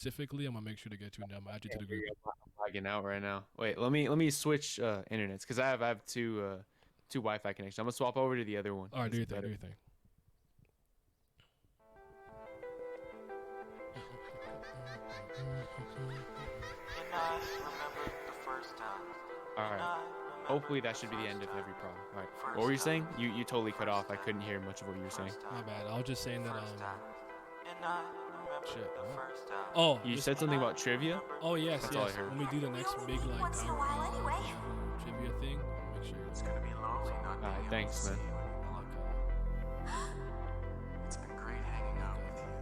specifically, I'm gonna make sure to get you and I'm gonna add you to the group. I'm lagging out right now. Wait, let me switch internets because I have two Wi-Fi connections. I'm gonna swap over to the other one. All right, do It's your thing. Do better. your thing. All right. Hopefully that should be the end of every problem. All right. What were you saying? You totally cut off. I couldn't hear much of what you were saying. My bad. I was just saying that shit. What? Oh, You just said something about trivia? oh yes, That's all I yes. heard. When we do the next big like trivia thing, I'll make sure. It's gonna be lonely not All right, being able thanks, to man. see you. It's been great hanging out with you.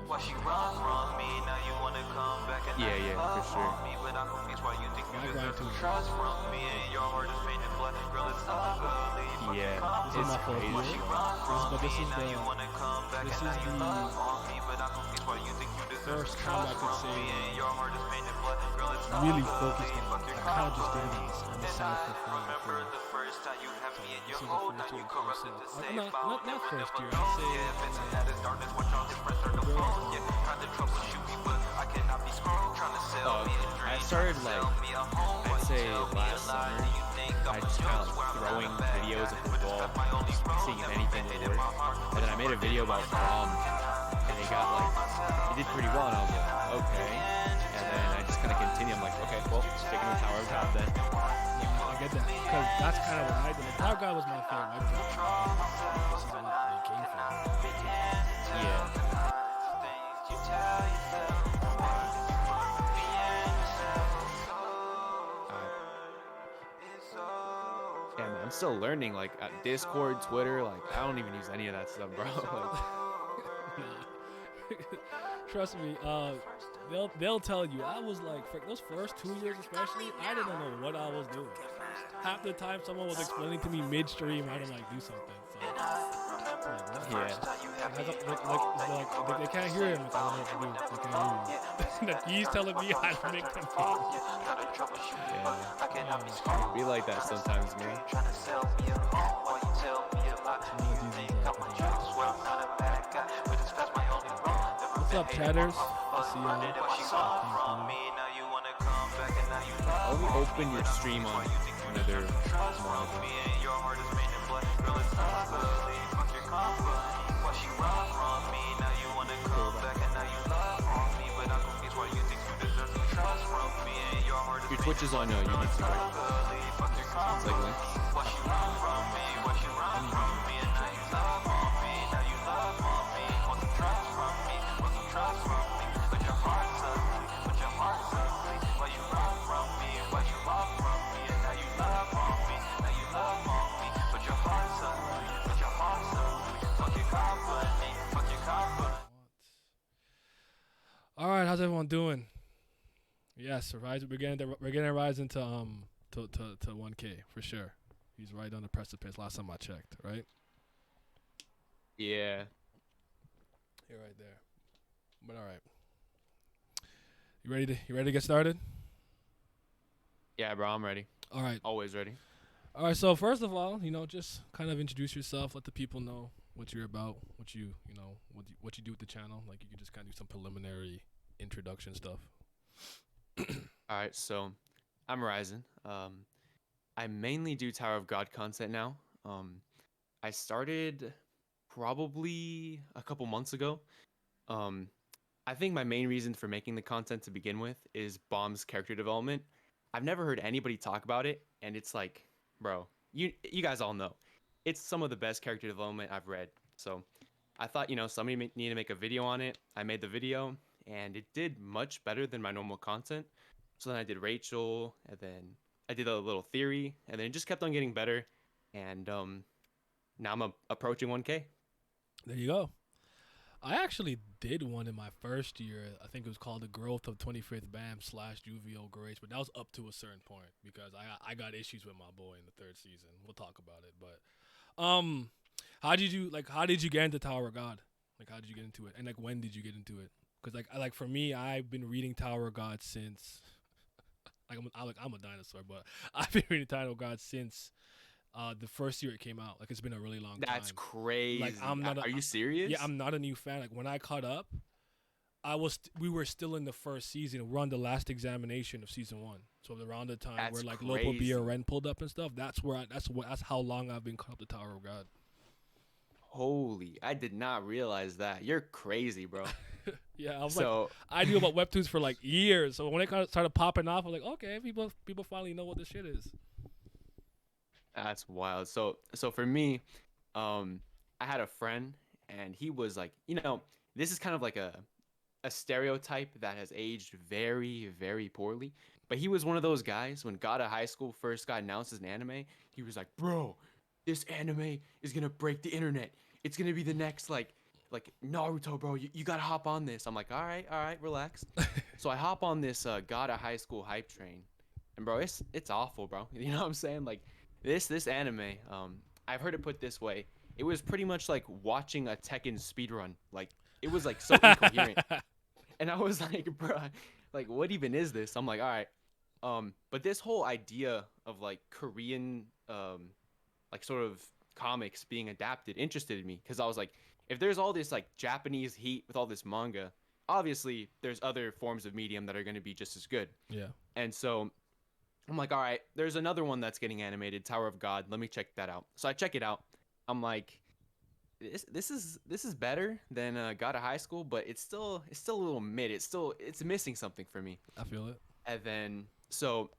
Why she run from me? Now you wanna come back and Yeah, for sure. me, but I'm confused why you think you I deserve grind too. trust from me, and your heart is painted black. Girl, it's ugly. Yeah, This is it's my fault. crazy. But this is Now you wanna come back this and now is you the love on me, but I'm confused why you think you deserve first time I trust could from say me, and your heart is painted black. Girl, it's really ugly. focused on Fuck it. your I kind of just did it company. on the side for fun. Remember the first time you had me in This your is the hold, first now year you of corrupted myself. the Not safe. not first year. Yeah, bitch, that is darkness. Watch all different turn the phone. Yeah, tried to troubleshoot me, but I cannot be screwed. Trying to sell me a dream. I started like I'd say last summer. I just kind of like throwing videos of the ball, just seeing if anything would work. And then I made a video about prom, and it got like it did pretty well, and I was like, okay. And then I just kind of continue. I'm like, okay, well, sticking with Tower of God then. I get that because that's kind of what I did. Tower God was my favorite. This is what they came from. Yeah. Yeah, man, I'm still learning. Like Discord, Twitter, like I don't even use any of that stuff, bro. Like, Trust me, they'll tell you. I was like, for those first 2 years especially, I didn't know what I was doing. Half the time, someone was explaining to me midstream how to like do something. So, like, they can't hear him. Like, I don't know what to do. They can't hear you. That he's telling me how to make them. yeah, be like that sometimes, man. What's up, chatters? I see Let me open your stream on another monitor. Your Twitch is on YouTube, right? It's like links. All right, how's everyone doing? Yes, we're getting Raizen to 1K for sure. He's right on the precipice. Last time I checked, right? Yeah. You're right there. But all right, you ready to get started? Yeah, bro, I'm ready. All right. Always ready. All right. So first of all, just kind of introduce yourself. Let the people know what you're about, what you do with the channel. Like you can just kind of do some preliminary introduction stuff. All right, so I'm Raizen. I mainly do Tower of God content now. I started probably a couple months ago. I think my main reason for making the content to begin with is Bomb's character development. I've never heard anybody talk about it, and it's like, bro, you guys all know, it's some of the best character development I've read. So I thought, somebody needed to make a video on it. I made the video, and it did much better than my normal content. So then I did Rachel, and then I did a little theory, and then it just kept on getting better. And now I'm approaching 1K. There you go. I actually did one in my first year. I think it was called The Growth of 25th BAM / UVO Grades, but that was up to a certain point because I got issues with my boy in the third season. We'll talk about it. But how did you get into Tower of God? Like how did you get into it? And like when did you get into it? Because like for me, I've been reading Tower of God since I'm a dinosaur, but I've been reading Tower of God since the first year it came out. Like it's been a really long time. That's crazy. Like I'm not. Are you serious? Yeah, I'm not a new fan. Like when I caught up, we were still in the first season. We're on the last examination of season 1. So around the time That's where like local crazy. BRN pulled up and stuff, that's how long I've been caught up to Tower of God. Holy, I did not realize that. You're crazy, bro. Yeah, I was So I knew about webtoons for like years. So when it kind of started popping off, I was like, okay, people finally know what this shit is. that's wild. So for me, I had a friend, and he was like, this is kind of like a stereotype that has aged very, very poorly. But he was one of those guys when God of High School first got announced as an anime. He was like, bro, this anime is gonna break the internet. It's gonna be the next like Naruto, bro. You gotta hop on this. I'm like, all right, relax. So I hop on this God of High School hype train, and bro, it's awful, bro. You know what I'm saying? Like this anime, I've heard it put this way. It was pretty much like watching a Tekken speedrun. Like it was like so incoherent. And I was like, bro, like what even is this? I'm like, all right. But this whole idea of like Korean like sort of comics being adapted interested me, because I was like, if there's all this like Japanese heat with all this manga, obviously there's other forms of medium that are going to be just as good. Yeah. And so I'm like, all right, there's another one that's getting animated, Tower of God. Let me check that out. So I check it out. I'm like, this is better than God of High School, but it's still a little mid. It's missing something for me. I feel it. And then so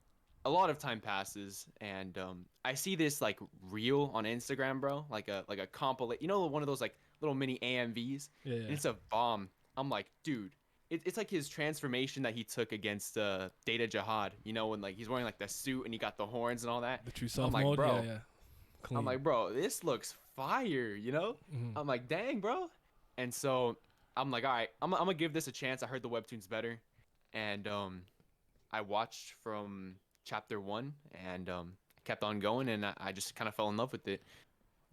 a lot of time passes, and I see this like reel on Instagram, bro, like a compilation, one of those like little mini AMVs. Yeah. And it's a bomb. I'm like, dude, it's like his transformation that he took against Data Jihad, when like he's wearing like the suit and he got the horns and all that. The true self I'm like, mode. bro, Yeah. Clean. I'm like, bro, this looks fire, Mhm. I'm like, dang, bro. And so I'm like, all right, I'm gonna give this a chance. I heard the webtoon's better, and I watched from chapter 1, and kept on going, and I just kind of fell in love with it.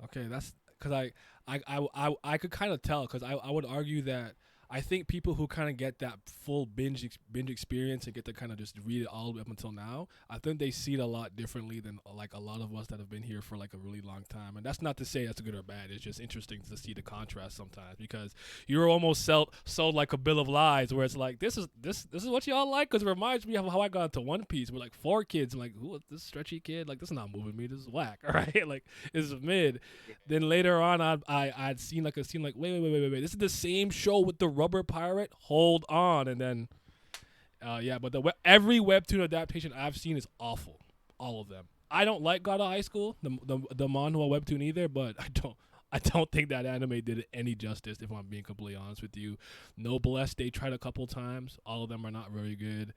Okay, that's because I could kind of tell, because I would argue that I think people who kind of get that full binge experience and get to kind of just read it all the way up until now, I think they see it a lot differently than like a lot of us that have been here for like a really long time. And that's not to say that's good or bad. It's just interesting to see the contrast sometimes, because you're almost sold like a bill of lies, where it's like this is what y'all like, because it reminds me of how I got into One Piece with like 4 kids. I'm like, who is this stretchy kid? Like, this is not moving me. This is whack. All right, like this is mid. Then later on, I'd seen like a scene like wait. This is the same show with the rubber pirate. Hold on, and then but every webtoon adaptation I've seen is awful. All of them. I don't like God of High School, the manhwa webtoon either, but I don't think that anime did it any justice, if I'm being completely honest with you. Noblesse, they tried a couple times. All of them are not very good.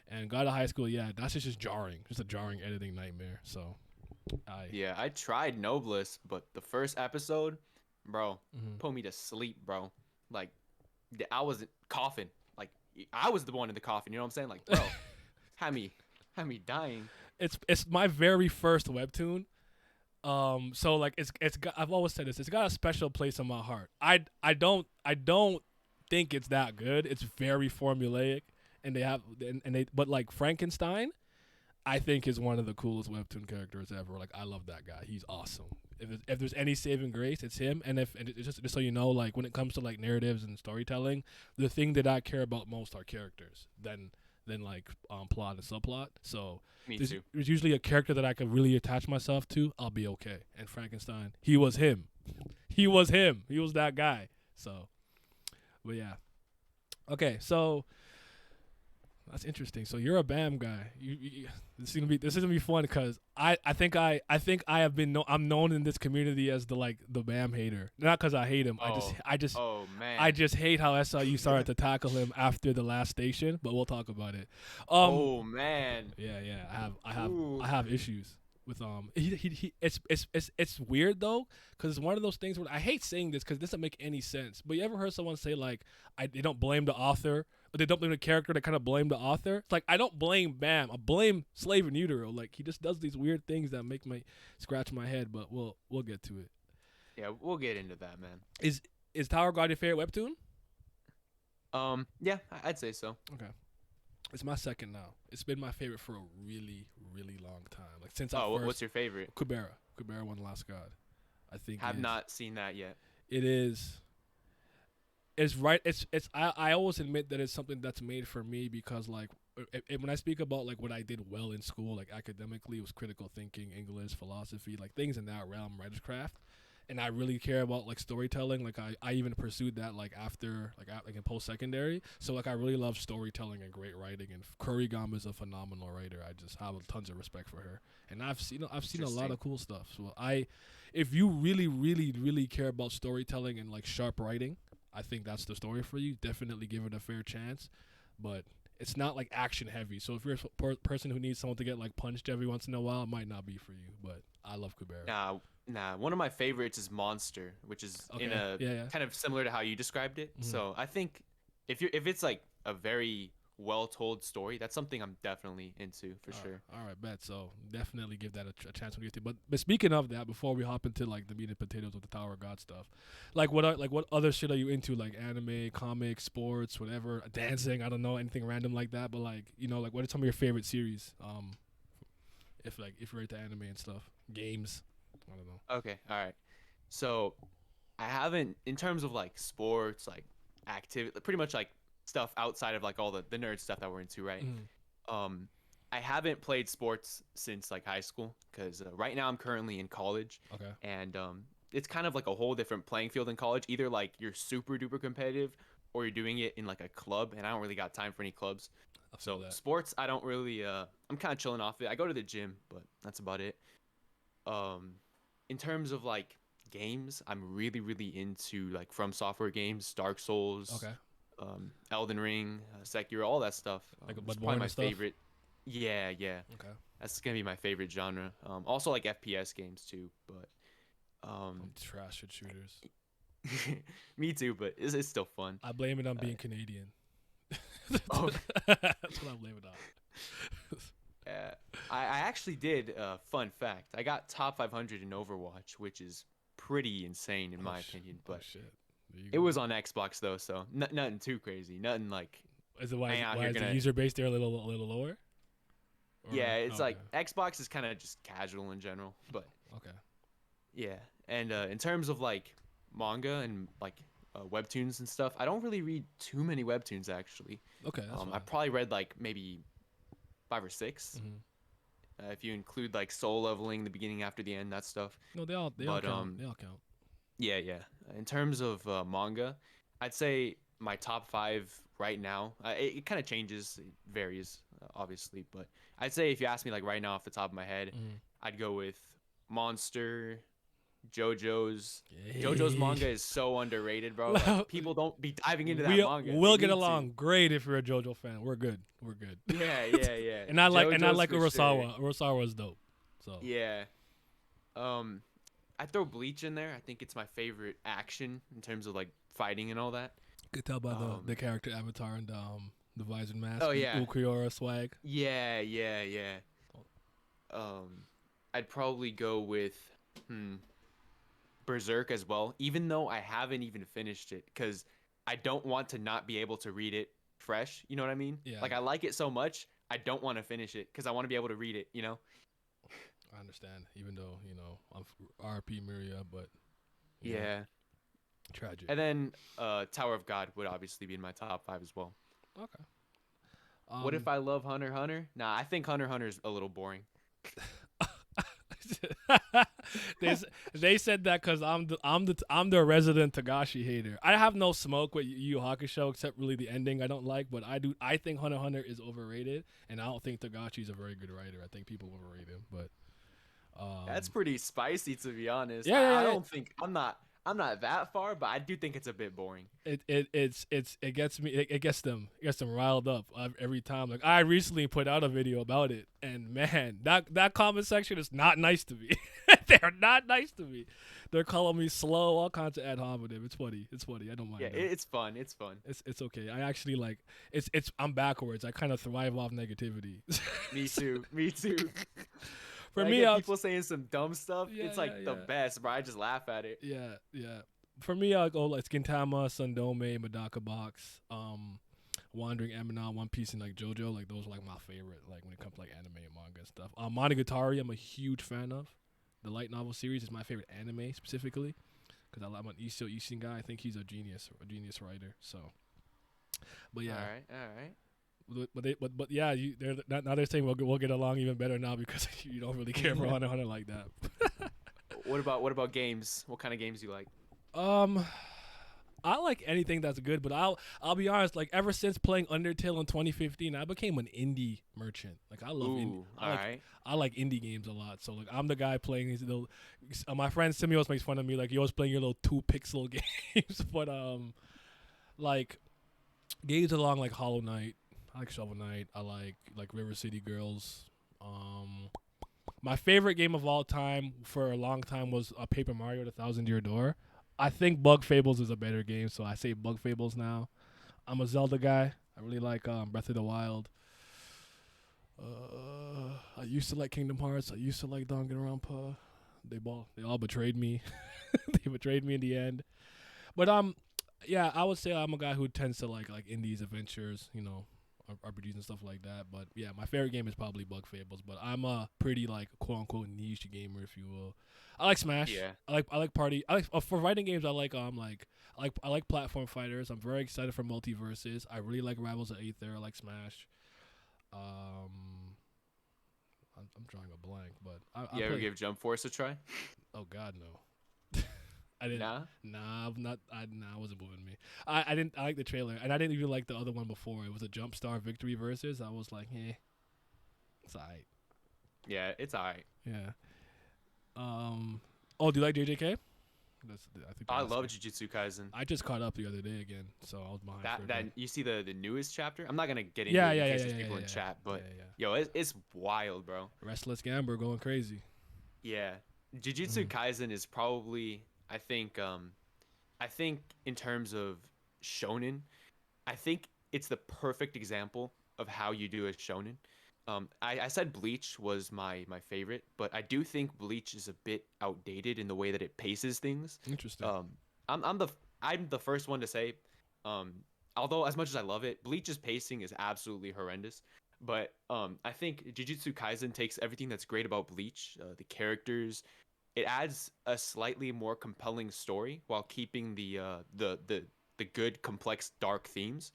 And God of High School, yeah, that's just jarring. Just a jarring editing nightmare. So Yeah, I tried Noblesse, but the first episode, bro, put me to sleep, bro. Like, I was coughing. Like, I was the one in the coffin. You know what I'm saying? Like, bro, had me dying. It's my very first webtoon. So like I've always said this. It's got a special place in my heart. I don't think it's that good. It's very formulaic, and but like Frankenstein, I think is one of the coolest webtoon characters ever. Like, I love that guy. He's awesome. If there's any saving grace, it's him. And just so you know, like when it comes to like narratives and storytelling, the thing that I care about most are characters than like plot and subplot. So there's usually a character that I can really attach myself to. I'll be okay. And Frankenstein, he was him. He was that guy. So, but yeah. Okay, so that's interesting. So you're a BAM guy. This is gonna be fun, because I think I have been I'm known in this community as the BAM hater. Not because I hate him. I just hate how SIU started to tackle him after the last station. But we'll talk about it. Oh man. Yeah. I have issues with it's weird though, because it's one of those things where I hate saying this because it doesn't make any sense. But you ever heard someone say like they don't blame the author, or they don't blame the character, they kind of blame the author? It's like, I don't blame Bam, I blame Slave in Utero. Like, he just does these weird things that make me scratch my head. But we'll get to it. Yeah, we'll get into that, man. Is Tower of God your favorite webtoon? Yeah, I'd say so. Okay. It's my second now. It's been my favorite for a really, really long time. Like, since what's your favorite? Kubera One Last God. I think have not seen that yet. It is it's right. It's I always admit that it's something that's made for me because like when I speak about like what I did well in school, like academically, it was critical thinking, English, philosophy, like things in that realm, writer's craft. And I really care about like storytelling. Like I even pursued that like after like in post secondary. So like I really love storytelling and great writing. And Kurigama is a phenomenal writer. I just have tons of respect for her. And I've seen a lot of cool stuff. So if you really care about storytelling and like sharp writing, I think that's the story for you. Definitely give it a fair chance. But it's not like action heavy. So if you're a person who needs someone to get like punched every once in a while, it might not be for you. But I love Kubera. Nah, one of my favorites is Monster, which is in a kind of similar to how you described it. Mm-hmm. So I think if it's like a very well told story, that's something I'm definitely into for sure. All right, bet. So definitely give that a chance when you get to. But speaking of that, before we hop into like the meat and potatoes of the Tower of God stuff, like what other shit are you into? Like anime, comics, sports, whatever, dancing. I don't know, anything random like that. But like like what are some of your favorite series? If you're into anime and stuff, games. I don't know. Okay, all right. So I haven't, in terms of like sports, like activity, pretty much like stuff outside of like all the nerd stuff that we're into, right? I haven't played sports since like high school because right now I'm currently in college. Okay. And it's kind of like a whole different playing field in college. Either like you're super duper competitive or you're doing it in like a club, and I don't really got time for any clubs. So sports, I don't really. I'm kind of chilling off it. I go to the gym, but that's about it. In terms of like games, I'm really into like From Software games, Dark Souls, Okay. Elden Ring, Sekiro, all that stuff. Like It's probably my stuff? favorite. Yeah. Okay. That's gonna be my favorite genre. Also like FPS games too, but trash at shooters. me too, but it's still fun. I blame it on being Canadian. Oh. That's what I blame it on. I actually did. Fun fact: I got top 500 in Overwatch, which is pretty insane in my opinion. But shit. It was on Xbox though, so nothing too crazy. Nothing like. Is it why is the user base there a little lower? Yeah, it's like Xbox is kind of just casual in general, but. Okay. Yeah, and in terms of like manga and like webtoons and stuff, I don't really read too many webtoons actually. Okay, that's fine. I probably read like maybe 5 or 6. If you include like Soul Leveling, the beginning after the end, that stuff. No, they all count. They all count. Yeah. In terms of manga, I'd say my top 5 right now. It kind of changes, it varies, obviously, but I'd say if you ask me like right now off the top of my head, I'd go with Monster, JoJo's. JoJo's manga is so underrated, bro. Like, people don't be diving into that manga. We'll get along great if you're a JoJo fan. We're good. Yeah. and I like Urasawa. Sure. Urasawa's dope. So yeah. I throw Bleach in there. I think it's my favorite action in terms of like fighting and all that. Could tell by the character avatar and the visor mask. Oh yeah. Ulquiorra swag. Yeah. I'd probably go with Berserk as well, even though I haven't even finished it because I don't want to not be able to read it fresh. You know what I mean? Yeah. Like I like it so much, I don't want to finish it because I want to be able to read it. You know? I understand, even though I'm RP Miria, but yeah, tragic. And then Tower of God would obviously be in my top 5 as well. Okay. What if I love Hunter x Hunter? Nah, I think Hunter x Hunter is a little boring. they said that because I'm the resident Togashi hater. I have no smoke with Yu Yu Hakusho except really the ending I don't like, but I think Hunter x Hunter is overrated, and I don't think Togashi's a very good writer. I think people overrate him, but that's pretty spicy to be honest. Yeah. I don't think I'm not that far, but I do think it's a bit boring. It gets them riled up every time. Like I recently put out a video about it, and man, that comment section is not nice to me. They're not nice to me. They're calling me slow, all kinds of ad hominem. It's funny. I don't mind. Yeah, it's fun. It's okay. I actually like I'm backwards. I kind of thrive off negativity. Me too. For me, people saying some dumb stuff. Yeah, it's like the best, bro. I just laugh at it. Yeah. For me, I'll go like Gintama, Sundome, Medaka Box, Wandering Eminem, One Piece, and like JoJo. Like those are like my favorite. Like when it comes to like anime and manga and stuff. Monogatari, I'm a huge fan of. The light novel series is my favorite anime specifically. because I'm an Ishin guy. I think he's a genius writer. So, but yeah. All right. But yeah, now they're saying we'll get along even better now because you don't really care for Hunter like that. What about games? What kind of games do you like? I like anything that's good, but I'll be honest. Like ever since playing Undertale in 2015, I became an indie merchant. Like I love indie. I like indie games a lot. So like I'm the guy playing these little. My friend Simios makes fun of me like you always playing your little 2-pixel games, but like games along like Hollow Knight. I like Shovel Knight. I like River City Girls. My favorite game of all time for a long time was Paper Mario: The Thousand Year Door. I think Bug Fables is a better game, so I say Bug Fables now. I'm a Zelda guy. I really like Breath of the Wild. I used to like Kingdom Hearts. I used to like Danganronpa. They all betrayed me. They betrayed me in the end. But yeah, I would say I'm a guy who tends to like indies, adventures, RPGs and stuff like that. But yeah, my favorite game is probably Bug Fables. But I'm a pretty like quote unquote niche gamer, if you will. I like Smash. Yeah. I like party. I like for fighting games. I like platform fighters. I'm very excited for multiverses. I really like Rivals of Aether. I like Smash. I'm drawing a blank, but you ever give Jump Force a try? Oh God, no. I didn't. Nah, I'm not. Nah, it wasn't moving me. I didn't. I like the trailer, and I didn't even like the other one before. It was a Jump Star Victory Versus. I was like, it's alright. Yeah, it's alright. Yeah. Oh, do you like JJK? I love Jujutsu Kaisen. I just caught up the other day again, so I was behind. That you see the newest chapter? I'm not gonna get into it in case there's people in chat, but yo, it's wild, bro. Restless Gambler going crazy. Yeah, Jujutsu Kaisen is probably I think in terms of shonen, I think it's the perfect example of how you do a shonen. I said Bleach was my favorite, but I do think Bleach is a bit outdated in the way that it paces things. Interesting. I'm the first one to say, although as much as I love it, Bleach's pacing is absolutely horrendous. But I think Jujutsu Kaisen takes everything that's great about Bleach, the characters. It adds a slightly more compelling story while keeping the good, complex, dark themes.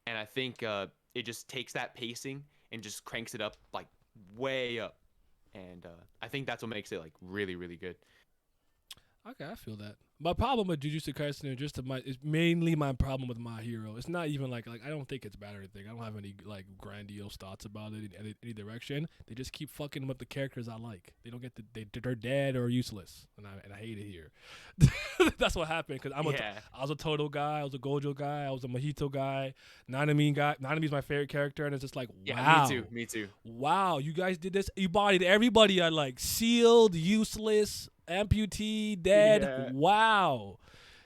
And I think it just takes that pacing and just cranks it up like way up, and I think that's what makes it like really, really good. Okay, I feel that. My problem with Jujutsu Kaisen is mainly my problem with My Hero. It's not even like I don't think it's bad or anything. I don't have any like grandiose thoughts about it in any direction. They just keep fucking with the characters I like. They don't get they're dead or useless, and I hate it here. That's what happened because I was a Todo guy, I was a Gojo guy, I was a Mojito guy, Nanami guy. Nanami's my favorite character, and it's just like wow, me too. Wow, you guys did this. You bodied everybody I like. Sealed, useless, amputee, dead. Yeah. Wow.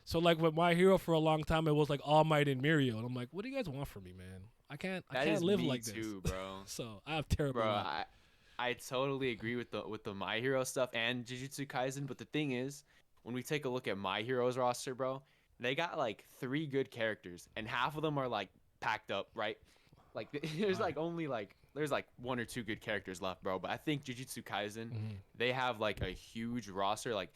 So like with My Hero for a long time, it was like All Might and Mirio, and I'm like, what do you guys want from me, man? I can't live like this. Too, bro. So I have terrible. Bro, I totally agree with the My Hero stuff and Jujutsu Kaisen, but the thing is, when we take a look at My Hero's roster, bro, they got like 3 good characters, and half of them are like packed up, right? Like there's like only like there's like 1 or 2 good characters left, bro. But I think Jujutsu Kaisen, they have like a huge roster, like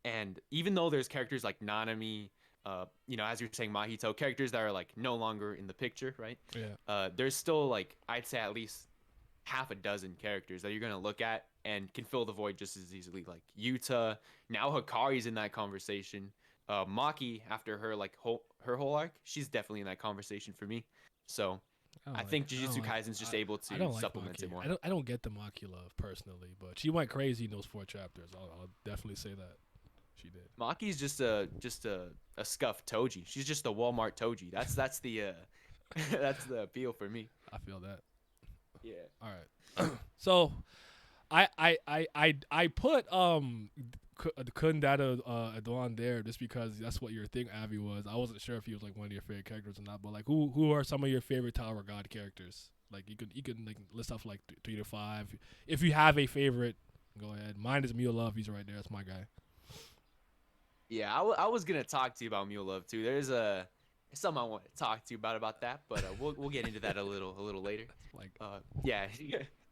and even though there's characters like Nanami, as you're saying, Mahito, characters that are like no longer in the picture, right? Yeah. There's still like I'd say at least half a dozen characters that you're gonna look at and can fill the void just as easily. Like Yuta, now Hikari's in that conversation. Maki, after her her whole arc, she's definitely in that conversation for me. So I think Jujutsu Kaisen's just able to supplement it more. I don't get the Maki love personally, but she went crazy in those 4 chapters. I'll definitely say that she did. Maki's just a scuffed Toji. She's just a Walmart Toji. That's the that's the appeal for me. I feel that. Yeah. All right. So, I put Kundata Adwan there just because that's what your thing, Avi, was. I wasn't sure if he was like one of your favorite characters or not, but like who are some of your favorite Tower of God characters? Like you could like list off like 3 to 5. If you have a favorite, go ahead. Mine is Mule Love. He's right there. That's my guy. Yeah, I was gonna talk to you about Mule Love too. There's something I want to talk to you about that, but we'll get into that a little later. Like yeah.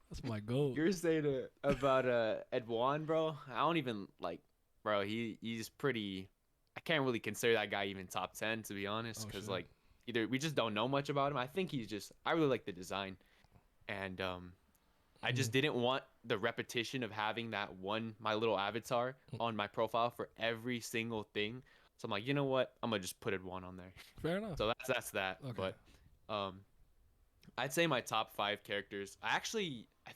That's my goal. You're saying about Edwan, bro. I don't even like bro, he's pretty. I can't really consider that guy even top 10 to be honest, Oh, because shit. like either we just don't know much about him. I think I really like the design, and I just didn't want the repetition of having that one my little avatar on my profile for every single thing. So I'm like, you know what? I'm gonna just put it one on there. Fair enough. So that's that. Okay. But I'd say my top 5 characters. I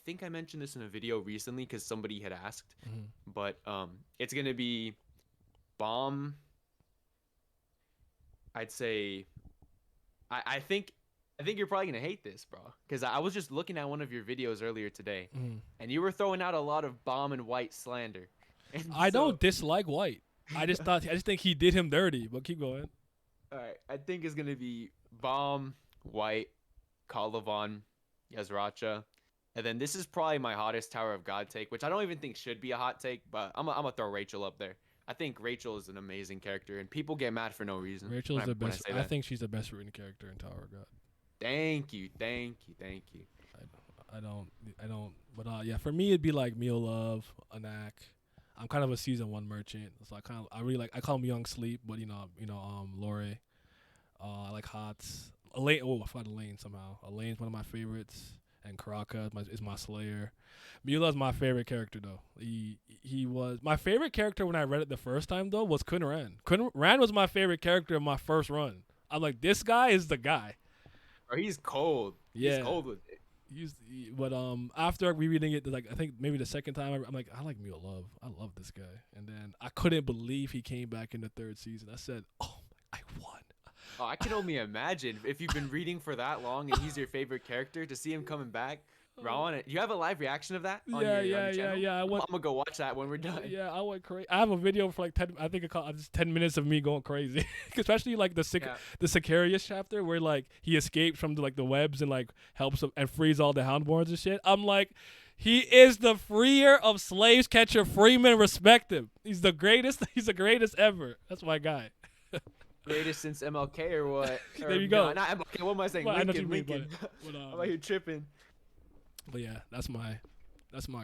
think I mentioned this in a video recently because somebody had asked, Mhm. but it's gonna be Bomb. I'd say I think you're probably gonna hate this, bro, because I was just looking at one of your videos earlier today, Mhm. and you were throwing out a lot of Bomb and White slander. And I so, don't dislike White. I just think he did him dirty. But keep going. all right, I think it's gonna be Bomb, White, Kallavan, Yazracha, and then this is probably my hottest Tower of God take, which I don't even think should be a hot take, but I'm gonna throw Rachel up there. I think Rachel is an amazing character, and people get mad for no reason. Rachel is the when best. say I that. think she's the best written character in Tower of God. Thank you. I don't. But yeah, for me it'd be like Meal Love, Anak. I'm kind of a season 1 merchant, so I really like. I call him Young Sleep, but Lore. I like Hots. Elaine. Oh, I forgot Elaine somehow. Elaine's one of my favorites, and Karaka is my Slayer. Mila's my favorite character though. He was my favorite character when I read it the first time though was Kun Ran. Kun Ran was my favorite character in my first run. I'm like, this guy is the guy. Or he's cold. Yeah. He's cold with it. But after rereading it, like I think maybe the second time, I'm like, I like Mule Love. I love this guy. And then I couldn't believe he came back in the 3rd season. I said, oh, I won. Oh, I can only imagine if you've been reading for that long and he's your favorite character to see him coming back. Ron, you have a live reaction of that? On your channel? Yeah. I'm gonna go watch that when we're done. Yeah, I went crazy. I have a video for like 10. I think it's 10 minutes of me going crazy, especially like the Sicarius chapter where like he escapes from the webs and like helps him and frees all the Houndborns and shit. I'm like, he is the freer of slaves catcher. Freeman, respect him. He's the greatest. He's the greatest ever. That's my guy. Greatest since MLK or what? There you go. No, not MLK. What am I saying? Well, I know what you Lincoln. mean, but, I'm like, you're tripping. But yeah, that's my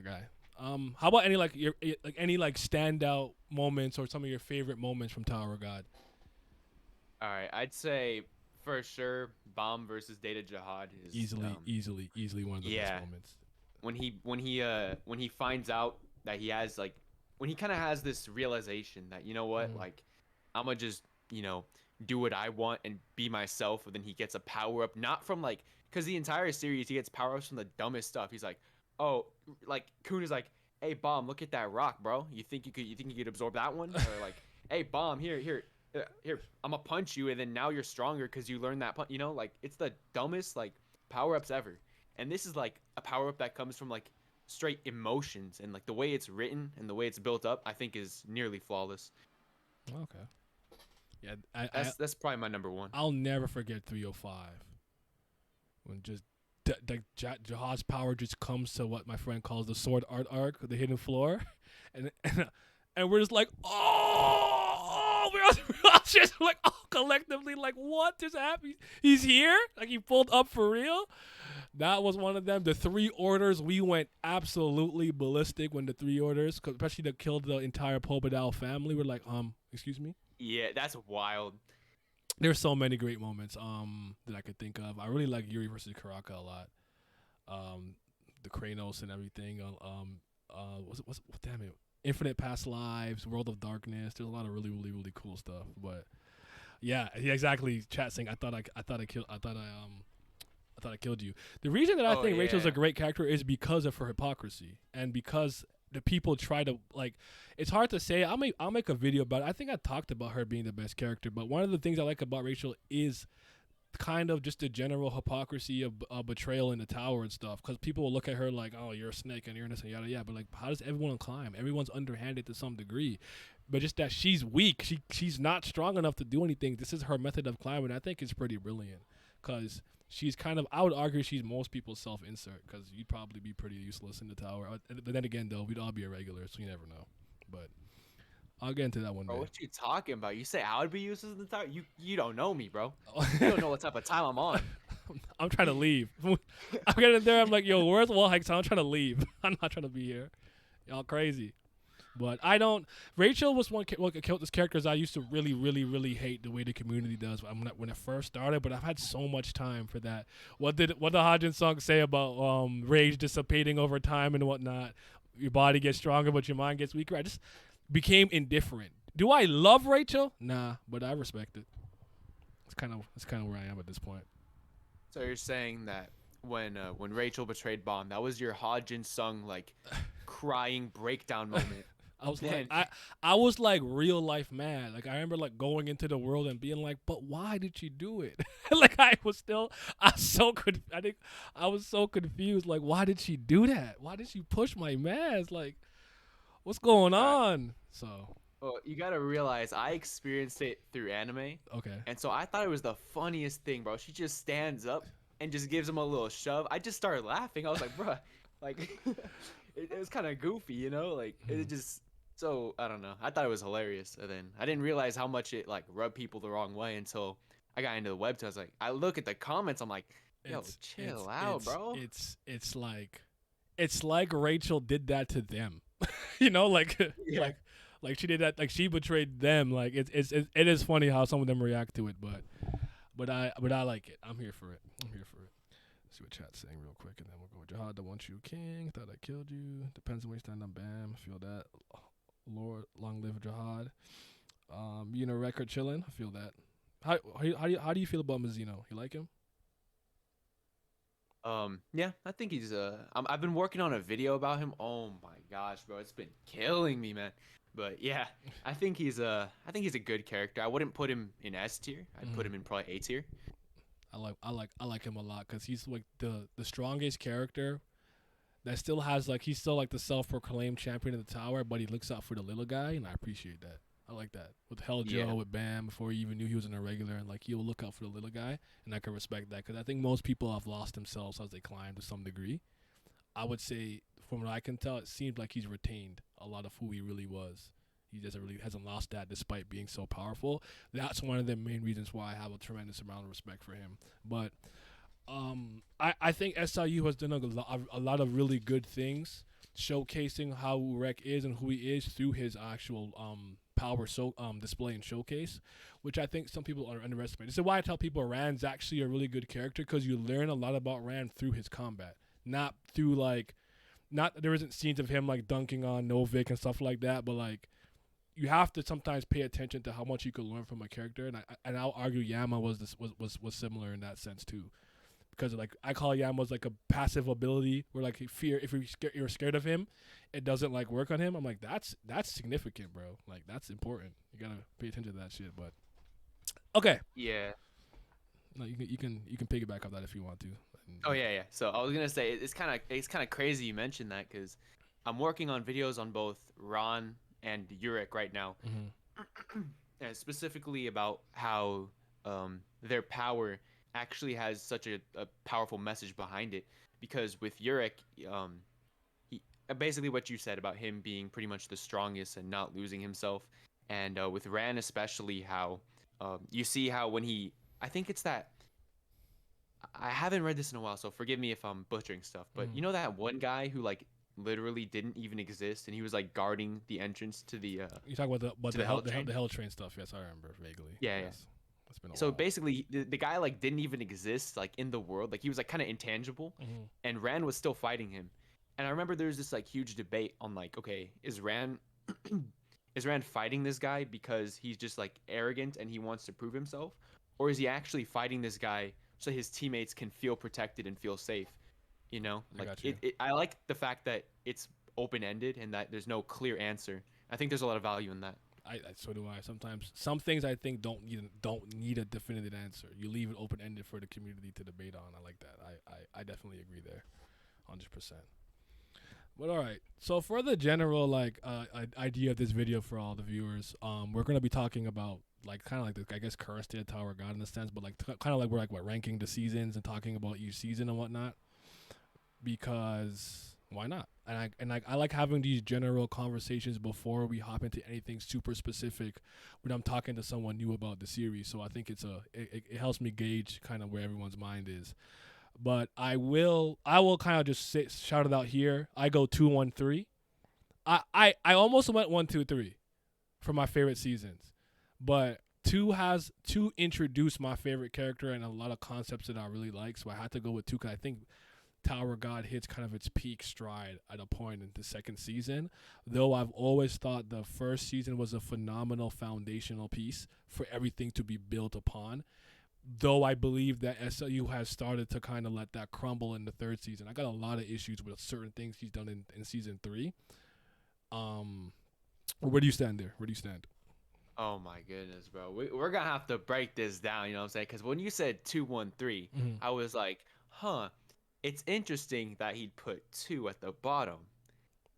guy. How about any any standout moments or some of your favorite moments from Tower of God? All right, I'd say for sure, Bomb versus Data Jihad is easily one of the best moments. When he finds out that he has when he kind of has this realization that you know what, I'm gonna just do what I want and be myself, and then he gets a power up not from because the entire series he gets power ups from the dumbest stuff. He's like, oh, Kun is like, hey Bomb, look at that rock, bro. You think you could absorb that one? Or like, hey Bomb, here, I'm gonna punch you, and then now you're stronger because you learned that punch. It's the dumbest power ups ever. And this is a power up that comes from straight emotions, and the way it's written and the way it's built up, I think is nearly flawless. Okay. Yeah, that's probably my number 1. I'll never forget 305 when just Jihad's power just comes to what my friend calls the sword art arc, the hidden floor, and we're just like, we're all just collectively what just happened? He's here? He pulled up for real? That was one of them. The 3 orders, we went absolutely ballistic when the 3 orders, especially to kill the entire Pobedal family. We're like, excuse me? Yeah, that's wild. There's so many great moments that I could think of. I really like Yuri versus Karaka a lot. The Kranos and everything. What's damn it? Infinite Past Lives, World of Darkness. There's a lot of really, really, really cool stuff. But yeah, exactly. Chat saying I thought I killed you. The reason that I think Rachel's a great character is because of her hypocrisy and because the people try to it's hard to say. I'll make a video about it. I think I talked about her being the best character, but one of the things I like about Rachel is kind of just the general hypocrisy of betrayal in the tower and stuff, because people will look at her like, oh, you're a snake and you're this and yada yada, but how does everyone climb? Everyone's underhanded to some degree, but just that she's weak, she's not strong enough to do anything. This is her method of climbing. I think it's pretty brilliant because she's kind of, I would argue she's most people's self-insert, because you'd probably be pretty useless in the tower. But then again, though, we'd all be a regular, so you never know. But I'll get into that one day. Bro, what you talking about? You say I would be useless in the tower? You don't know me, bro. You don't know what type of time I'm on. I'm trying to leave. I'm getting there. I'm like, yo, where's Wall Hikes? I'm trying to leave. I'm not trying to be here. Y'all crazy. But I don't. Rachel was one of those characters I used to really, really, really hate the way the community does when it first started. But I've had so much time for that. What the Hajin song say about rage dissipating over time and whatnot? Your body gets stronger, but your mind gets weaker. I just became indifferent. Do I love Rachel? Nah, but I respect it. It's kind of where I am at this point. So you're saying that when Rachel betrayed Bond, that was your Hajin sung like crying breakdown moment. I was Man. like, I was like real life mad. Like I remember like going into the world and being like, but why did she do it? Like I was so confused. Like why did she do that? Why did she push my mask? Like what's going on? So Well, you gotta realize I experienced it through anime, okay, and so I thought it was the funniest thing, bro. She just stands up and just gives him a little shove. I just started laughing. I was like, bruh, like it was kind of goofy, you know? Like it just so I don't know. I thought it was hilarious, and then I didn't realize how much it like rubbed people the wrong way until I got into the webtoon. I was like, I look at the comments. I'm like, yo, chill out, bro. It's like Rachel did that to them. You know, like Yeah. like she did that, like she betrayed them. Like it is funny how some of them react to it, but I like it. I'm here for it. Let's see what chat's saying real quick, and then we'll go with Jihad. The one true king. Thought I killed you. Depends on where you stand on. Bam. Feel that. Lord, long live Jihad. You know, record chilling. I feel that. How do you feel about Mizuno? You like him? Yeah, I think he's I've been working on a video about him. Oh my gosh, bro, it's been killing me, man. But yeah, I think he's a good character. I wouldn't put him in S tier. I'd put him in probably A tier. I like him a lot because he's like the strongest character that still has like he's still like the self-proclaimed champion of the tower, but he looks out for the little guy, and I appreciate that. I like that with Hell Joe, Yeah. with Bam, before he even knew he was an irregular, and like he'll look out for the little guy, and I can respect that because I think most people have lost themselves as they climb to some degree. I would say, from what I can tell, it seems like he's retained a lot of who he really was. He hasn't lost that despite being so powerful. That's one of the main reasons why I have a tremendous amount of respect for him. But I think SIU has done a lot of really good things, showcasing how Rek is and who he is through his actual power display and showcase, which I think some people are underestimating. This is why I tell people Rand's actually a really good character, because you learn a lot about Rand through his combat, not through there isn't scenes of him like dunking on Novik and stuff like that, but like you have to sometimes pay attention to how much you could learn from a character, and I'll argue Yama was similar in that sense too. Because like I call Yama's like a passive ability where like if you're scared of him, it doesn't like work on him. I'm like that's significant, bro. Like that's important. You gotta pay attention to that shit. But okay, Yeah. no, you can piggyback off that if you want to. Oh yeah. So I was gonna say it's kind of crazy you mentioned that, because I'm working on videos on both Ron and Urek right now, and specifically about how their power actually has such a powerful message behind it. Because with Urek, he basically what you said about him being pretty much the strongest and not losing himself, and with Ran especially, how you see how when I think it's that, I haven't read this in a while, so forgive me if I'm butchering stuff, but you know that one guy who like literally didn't even exist, and he was like guarding the entrance to the you talk about the Hell Train? the Hell Train stuff. Yes, I remember vaguely. Yeah. Yes. It's been a So while. basically, the guy like didn't even exist like in the world. Like he was like kind of intangible, and Rand was still fighting him. And I remember there was this like huge debate on like, okay, is Rand fighting this guy because he's just like arrogant and he wants to prove himself, or is he actually fighting this guy so his teammates can feel protected and feel safe? You know, I like got you. I like the fact that it's open ended and that there's no clear answer. I think there's a lot of value in that. So do I. Sometimes some things I think don't need a definitive answer. You leave it open ended for the community to debate on. I like that. I definitely agree there, 100%. But all right. So for the general like idea of this video for all the viewers, we're gonna be talking about like kind of like the I guess current state of Tower of God in a sense, but like kind of like we're like ranking the seasons and talking about each season and whatnot. Because why not? And I like having these general conversations before we hop into anything super specific when I'm talking to someone new about the series. So I think it helps me gauge kind of where everyone's mind is. But I will kind of just shout it out here. I go 2-1-3. I almost went 1, 2, 3 for my favorite seasons, but two introduced my favorite character and a lot of concepts that I really like. So I had to go with 2 because I think Tower of God hits kind of its peak stride at a point in the second season. Though I've always thought the first season was a phenomenal foundational piece for everything to be built upon. Though I believe that SLU has started to kind of let that crumble in the third season. I got a lot of issues with certain things he's done in season 3. Where do you stand there? Where do you stand? Oh my goodness, bro. We're gonna have to break this down. You know what I'm saying? Because when you said 2, 1, 3, I was like, huh. It's interesting that he'd put 2 at the bottom.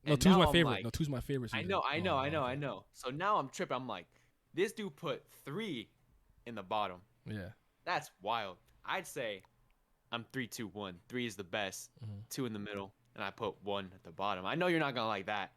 No, And 2's now my I'm favorite. like, No, 2's my favorite season. I Okay. know. So now I'm tripping. I'm like, this dude put 3 in the bottom. Yeah. That's wild. I'd say I'm 3, 2, 1. 3 is the best. 2 in the middle, and I put 1 at the bottom. I know you're not gonna like that.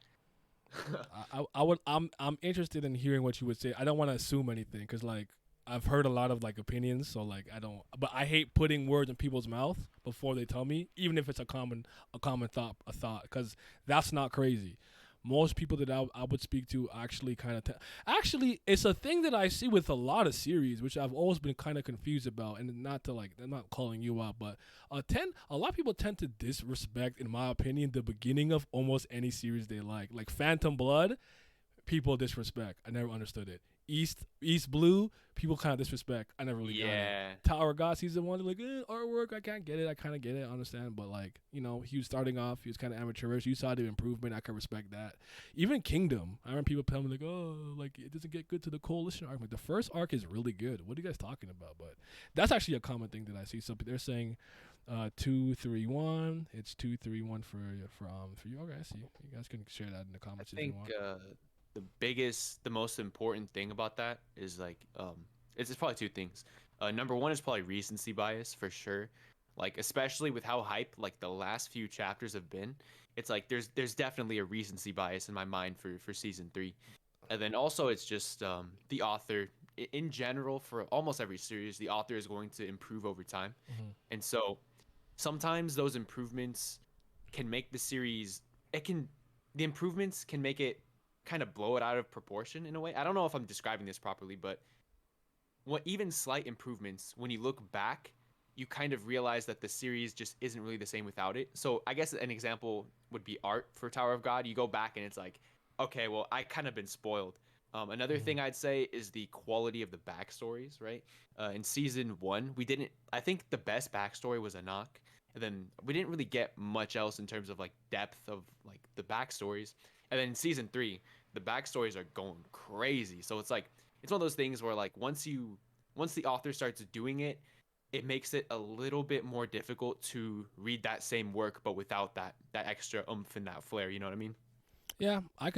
I'm interested in hearing what you would say. I don't want to assume anything because like I've heard a lot of like opinions, so like I don't. But I hate putting words in people's mouth before they tell me, even if it's a common thought, because that's not crazy. Most people that I would speak to actually kind of actually it's a thing that I see with a lot of series, which I've always been kind of confused about, and not to like I'm not calling you out, but a lot of people tend to disrespect, in my opinion, the beginning of almost any series they like Phantom Blood. People disrespect. I never understood it. East Blue, people kind of disrespect. I never really got it. Tower of God season 1, they're like, artwork, I can't get it. I kind of get it, I understand. But like, you know, he was starting off, he was kind of amateurish. You saw the improvement, I can respect that. Even Kingdom, I remember people telling me like, oh, like it doesn't get good to the coalition arc. Like the first arc is really good. What are you guys talking about? But that's actually a common thing that I see. So they're saying 2, 3, 1. It's 2, 3, 1 for you. Okay, I see. You guys can share that in the comments if you want. The most important thing about that is like, it's probably 2 things. Number 1 is probably recency bias for sure. Like, especially with how hype like the last few chapters have been, it's like there's definitely a recency bias in my mind for season 3. And then also it's just the author in general for almost every series, the author is going to improve over time. And so sometimes those improvements can make the series, the improvements can make it kind of blow it out of proportion in a way. I don't know if I'm describing this properly, but even slight improvements, when you look back, you kind of realize that the series just isn't really the same without it. So I guess an example would be art for Tower of God. You go back and it's like, okay, well, I kind of been spoiled. Another thing I'd say is the quality of the backstories, right? In season 1, I think the best backstory was Anak. And then we didn't really get much else in terms of like depth of like the backstories. And then in season 3, the backstories are going crazy. So it's like, it's one of those things where like once the author starts doing it, it makes it a little bit more difficult to read that same work, but without that extra oomph and that flair. You know what I mean? Yeah, I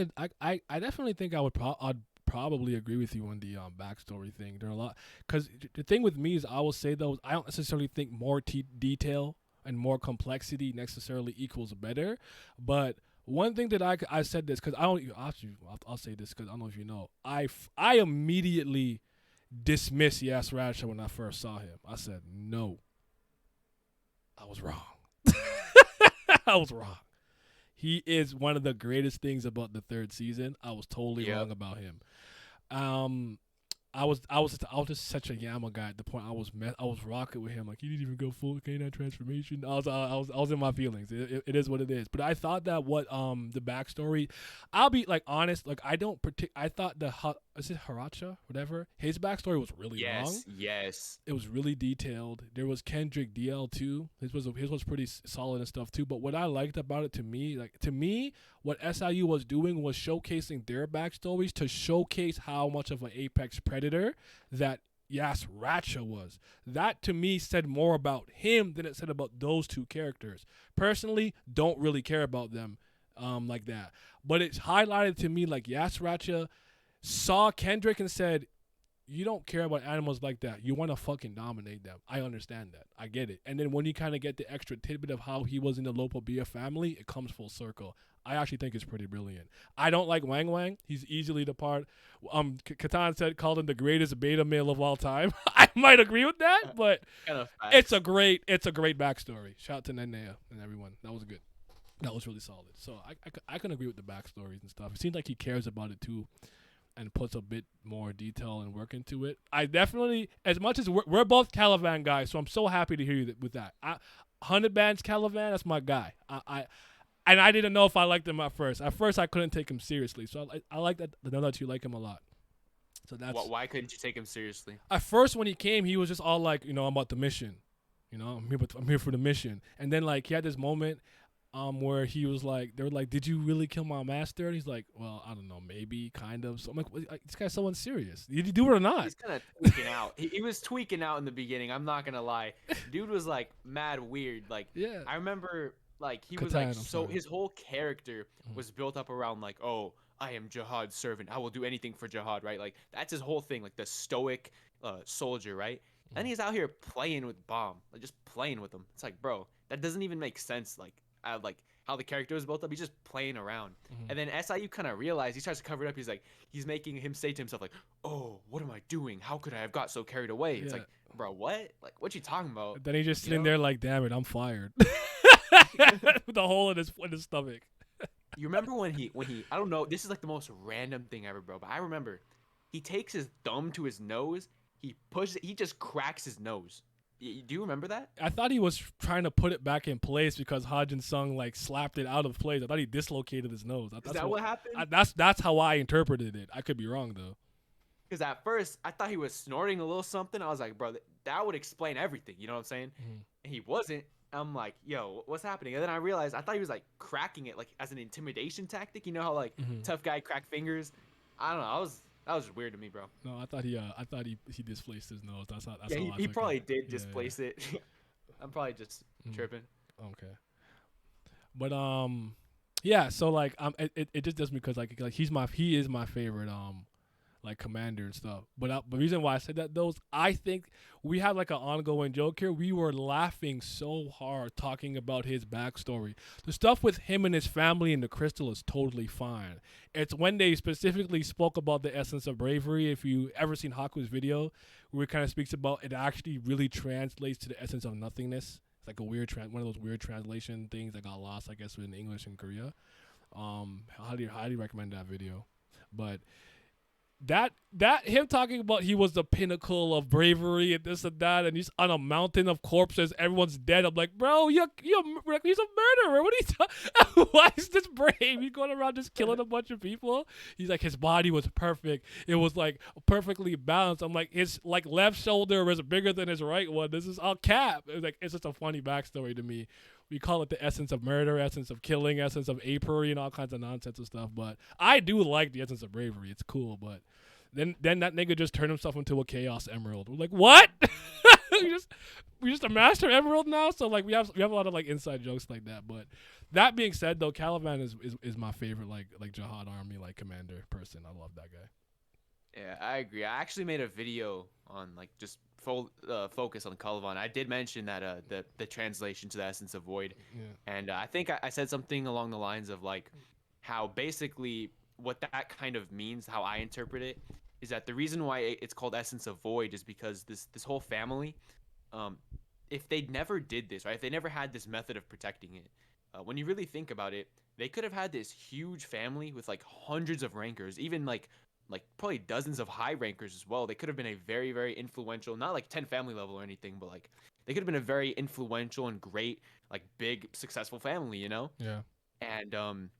definitely think I'd probably agree with you on the backstory thing. There are a lot, because the thing with me is I will say though, I don't necessarily think more detail and more complexity necessarily equals better, but one thing that I said this because I'll say this because I don't know if you know, I immediately dismissed Yas Radshaw when I first saw him. I said no, I was wrong. I was wrong. He is one of the greatest things about the third season. I was totally wrong about him. I was just such a Yama guy at the point. I was rocking with him. Like, he didn't even go full K9 transformation. I was in my feelings. It is what it is. But I thought that the backstory, I'll be like honest. Like, I thought is it Haracha, whatever. His backstory was really long. Yes. It was really detailed. There was Kendrick DL too. His was pretty solid and stuff too. But what I liked about it, to me, what SIU was doing was showcasing their backstories to showcase how much of an apex predator that Yas Racha was. That to me said more about him than it said about those 2 characters. Personally, don't really care about them like that. But it's highlighted to me like Yas Racha saw Kendrick and said, you don't care about animals like that. You want to fucking dominate them. I understand that. I get it. And then when you kind of get the extra tidbit of how he was in the Lopobia family, it comes full circle. I actually think it's pretty brilliant. I don't like Wang Wang. He's easily the part. Katan called him the greatest beta male of all time. I might agree with that, but it's a great backstory. Shout out to Nenea and everyone. That was good. That was really solid. So I can agree with the backstories and stuff. It seems like he cares about it too, and puts a bit more detail and work into it. I definitely, as much as we're both Kallavan guys, so I'm so happy to hear you with that. 100 bands Kallavan, that's my guy. And I didn't know if I liked him at first. At first, I couldn't take him seriously. So I like that. I know that you like him a lot. So that's Why couldn't you take him seriously? at first when he came, he was just all like, I'm about the mission. I'm here for the mission. And then like he had this moment where he was like, they were like, did you really kill my master? And he's like, well, I don't know, maybe, kind of. So I'm like, this guy's so unserious. Did you do it or not? He's kind of tweaking out. He was tweaking out in the beginning. I'm not gonna lie. Dude was like mad weird. Like, Yeah. I remember like he Catan, was like I'm so sorry. his whole character was built up around like, oh, I am Jihad's servant. I will do anything for Jihad, right? Like that's his whole thing, like the stoic soldier, right? And he's out here playing with Bomb, like just playing with him. It's like, bro, that doesn't even make sense. Like how the character was built up. He's just playing around. And then SIU kind of realized, he starts to cover it up. He's like, he's making him say to himself like, oh, what am I doing? How could I have got so carried away? It's Yeah. like, bro, what? Like, what you talking about? Then he's just You sitting know? there like, damn it, I'm fired. With the hole in his stomach. You remember when he I don't know, this is like the most random thing ever, bro, but I remember he takes his thumb to his nose, he pushes it, he just cracks his nose. Do you remember that? I thought he was trying to put it back in place because Hajin Sung like slapped it out of place. I thought he dislocated his nose. Is that what happened? That's how I interpreted it. I could be wrong though. Because at first I thought he was snorting a little something. I was like, bro, that would explain everything. You know what I'm saying? And he wasn't. I'm like, yo, what's happening? And then I realized I thought he was like cracking it like as an intimidation tactic. You know how like tough guy crack fingers? I don't know. That was weird to me, bro. No, I thought he displaced his nose. That's how Yeah, I he took probably it. did Yeah, displace it. I'm probably just tripping. Okay. But yeah. So like it just does me because like he is my favorite like commander and stuff. But the reason why I said that though is I think we had like an ongoing joke here. We were laughing so hard talking about his backstory. The stuff with him and his family in the crystal is totally fine. It's when they specifically spoke about the essence of bravery. If you ever seen Haku's video, where it kind of speaks about it actually really translates to the essence of nothingness. It's like a weird one of those weird translation things that got lost, I guess, in English and Korea. Highly recommend that video. But that him talking about he was the pinnacle of bravery and this and that, and he's on a mountain of corpses, everyone's dead. I'm like, bro, he's a murderer. What are you talking? Why is this brave? He's going around just killing a bunch of people. He's like, his body was perfect. It was like perfectly balanced. I'm like, his like left shoulder was bigger than his right one. This is all cap. It's just a funny backstory to me. We call it the essence of murder, essence of killing, essence of apery, and all kinds of nonsense and stuff. But I do like the essence of bravery. It's cool. But then that nigga just turned himself into a chaos emerald. We're like, what? we just a master emerald now. So like we have a lot of like inside jokes like that. But that being said, though, Kallavan is my favorite like Jihad army like commander person. I love that guy. Yeah, I agree. I actually made a video on like just focus on Kallavan. I did mention that the translation to the essence of void, and I think I said something along the lines of like how basically what that kind of means, how I interpret it, is that the reason why it's called essence of void is because this whole family, if they never did this, right, if they never had this method of protecting it, when you really think about it, they could have had this huge family with like hundreds of rankers, even like probably dozens of high rankers as well. They could have been a very, very influential, not like 10 family level or anything, but like they could have been a very influential and great, like big, successful family, you know? Yeah. And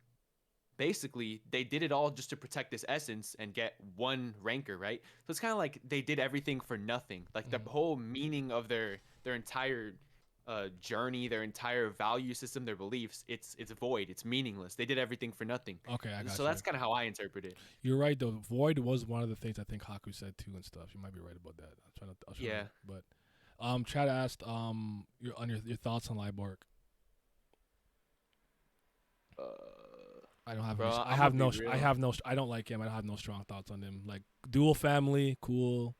basically they did it all just to protect this essence and get one ranker, right? So it's kind of like they did everything for nothing. Like the whole meaning of their entire journey, their entire value system, their beliefs, it's void, it's meaningless. They did everything for nothing. Okay, I got so you. that's kind of how I interpret it. You're right though. Void was one of the things I think Haku said too and stuff. You might be right about that. But Chad asked your thoughts on Liborg. I don't have. Bro, I don't like him. I don't have no strong thoughts on him. Like dual family, cool.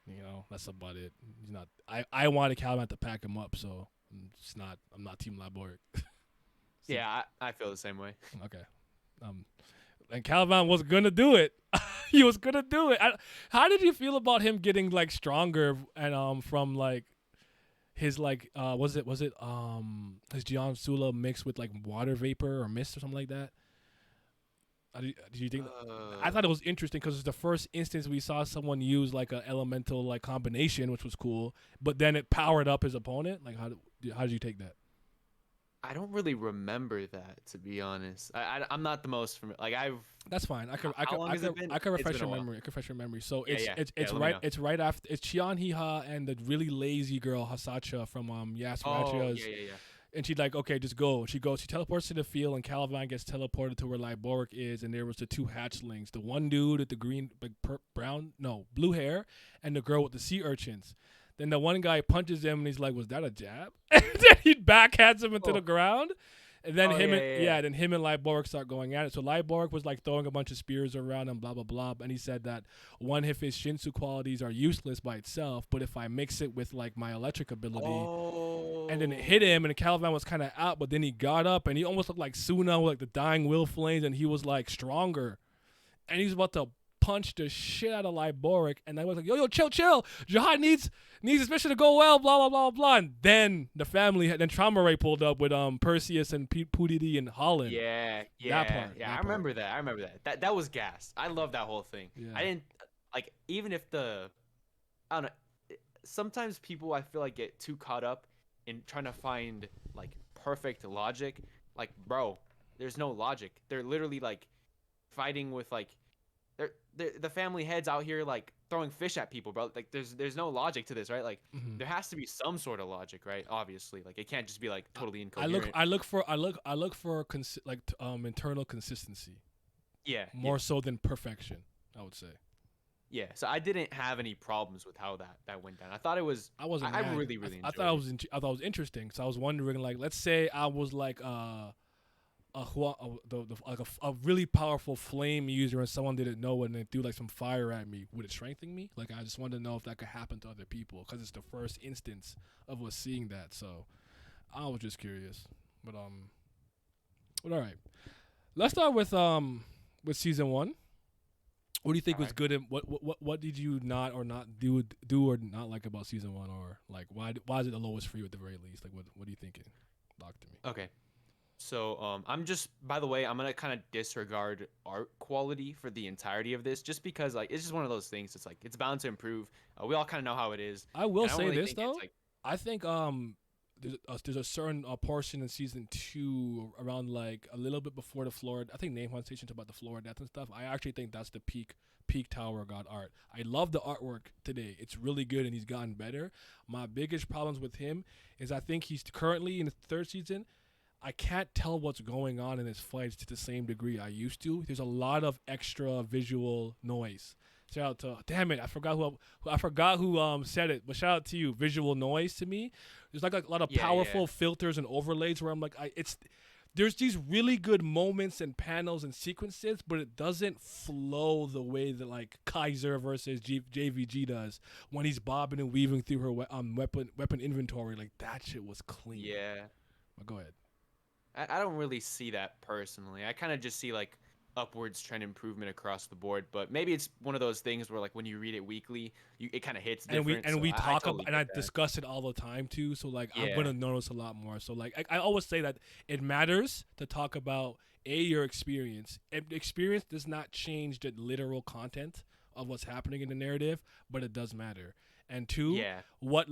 You know, that's about it. He's not. I wanted Kallavan to pack him up, so I'm not Team Liborg. Yeah, I feel the same way. Okay. And Kallavan was gonna do it. He was gonna do it. How did you feel about him getting like stronger and from like his like was it his Jian Sula mixed with like water vapor or mist or something like that. Did you think? I thought it was interesting because it's the first instance we saw someone use like a elemental like combination, which was cool. But then it powered up his opponent. Like how did you take that? I don't really remember that, to be honest. I'm not the most familiar. Like I've. That's fine. How long has it been? I could It's refresh been a your while. memory. I could refresh your memory. So Yeah, it's let me right know. it's right after it's Chian Hiha and the really lazy girl Hasacha from Yas Oh, Ratcha's. yeah. And she's like, okay, just go. She goes. She teleports to the field, and Kallavan gets teleported to where Liboric is. And there was the two hatchlings, the one dude with the green, like blue hair, and the girl with the sea urchins. Then the one guy punches him, and he's like, "Was that a jab?" And then he backhands him into the ground. And then then him and Liboric start going at it. So Liboric was like throwing a bunch of spears around and blah blah blah. And he said that one of his Shinsu qualities are useless by itself, but if I mix it with like my electric ability, and then it hit him, and Kallavan was kind of out, but then he got up and he almost looked like Suna with like the dying will flames, and he was like stronger, and he was about to punch the shit out of Liboric, and I was like, yo, chill. Jihad needs his mission to go well, blah, blah, blah, blah. And then the family, then Trauma Ray pulled up with Perseus and Pudidi and Holland. Yeah. I remember that. That was gas. I love that whole thing. Yeah. I didn't like even if I don't know. Sometimes people I feel like get too caught up in trying to find like perfect logic. Like, bro, there's no logic. They're literally like fighting with like the family heads out here like throwing fish at people, bro. Like there's no logic to this, right? Like there has to be some sort of logic, right? Obviously, like it can't just be like totally incoherent. I look for internal consistency. Yeah. More so than perfection, I would say. Yeah. So I didn't have any problems with how that went down. I thought it was. I wasn't. I mad. really enjoyed it. I thought it was interesting. So I was wondering, like, let's say I was like a really powerful flame user and someone didn't know it and they threw like some fire at me, would it strengthen me? Like I just wanted to know if that could happen to other people because it's the first instance of us seeing that. So I was just curious, but all right, let's start with season 1. What do you think was good and what did you not do or not like about season 1, or like why is it the lowest for you at the very least? Like what are you thinking? Talk to me. Okay. So I'm just, by the way, I'm gonna kind of disregard art quality for the entirety of this, just because like it's just one of those things. It's like it's bound to improve. We all kind of know how it is. I will say really this though. like, I think there's a certain portion in season 2 around like a little bit before the Florida. I think Name Hunt Station's about the floor death and stuff. I actually think that's the peak Tower God art. I love the artwork today. It's really good and he's gotten better. My biggest problems with him is I think he's currently in the 3rd season. I can't tell what's going on in his fights to the same degree I used to. There's a lot of extra visual noise. Shout out to damn it, I forgot who said it, but shout out to you. Visual noise to me. There's like a lot of powerful filters and overlays where I'm like there's these really good moments and panels and sequences, but it doesn't flow the way that like Kaiser versus JVG does when he's bobbing and weaving through her weapon inventory. Like that shit was clean. Yeah. But go ahead. I don't really see that personally. I kind of just see like upwards trend improvement across the board, but maybe it's one of those things where like when you read it weekly, it kind of hits different. I discuss it all the time too. So like I'm gonna notice a lot more. So like I always say that it matters to talk about your experience. Experience does not change the literal content of what's happening in the narrative, but it does matter. And 2, what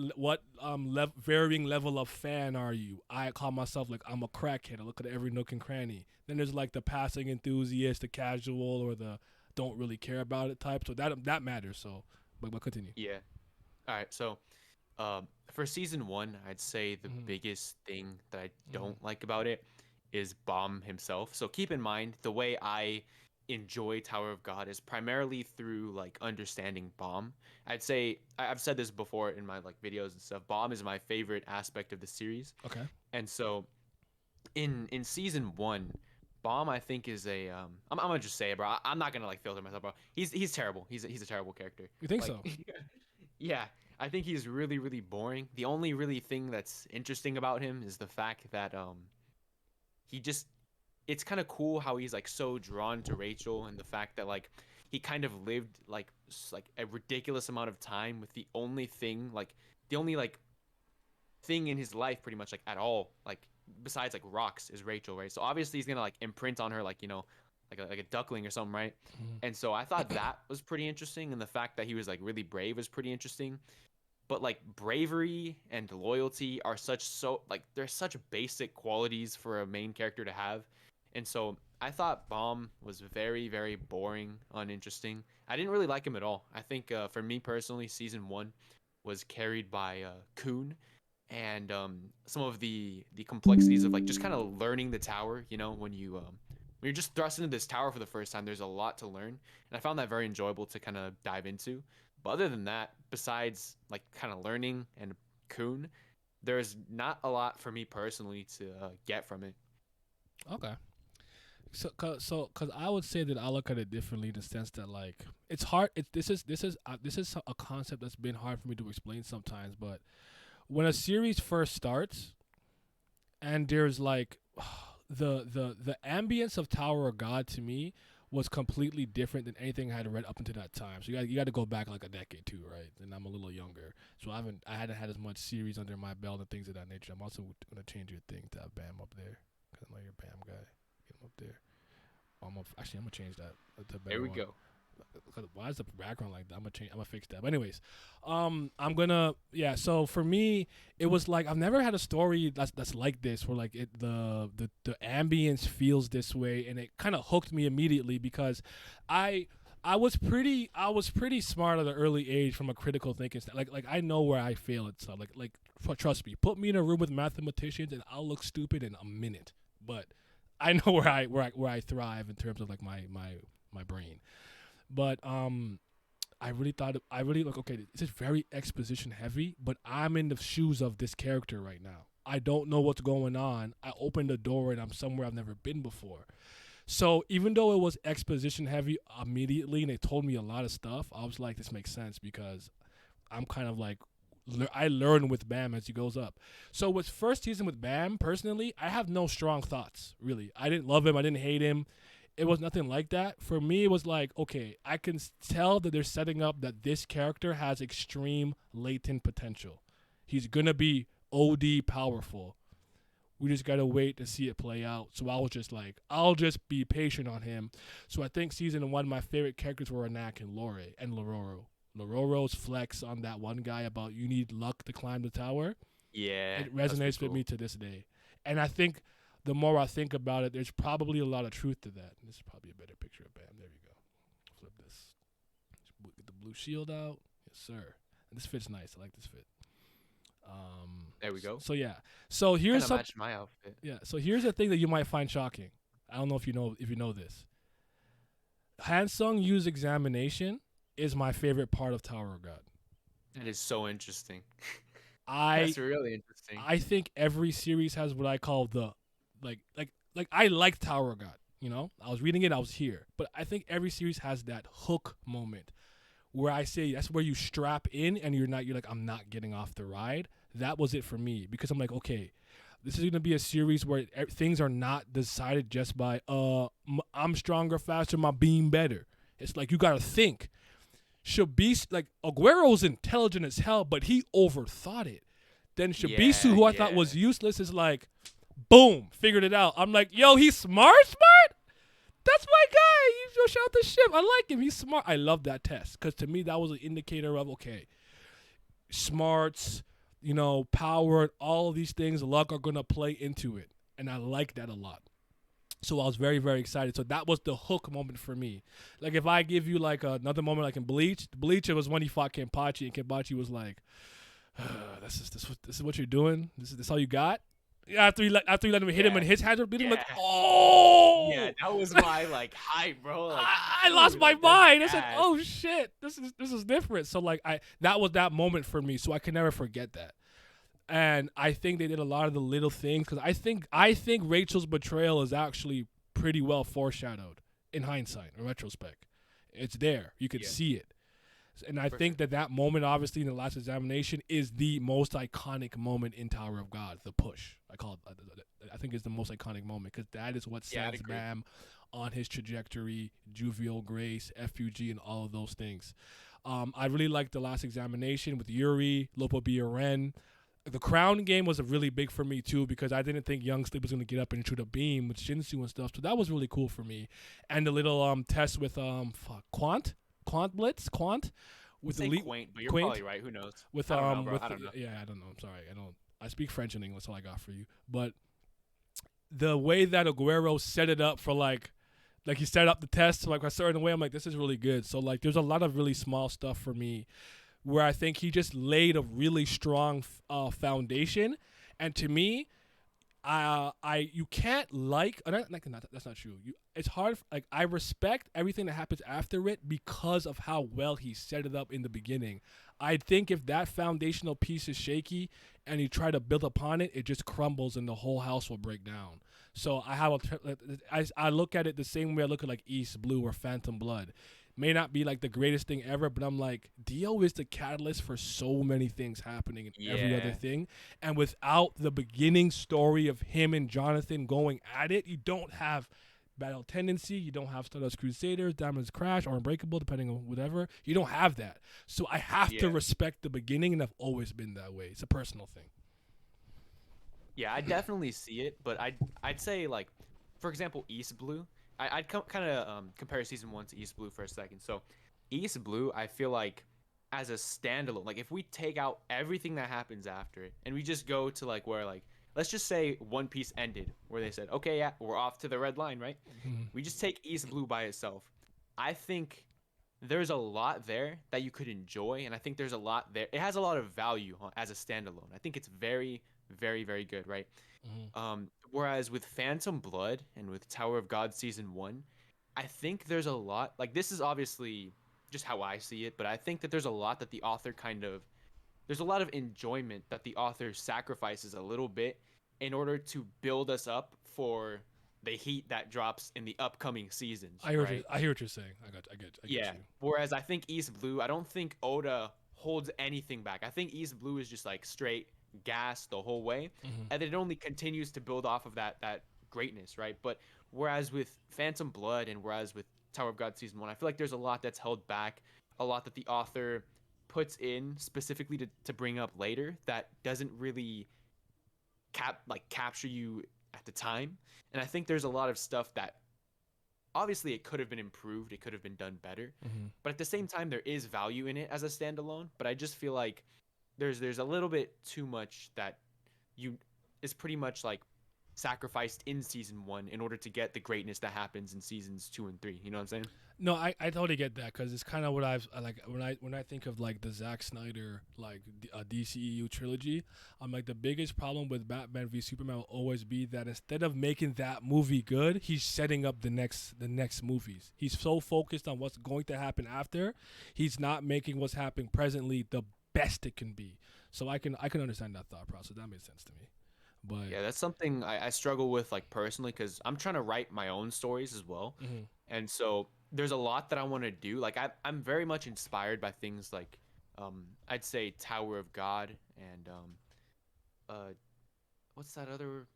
varying level of fan are you? I call myself like I'm a crackhead. I look at every nook and cranny. Then there's like the passing enthusiast, the casual, or the don't really care about it type. So that matters. So, but continue. Yeah. All right. So, for season 1, I'd say the biggest thing that I don't like about it is Bomb himself. So keep in mind the way I enjoy Tower of God is primarily through like understanding Bomb. I'd say I've said this before in my like videos and stuff. Bomb is my favorite aspect of the series. Okay. And so in season 1, Bomb I think is a I'm gonna just say it, bro. I'm not gonna like filter myself, bro. He's terrible. He's a terrible character. You think like, so? Yeah. I think he's really, really boring. The only really thing that's interesting about him is the fact that it's kind of cool how he's like so drawn to Rachel, and the fact that like he kind of lived like a ridiculous amount of time with the only thing in his life pretty much like at all, like besides like rocks, is Rachel, right? So obviously he's gonna like imprint on her like, you know, like a duckling or something, right? And so I thought that was pretty interesting, and the fact that he was like really brave was pretty interesting. But like bravery and loyalty are like they're such basic qualities for a main character to have. And so I thought Bomb was very, very boring, uninteresting. I didn't really like him at all. I think for me personally, season 1 was carried by Kuhn, and some of the complexities of like just kind of learning the tower. You know, when you're just thrust into this tower for the first time, there's a lot to learn, and I found that very enjoyable to kind of dive into. But other than that, besides like kind of learning and Kuhn, there's not a lot for me personally to get from it. Okay. Cause I would say that I look at it differently in the sense that like it's hard. This is a concept that's been hard for me to explain sometimes. But when a series first starts, and there's like the ambience of Tower of God to me was completely different than anything I had read up until that time. So you got to go back like a decade too, right? And I'm a little younger, so I hadn't had as much series under my belt and things of that nature. I'm also gonna change your thing to have Bam up there, cause I know you're a Bam guy. Get him up there. I'm gonna change that to a better There we one. go. Why is the background like that? I'm gonna fix that. But anyways, So for me, it was like I've never had a story that's like this, where like the ambience feels this way, and it kind of hooked me immediately because I was pretty smart at an early age from a critical thinking like I know where I fail at stuff. Trust me, put me in a room with mathematicians and I'll look stupid in a minute. But I know where I thrive in terms of like my brain. But I really like, okay, this is very exposition heavy, but I'm in the shoes of this character right now. I don't know what's going on. I opened the door and I'm somewhere I've never been before. So even though it was exposition heavy immediately and they told me a lot of stuff, I was like, this makes sense because I'm kind of like, I learn with Bam as he goes up. So with first season with Bam, personally, I have no strong thoughts, really. I didn't love him. I didn't hate him. It was nothing like that. For me, it was like, okay, I can tell that they're setting up that this character has extreme latent potential. He's going to be OD powerful. We just got to wait to see it play out. So I was just like, I'll just be patient on him. So I think season 1, my favorite characters were Anak and Lore and Lororo. Lororo's flex on that one guy about you need luck to climb the tower. Yeah, It resonates with me to this day. And I think the more I think about it, there's probably a lot of truth to that. This is probably a better picture of Bam. There you go. Flip this. Get the blue shield out. Yes, sir. And this fits nice. I like this fit. There we go. So yeah. So here's Kinda matched my outfit. Yeah. So here's the thing that you might find shocking. I don't know if you know this. Hansung Yu's examination is my favorite part of Tower of God. That is so interesting. That's really interesting. I think every series has what I call the like I like Tower of God. You know, I was reading it, I was here, but I think every series has that hook moment where I say that's where you strap in and you're like, I'm not getting off the ride. That was it for me because I'm like, okay, this is gonna be a series where things are not decided just by I'm stronger, faster, my beam better. It's like you gotta think. Shabis, like Aguero's intelligent as hell, but he overthought it. Then Shabisu, who I thought was useless, is like, boom, figured it out. I'm like, yo, he's smart. That's my guy. He just shot the ship. I like him. He's smart. I love that test because to me that was an indicator of okay, smarts, power, all of these things, luck are gonna play into it, and I like that a lot. So I was very, very excited. So that was the hook moment for me. Like if I give you like another moment like in Bleach, it was when he fought Kenpachi, and Kenpachi was like, this is what you're doing? This is all you got? After you let him hit him and his hands were bleeding, like, oh! Yeah, that was my like hype, bro. Like, I lost my mind. I said, oh shit, this is different. So like that was that moment for me. So I can never forget that. And I think they did a lot of the little things because I think Rachel's betrayal is actually pretty well foreshadowed in hindsight, in retrospect. It's there. You can see it. And I think that moment, obviously, in the last examination is the most iconic moment in Tower of God, the push. I think it's the most iconic moment because that is what sends Bam on his trajectory, Juvial Grace, FUG, and all of those things. I really liked the last examination with Yuri, Lopo Biaren. the crown game was a really big for me too because I didn't think Young Sleep was gonna get up and shoot a beam with Shinsu and stuff. So that was really cool for me. And the little test with Quant Blitz with Say the quaint, but you're quaint? probably right. Who knows? with I don't know, bro. with I don't know. yeah, I don't know. I'm sorry. I speak French and English. That's all I got for you. But the way that Aguero set it up for like he set up the test like a certain way, I'm like, this is really good. So like there's a lot of really small stuff for me where I think he just laid a really strong foundation. And to me, you can't that's not true. It's hard. Like I respect everything that happens after it because of how well he set it up in the beginning. I think if that foundational piece is shaky and you try to build upon it, it just crumbles and the whole house will break down. So I look at it the same way I look at like East Blue or Phantom Blood. May not be like the greatest thing ever, but I'm like, Dio is the catalyst for so many things happening in every other thing. And without the beginning story of him and Jonathan going at it, you don't have Battle Tendency, you don't have Stardust Crusaders, Diamonds Crash, or Unbreakable, depending on whatever. You don't have that. So I have to respect the beginning, and I've always been that way. It's a personal thing. Yeah, I definitely see it, but I'd say like, for example, East Blue. I'd kind of compare season 1 to East Blue for a second. So East Blue, I feel like as a standalone, like if we take out everything that happens after it and we just go to like where like, let's just say One Piece ended where they said, okay, yeah, we're off to the red line, right? We just take East Blue by itself. I think there's a lot there that you could enjoy, and I think there's a lot there. It has a lot of value as a standalone. I think it's very, very, very good, right? Whereas with Phantom Blood and with Tower of God season 1, I think there's a lot, like this is obviously just how I see it, but I think that there's a lot that the author there's a lot of enjoyment that the author sacrifices a little bit in order to build us up for the heat that drops in the upcoming seasons. I hear what you're saying. I get you. Whereas I think East Blue, I don't think Oda holds anything back. I think East Blue is just like straight gas the whole way, and it only continues to build off of that greatness, right? But whereas with Phantom Blood and whereas with Tower of God season 1, I feel like there's a lot that's held back, a lot that the author puts in specifically to bring up later that doesn't really capture you at the time. And I think there's a lot of stuff that obviously it could have been improved, it could have been done better, but at the same time there is value in it as a standalone. But I just feel like there's a little bit too much that is pretty much like sacrificed in season 1 in order to get the greatness that happens in seasons 2 and 3. You know what I'm saying? No, I totally get that because it's kind of what I've like when I think of like the Zack Snyder like DCEU trilogy. I'm like the biggest problem with Batman v Superman will always be that instead of making that movie good, he's setting up the next movies. He's so focused on what's going to happen after, he's not making what's happening presently the best it can be. So I can understand that thought process. That makes sense to me. But yeah, that's something I struggle with like personally because I'm trying to write my own stories as well, and so there's a lot that I want to do. Like I'm very much inspired by things like I'd say Tower of God and what's that other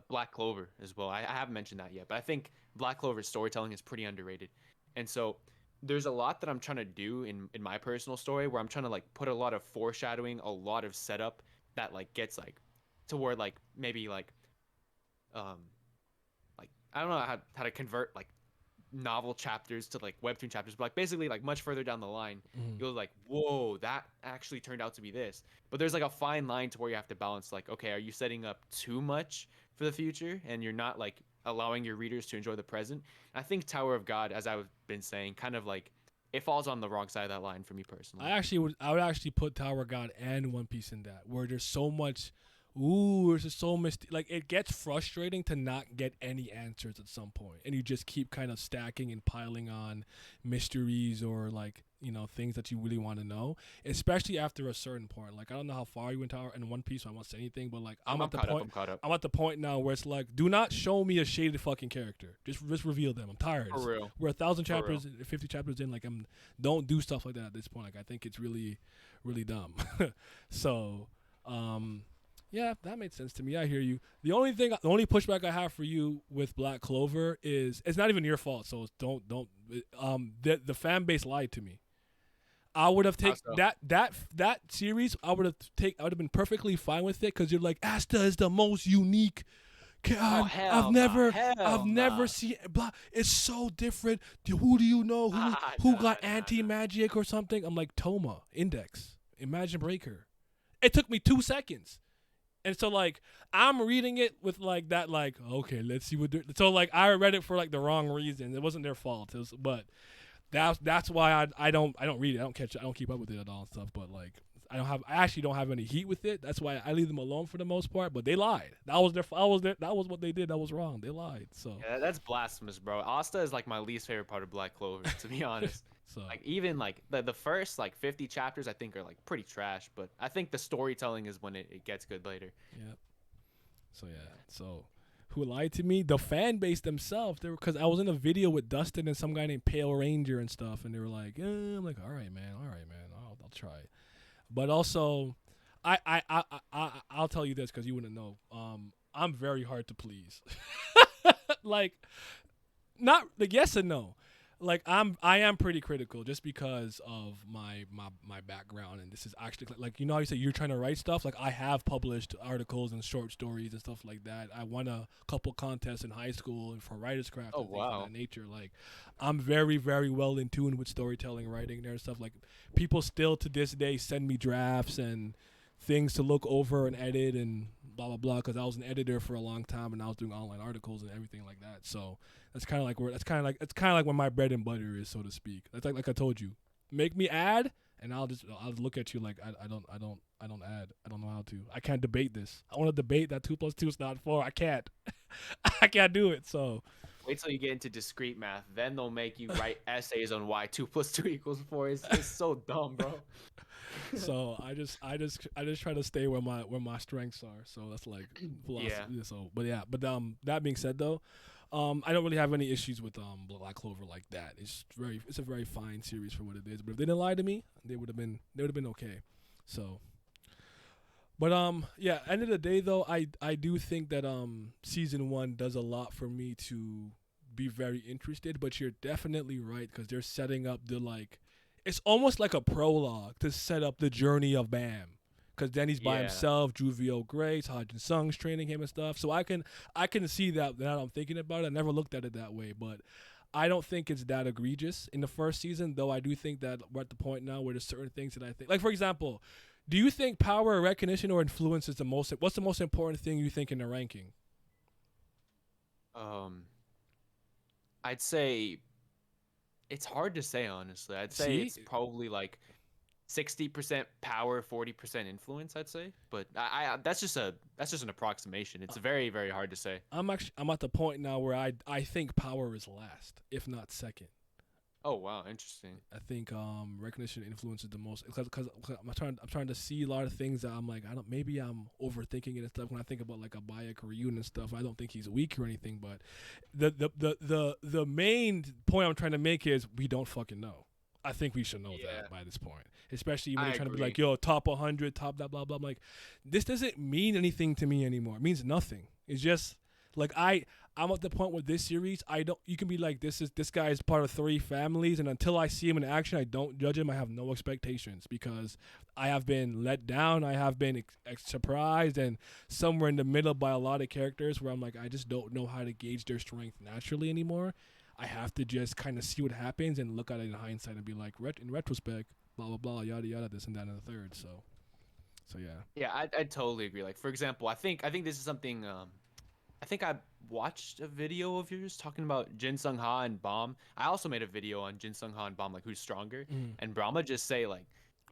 Black Clover as well. I haven't mentioned that yet, but I think Black Clover's storytelling is pretty underrated, and so there's a lot that I'm trying to do in my personal story where I'm trying to like put a lot of foreshadowing, a lot of setup that like gets like to where like maybe like I don't know how to convert like novel chapters to like webtoon chapters, but like basically like much further down the line you'll like, whoa, that actually turned out to be this. But there's like a fine line to where you have to balance like, okay, are you setting up too much for the future and you're not like allowing your readers to enjoy the present? I think Tower of God, as I've been saying, kind of like it falls on the wrong side of that line for me personally. I would actually put Tower of God and One Piece in that, where there's so much. There's just so much. Like it gets frustrating to not get any answers at some point, and you just keep kind of stacking and piling on mysteries or like things that you really want to know, especially after a certain point. Like I don't know how far you went in One Piece, so I won't say anything, but like I'm at the point. I'm caught up. I'm at the point now where it's like, do not show me a shaded fucking character. Just reveal them. I'm tired. For real. We're 1,000 chapters, 50 chapters in. Like don't do stuff like that at this point. Like I think it's really, really dumb. So, yeah, that made sense to me. I hear you. The only pushback I have for you with Black Clover is it's not even your fault. So don't. The fan base lied to me. I would have taken so? that series. I would have been perfectly fine with it because you're like Asta is the most unique. Oh God, hell nah, I've hell never nah. seen. Blah, it's so different. Who do you know? Who got anti magic or something? I'm like Toma, Index, Imagine Breaker. It took me 2 seconds. And so like I'm reading it with like that like okay let's see what so like I read it for like the wrong reason. It wasn't their fault. But that's why I don't read it. I don't catch it. I don't keep up with it at all and stuff. But like I actually don't have any heat with it. That's why I leave them alone for the most part. But they lied. That was that was what they did. That was wrong. They lied. So Yeah, that's blasphemous, bro. Asta is like my least favorite part of Black Clover, to be honest. so Like even like the first like 50 chapters I think are like pretty trash, but I think the storytelling is when it gets good later. yeah. So yeah. So who lied to me? The fan base themselves. They were because I was in a video with Dustin and some guy named Pale Ranger and stuff, and they were like, I'm like, all right, man, I'll try it. But also, I'll tell you this because you wouldn't know. I'm very hard to please. Like, not like yes and no. Like I am pretty critical just because of my background, and this is actually like you know how you say you're trying to write stuff. Like I have published articles and short stories and stuff like that. I won a couple contests in high school for writer's craft Oh and things of wow. that nature. Like I'm very very well in tune with storytelling, writing there and stuff. Like people still to this day send me drafts and things to look over and edit and blah blah blah because I was an editor for a long time and I was doing online articles and everything like that. So that's kind of like where it's kind of like where my bread and butter is, so to speak. That's like I told you, make me ad, and I'll look at you like I don't add. I don't know how to. I can't debate this. I want to debate that 2 + 2 is not 4. I can't. I can't do it. So Wait till you get into discrete math, then they'll make you write essays on why 2 + 2 = 4. It's so dumb, bro. so I just try to stay where my strengths are. So that's like philosophy. Yeah. So but that being said though. I don't really have any issues with Black Clover like that. It's a very fine series for what it is. But if they didn't lie to me, they would have been okay. So, but yeah. End of the day though, I do think that season 1 does a lot for me to be very interested. But you're definitely right because they're setting up the like, it's almost like a prologue to set up the journey of Bam. Because then he's by Yeah. himself, Juvio Grace, Hajin Sung's training him and stuff. So I can see that now I'm thinking about it. I never looked at it that way, but I don't think it's that egregious in the first season, though I do think that we're at the point now where there's certain things that I think, like for example, do you think power, recognition, or influence is what's the most important thing you think in the ranking? I'd say it's hard to say honestly. I'd say See? it's probably like 60% power, 40% influence, I'd say. But I that's just an approximation. It's very, very hard to say. I'm at the point now where I think power is last, if not second. Oh wow, interesting. I think recognition influences the most because I'm trying to see a lot of things that I'm like maybe I'm overthinking it and stuff when I think about like a Bayek or Ryun and stuff. I don't think he's weak or anything, but the main point I'm trying to make is we don't fucking know. I think we should know that by this point, especially when they're trying to be like, yo, top 100, top that blah blah. I'm like, this doesn't mean anything to me anymore. It means nothing. It's just like I'm at the point with this series. You can be like, this guy is part of 3 families, and until I see him in action, I don't judge him. I have no expectations because I have been let down. I have been surprised and somewhere in the middle by a lot of characters where I'm like, I just don't know how to gauge their strength naturally anymore. I have to just kind of see what happens and look at it in hindsight and be like, in retrospect, blah blah blah, yada yada, this and that and the third. So yeah. Yeah, I totally agree. Like for example, I think this is something. I think I watched a video of yours talking about Jin Sung Ha and Bomb. I also made a video on Jin Sung Ha and Bomb, like who's stronger. And Brahma just say like,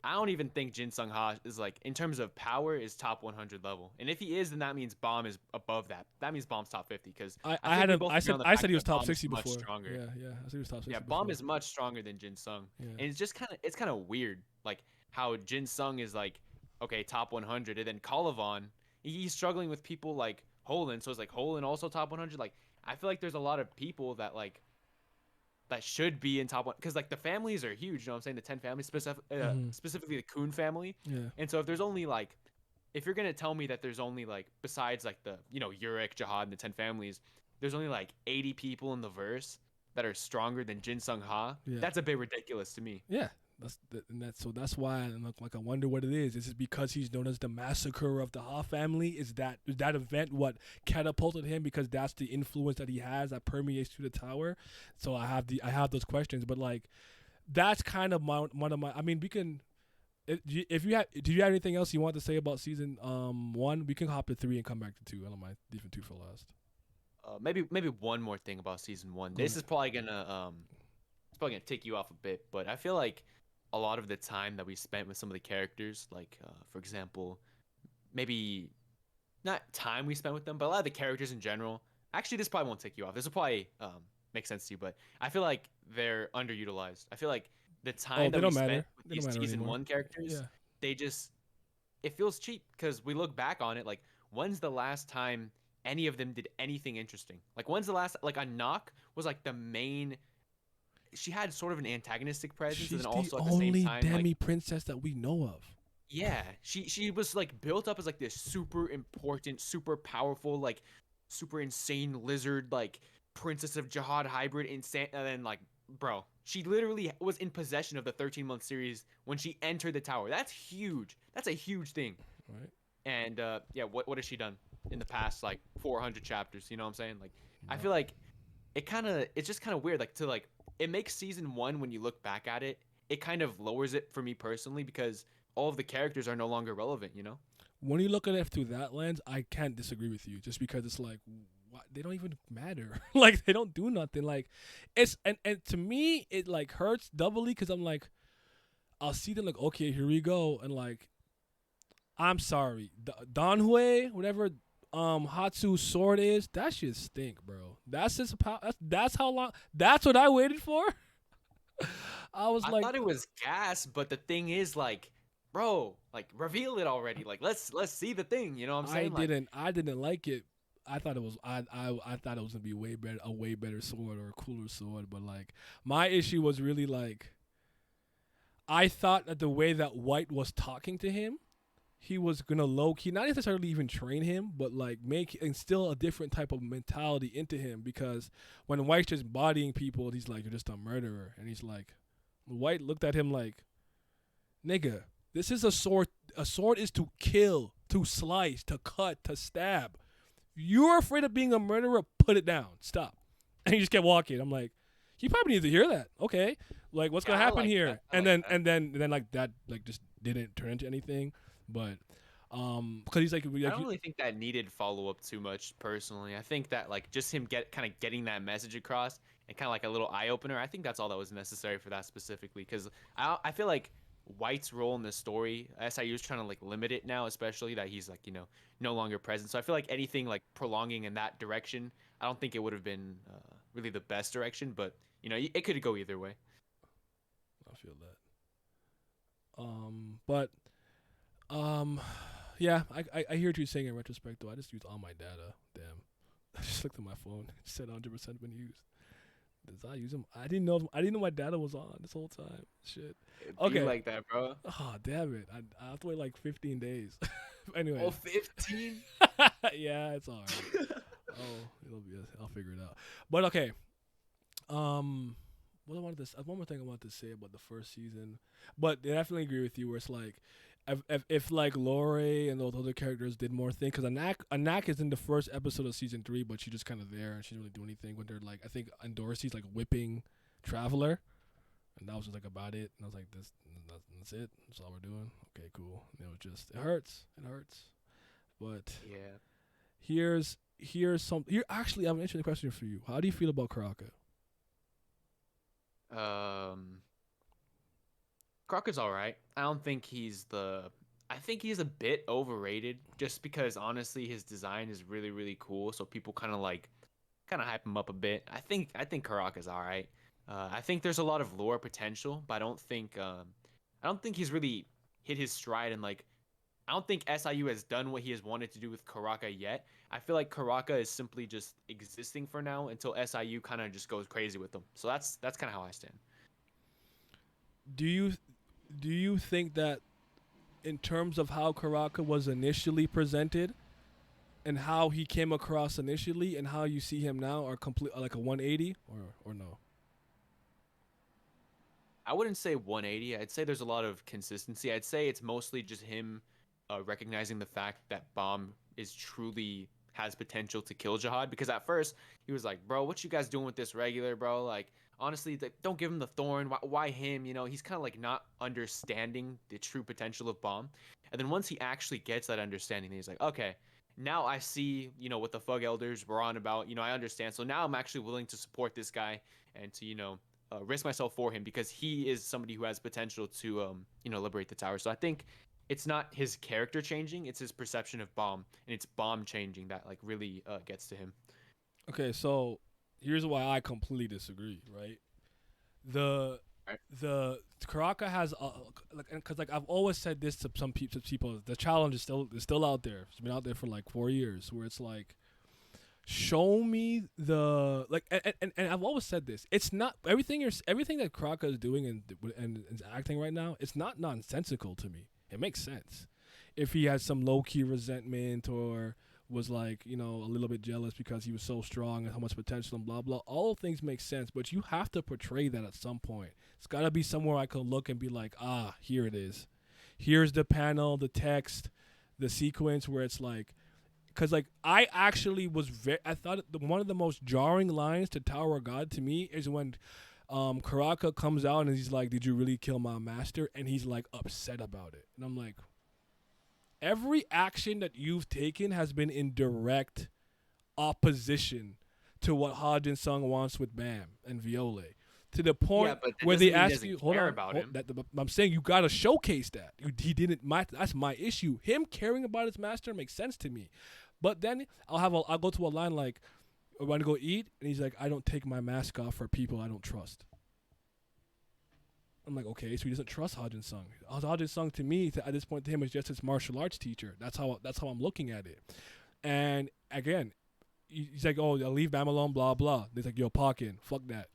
I don't even think Jin Sung Ha is like in terms of power is top 100 level. And if he is, then that means Bomb is above that. That means Bomb's top 50 because I said he was top 60 before. Stronger. Yeah, I said he was top 60. Yeah, Bomb is much stronger than Jin Sung. Yeah. And it's kind of weird like how Jin Sung is like okay, top 100 and then Kallavan, he's struggling with people like Holland, so it's like Holland also top 100. Like I feel like there's a lot of people that like that should be in top 1 because like the families are huge. You know what I'm saying? The 10 families, specifically the Kun family. Yeah. And so if there's only like, if you're gonna tell me that there's only like besides like the Urek, Jihad, and the 10 families, there's only like 80 people in the verse that are stronger than Jin Sung Ha. Yeah. That's a bit ridiculous to me. Yeah, That's why I wonder what it is. Is it because he's known as the massacre of the Ha family? Is that event what catapulted him because that's the influence that he has that permeates through the tower? So I have those questions, but like that's kind of one of my. I mean, we can. If you have, do you have anything else you want to say about season 1? We can hop to 3 and come back to 2. I don't mind leaving 2 for last. Maybe one more thing about season 1. This is probably gonna tick you off a bit, but I feel like a lot of the time that we spent with some of the characters, like for example, maybe not time we spent with them, but a lot of the characters in general. Actually, this probably won't tick you off. This will probably make sense to you, but I feel like they're underutilized. I feel like the time that we spent with these season anymore. 1 characters, Yeah. they just it feels cheap because we look back on it like when's the last time any of them did anything interesting? Like when's the last like a knock was like the main. She had sort of an antagonistic presence, She's and then also the at the same only time, demi like princess that we know of. yeah, she was like built up as like this super important, super powerful, like super insane lizard, like princess of jihad hybrid, insane, and then like bro, she literally was in possession of the 13-month series when she entered the tower. That's huge. That's a huge thing. Right. And yeah, what has she done in the past like 400 chapters? You know what I'm saying? Like I feel like it's just kind of weird like to like it makes season 1 when you look back at it, it kind of lowers it for me personally because all of the characters are no longer relevant, you know? When you look at it through that lens, I can't disagree with you. Just because it's like, what? They don't even matter. Like they don't do nothing. Like it's and to me it like hurts doubly because I'm like, I'll see them like, okay, here we go, and like, I'm sorry, Danhui, whatever, Hatsu's sword is, that shit stink, bro. That's just that's how long. That's what I waited for. I thought it was gas, but the thing is like, bro, like reveal it already. Like let's see the thing, you know what I'm saying? I didn't like it. I thought it was I thought it was gonna be a way better sword or a cooler sword, but like my issue was really like I thought that the way that White was talking to him, he was gonna low key not necessarily even train him, but like make instill a different type of mentality into him because when White's just bodying people, he's like, you're just a murderer, and he's like, White looked at him like, nigga, this is a sword. A sword is to kill, to slice, to cut, to stab. You're afraid of being a murderer? Put it down. Stop. And he just kept walking. I'm like, he probably needs to hear that. Okay, like what's gonna happen here? And then like that like just didn't turn into anything. But because he's like, I don't really think that needed follow up too much personally. I think that like just him getting that message across and kind of like a little eye opener. I think that's all that was necessary for that specifically because I feel like White's role in the story, SIU is trying to like limit it now, especially that he's like no longer present. So I feel like anything like prolonging in that direction, I don't think it would have been really the best direction. But it could go either way. I feel that. Yeah, I hear what you're saying in retrospect though. I just used all my data. Damn, I just looked at my phone. It said 100% been used. Did I use them? I didn't know my data was on this whole time. Shit. Okay. Like that, bro. Oh damn it! I have to wait like 15 days. Anyway. Oh, 15. Yeah, it's all right. I'll figure it out. But okay. One more thing I wanted to say about the first season, but I definitely agree with you. Where it's like, if like Lore and those other characters did more things, because Anak is in the first episode of season 3, but she's just kind of there and she doesn't really do anything. When they're like, I think Endorsee's like whipping Traveler, and that was just like about it. And I was like, that's it. That's all we're doing. Okay, cool. It hurts. But yeah, here's some. Here actually, I have an interesting question for you. How do you feel about Karaka? Karaka's all right. I think he's a bit overrated just because honestly his design is really really cool. So people kind of hype him up a bit. I think Karaka's all right. I think there's a lot of lore potential, but I don't think he's really hit his stride and like I don't think SIU has done what he has wanted to do with Karaka yet. I feel like Karaka is simply just existing for now until SIU kind of just goes crazy with him. So that's kind of how I stand. Do you think that in terms of how Karaka was initially presented and how he came across initially and how you see him now are complete like a 180 or no? I wouldn't say 180. I'd say there's a lot of consistency. I'd say it's mostly just him recognizing the fact that Bomb is truly has potential to kill Jihad. Because at first he was like, "Bro, what you guys doing with this regular, bro? Like, honestly, like, don't give him the thorn. Why him? You know, he's kind of like not understanding the true potential of Bomb. And then once he actually gets that understanding, he's like, okay, now I see, you know, what the Fug Elders were on about. You know, I understand. So now I'm actually willing to support this guy and to, you know, risk myself for him because he is somebody who has potential to, you know, liberate the tower. So I think it's not his character changing; it's his perception of Bomb, and it's Bomb changing that like really gets to him. Okay, so here's why I completely disagree. Right, the Right. the Karaka has like, because like I've always said this to some people, the challenge is still out there. It's been out there for like 4 years, where it's like, show me the like, and I've always said this. It's not everything that Karaka is doing and is acting right now. It's not nonsensical to me. It makes sense. If he has some low key resentment or was like, you know, a little bit jealous because he was so strong and how much potential and blah blah, all things make sense. But you have to portray that at some point. It's got to be somewhere I can look and be like, ah, here it is. Here's the panel, the text, the sequence where it's like, because like I actually was I thought one of the most jarring lines to Tower of God to me is when Karaka comes out and he's like, "Did you really kill my master?" And he's like upset about it, and I'm like, every action that you've taken has been in direct opposition to what Hajin Sung wants with Bam and Viole. To the point but that where doesn't they mean he ask doesn't you, hold care on, about him. I'm saying you gotta showcase that. He didn't. That's my issue. Him caring about his master makes sense to me, but then I'll go to a line like, "I want to go eat," and he's like, "I don't take my mask off for people I don't trust." I'm like, okay, so he doesn't trust Hajin Sung. Hajin Sung to me, at this point, to him is just his martial arts teacher. That's how I'm looking at it. And again, he's like, "Oh, I'll leave Bam alone," blah blah. He's like, "Yo, Pokken, fuck that.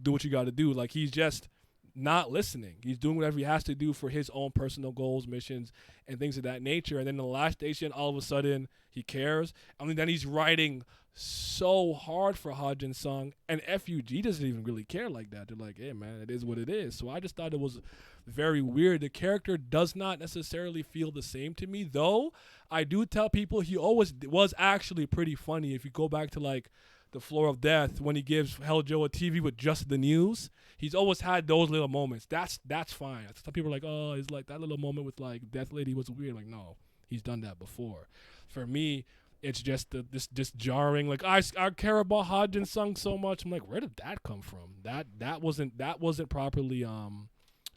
Do what you got to do." Like, he's just not listening. He's doing whatever he has to do for his own personal goals, missions, and things of that nature. And then in the last station, all of a sudden, he cares. I mean, then he's writing so hard for Hajin Sung, and FUG doesn't even really care like that. They're like, "Hey, man, it is what it is." So I just thought it was very weird. The character does not necessarily feel the same to me, though. I do tell people he always was actually pretty funny. If you go back to like the Floor of Death, when he gives Helljo a TV with just the news, he's always had those little moments. That's fine. Some people are like, "Oh, it's like that little moment with like Death Lady was weird." Like, no, he's done that before. For me, it's just this jarring. Like, I care about Hajin Sung so much. I'm like, where did that come from? That wasn't properly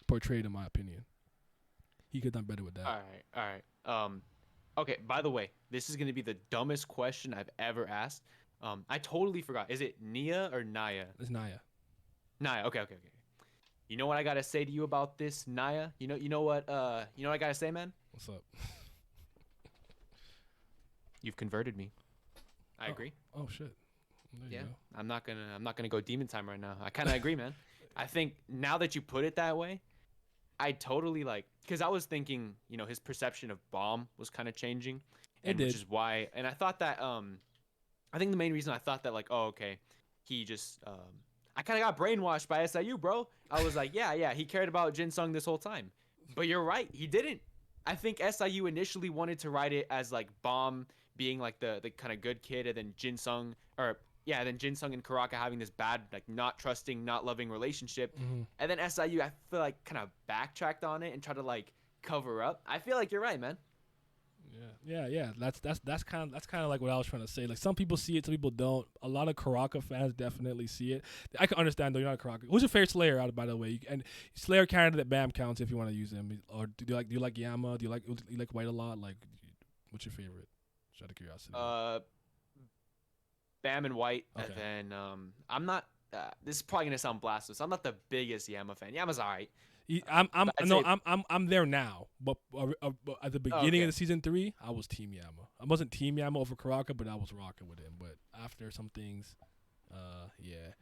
portrayed, in my opinion. He could have done better with that. All right. Okay. By the way, this is gonna be the dumbest question I've ever asked. I totally forgot. Is it Nia or Naya? It's Naya. Naya. Okay. You know what I gotta say to you about this, Naya? You know what I gotta say, man? What's up? You've converted me. I agree. Oh shit. There you Yeah. go. I'm not gonna go demon time right now. I kind of agree, man. I think now that you put it that way, I totally like, because I was thinking, you know, his perception of Bomb was kind of changing, and which is why. And I thought that I think the main reason I thought that, like, oh, okay, he just I kind of got brainwashed by SIU, bro. I was like, yeah, he cared about Jin Sung this whole time, but you're right, he didn't. I think SIU initially wanted to write it as like Bomb being like the kind of good kid, and then Jin Sung and Karaka having this bad, like, not trusting, not loving relationship. Mm-hmm. And then SIU, I feel like, kind of backtracked on it and tried to like cover up. I feel like you're right, man. Yeah. That's kind of like what I was trying to say. Like, some people see it, some people don't. A lot of Karaka fans definitely see it. I can understand though. You're not a Karaka. Who's your favorite Slayer out, by the way? And Slayer candidate Bam counts if you want to use him. Or do you like Yama? Do you like White a lot? Like, what's your favorite? Just out of curiosity. Bam and White, Okay. and then I'm not. This is probably gonna sound blasphemous. I'm not the biggest Yama fan. Yama's alright. I'm there now, but at the beginning Okay. of the season 3, I was Team Yama. I wasn't Team Yama over Karaka, but I was rocking with him. But after some things, yeah.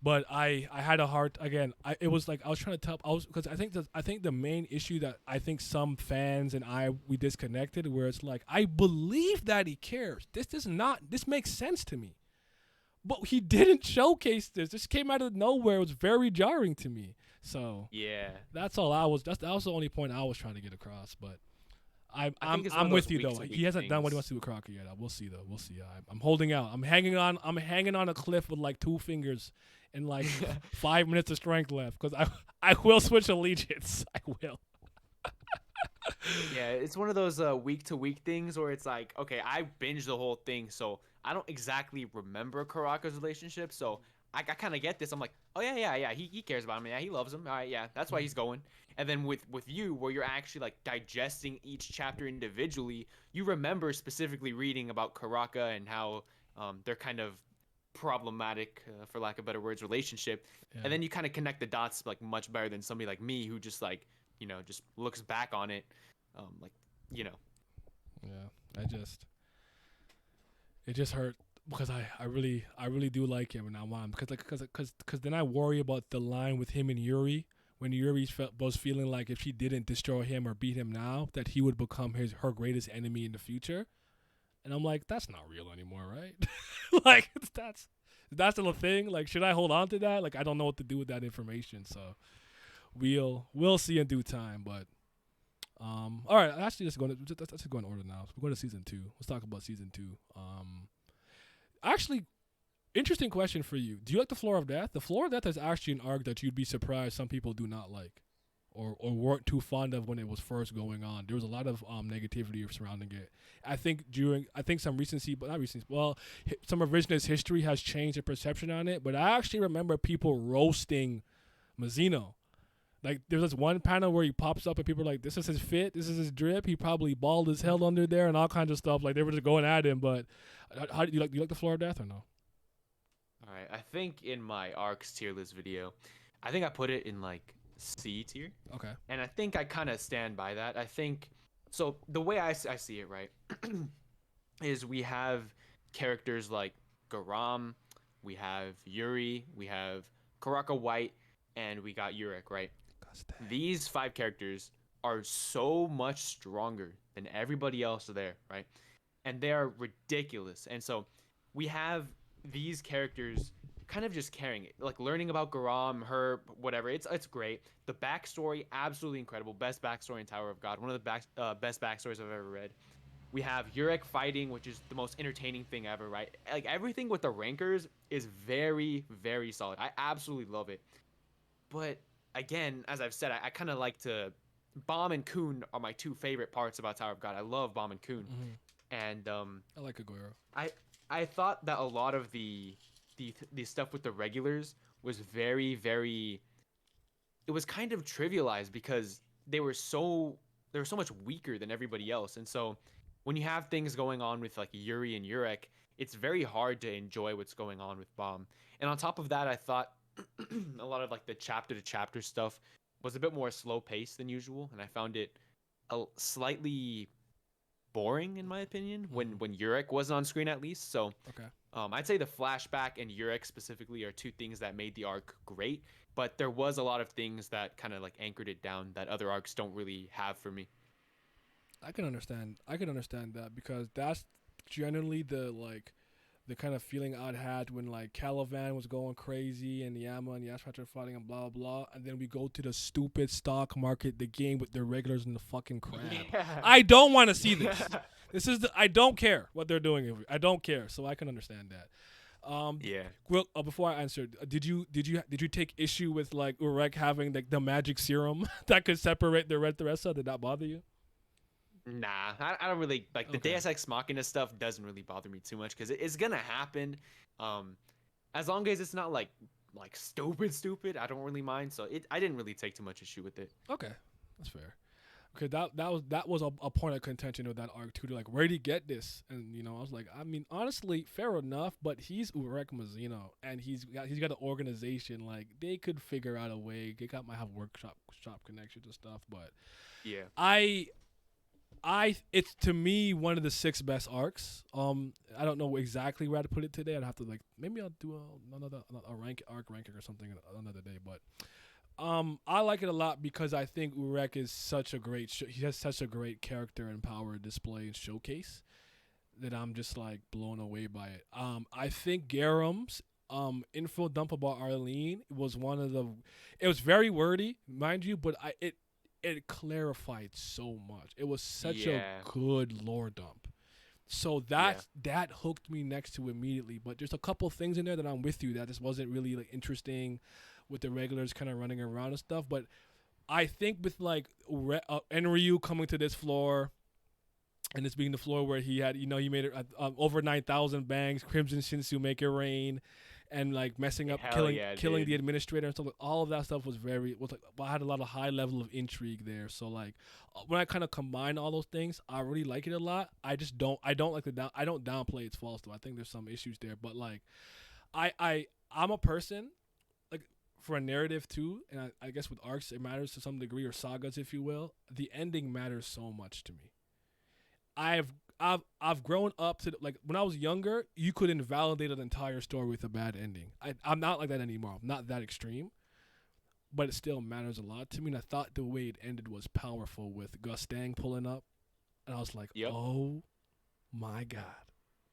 But I had a heart again. It was like I was trying to tell. Because I think the main issue that I think some fans and we disconnected, where it's like, I believe that he cares. This makes sense to me, but he didn't showcase this. This came out of nowhere. It was very jarring to me. So Yeah. that's all I was. That was the only point I was trying to get across. But I think it's one I'm of with those you though. week-to-week He hasn't done what he wants things. to do with Karaka yet. We'll see though. We'll see. I'm holding out. I'm hanging on. I'm hanging on a cliff with like 2 fingers and like 5 minutes of strength left because I will switch allegiance. I will. Yeah, it's one of those week to week things where it's like, okay, I binged the whole thing, so I don't exactly remember Karaka's relationship. So I kind of get this. I'm like, oh yeah. He cares about him. Yeah, he loves him. All right, yeah, that's why he's going. And then with you, where you're actually like digesting each chapter individually, you remember specifically reading about Karaka and how they're kind of problematic, for lack of better words, relationship. Yeah. And then you kind of connect the dots like much better than somebody like me who just like just looks back on it, like you know. Yeah. It just hurt because I really do like him and I want him because then I worry about the line with him and Yuri when Yuri was feeling like if she didn't destroy him or beat him now that he would become her greatest enemy in the future, and I'm like that's not real anymore, right? Like that's still a thing. Like should I hold on to that? Like I don't know what to do with that information, so we'll see in due time, but. All right. Actually, let's go in order now. We're going to season 2. Let's talk about season 2. Actually, interesting question for you. Do you like the Floor of Death? The Floor of Death is actually an arc that you'd be surprised some people do not like, or weren't too fond of when it was first going on. There was a lot of negativity surrounding it. I think some recency, but not recency. Well, some revisionist history has changed the perception on it. But I actually remember people roasting Mazzino. Like, there's this one panel where he pops up and people are like, this is his fit, this is his drip. He probably bald as hell under there and all kinds of stuff. Like, they were just going at him. But how do you like the Floor of Death or no? All right, I think in my arcs tier list video, I think I put it in like C tier. Okay. And I think I kind of stand by that. I think so. The way I see it, right, is we have characters like Garam, we have Yuri, we have Karaka White, and we got Yurik, right? These 5 characters are so much stronger than everybody else there, right? And they are ridiculous. And so we have these characters kind of just carrying it, like learning about Garam, her, whatever. It's great. The backstory, absolutely incredible. Best backstory in Tower of God. One of the best backstories I've ever read. We have Yurik fighting, which is the most entertaining thing ever, right? Like everything with the rankers is very, very solid. I absolutely love it. But again, as I've said, I kind of like to. Bomb and Kun are my 2 favorite parts about Tower of God. I love Bomb and Kun, and I like Aguero. I thought that a lot of the stuff with the regulars was very, very. It was kind of trivialized because they were so much weaker than everybody else, and so when you have things going on with like Yuri and Yurik, it's very hard to enjoy what's going on with Bomb. And on top of that, I thought a lot of like the chapter to chapter stuff was a bit more slow paced than usual, and I found it slightly boring in my opinion when Yurik wasn't on screen at least. So Okay. I'd say the flashback and Yurik specifically are 2 things that made the arc great, but there was a lot of things that kind of like anchored it down that other arcs don't really have for me. I can understand that because that's generally the kind of feeling I'd had when like Kallavan was going crazy and Yama and Yashpat are fighting and blah blah, and then we go to the stupid stock market, the game with the regulars and the fucking crab. Yeah. I don't want to see this. I don't care what they're doing. I don't care, so I can understand that. Yeah. Well, before I answered, did you take issue with like Urek having like the magic serum that could separate the rest of? Did that bother you? Nah, I don't really like the Okay. Deus Ex Machina stuff. Doesn't really bother me too much because it's gonna happen. As long as it's not like stupid, I don't really mind. So I didn't really take too much issue with it. Okay, that's fair. Okay, that was a point of contention with that arc too. Like, where did he get this? And I was like, I mean, honestly, fair enough. But he's Urek Mazzino, and he's got an organization. Like, they could figure out a way. They might have shop connections and stuff. But Yeah. it's to me one of the 6 best arcs. I don't know exactly where to put it today. I'd have to maybe I'll do another arc ranking or something another day. But I like it a lot because I think Urek is such a great. He has such a great character and power display and showcase that I'm just like blown away by it. I think Garam's info dump about Arlene was one of the. It was very wordy, mind you, but it clarified so much. It was such a good lore dump. So that hooked me next to immediately. But there's a couple things in there that I'm with you that just wasn't really like interesting, with the regulars kind of running around and stuff. But I think with like Enryu coming to this floor, and this being the floor where he had, he made it over 9,000 bangs, Crimson Shinsu make it rain, and like messing up, killing the administrator and stuff. Like, all of that stuff was I had a lot of high level of intrigue there. So like when I kind of combine all those things, I really like it a lot. I don't downplay its faults though. I think there's some issues there, but like I'm a person like for a narrative too, and I guess with arcs it matters to some degree, or sagas if you will. The ending matters so much to me. I've grown up to like when I was younger, you could invalidate an entire story with a bad ending. I'm not like that anymore. I'm not that extreme, but it still matters a lot to me. And I thought the way it ended was powerful with Gustang pulling up, and I was like, oh my god,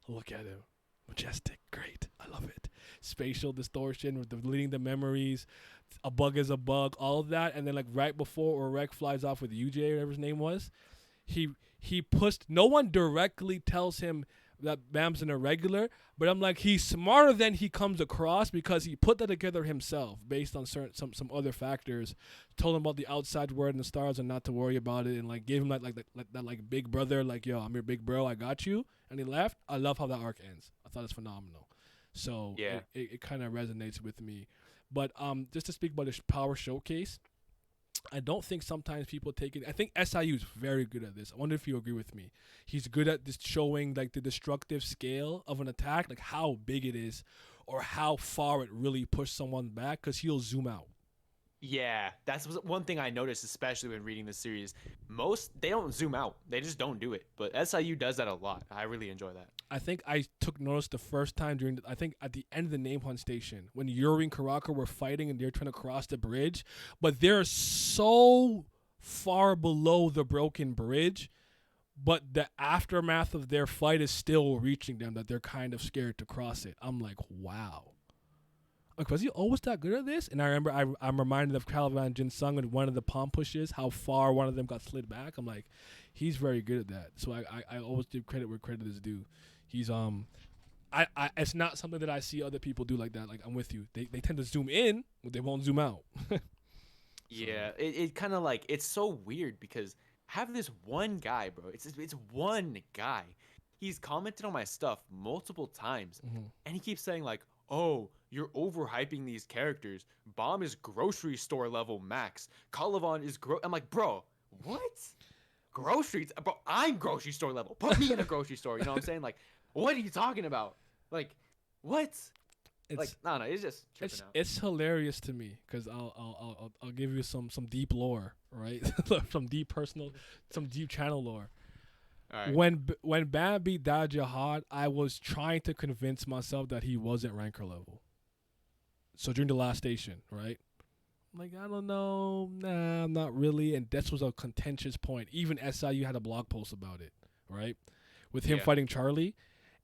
look at him, majestic, great, I love it. Spatial distortion with deleting the memories, a bug is a bug, all of that, and then like right before Orek flies off with UJ, whatever his name was, he pushed. No one directly tells him that Bam's an irregular, but I'm like, he's smarter than he comes across because he put that together himself based on some other factors. Told him about the outside world and the stars and not to worry about it, and like gave him that big brother, like, yo, I'm your big bro, I got you, and he left. I love how that arc ends. I thought it's phenomenal. So it kind of resonates with me. But just to speak about this power showcase, I don't think sometimes people take it. I think SIU is very good at this. I wonder if you agree with me. He's good at this, showing like the destructive scale of an attack, like how big it is or how far it really pushed someone back, because he'll zoom out. Yeah, that's one thing I noticed, especially when reading the series. They don't zoom out. They just don't do it. But SIU does that a lot. I really enjoy that. I think I took notice the first time I think at the end of the name hunt station, when Yuri and Karaka were fighting and they're trying to cross the bridge, but they're so far below the broken bridge, but the aftermath of their fight is still reaching them, that they're kind of scared to cross it. I'm like, wow. Like, was he always that good at this? And I remember I'm reminded of Kallavan and Jin Sung and one of the palm pushes, how far one of them got slid back. I'm like, he's very good at that. So I always give credit where credit is due. He's it's not something that I see other people do like that. Like, I'm with you. They tend to zoom in, but they won't zoom out. Yeah, it kind of like, it's so weird because I have this one guy, bro. It's one guy. He's commented on my stuff multiple times, and he keeps saying like, oh, you're overhyping these characters. Bomb is grocery store level max. Kallavan is I'm like, bro, what? Groceries? Bro, I'm grocery store level. Put me in a grocery store. You know what I'm saying? Like, what are you talking about? Like, what? No, it's just tripping out. It's hilarious to me because I'll give you some deep lore, right? some deep channel lore. All right. When Bam beat Da Jihad, I was trying to convince myself that he wasn't ranker level. So during the last station, right? I'm like, I don't know. Nah, I'm not really. And that was a contentious point. Even SIU had a blog post about it, right? With him fighting Charlie.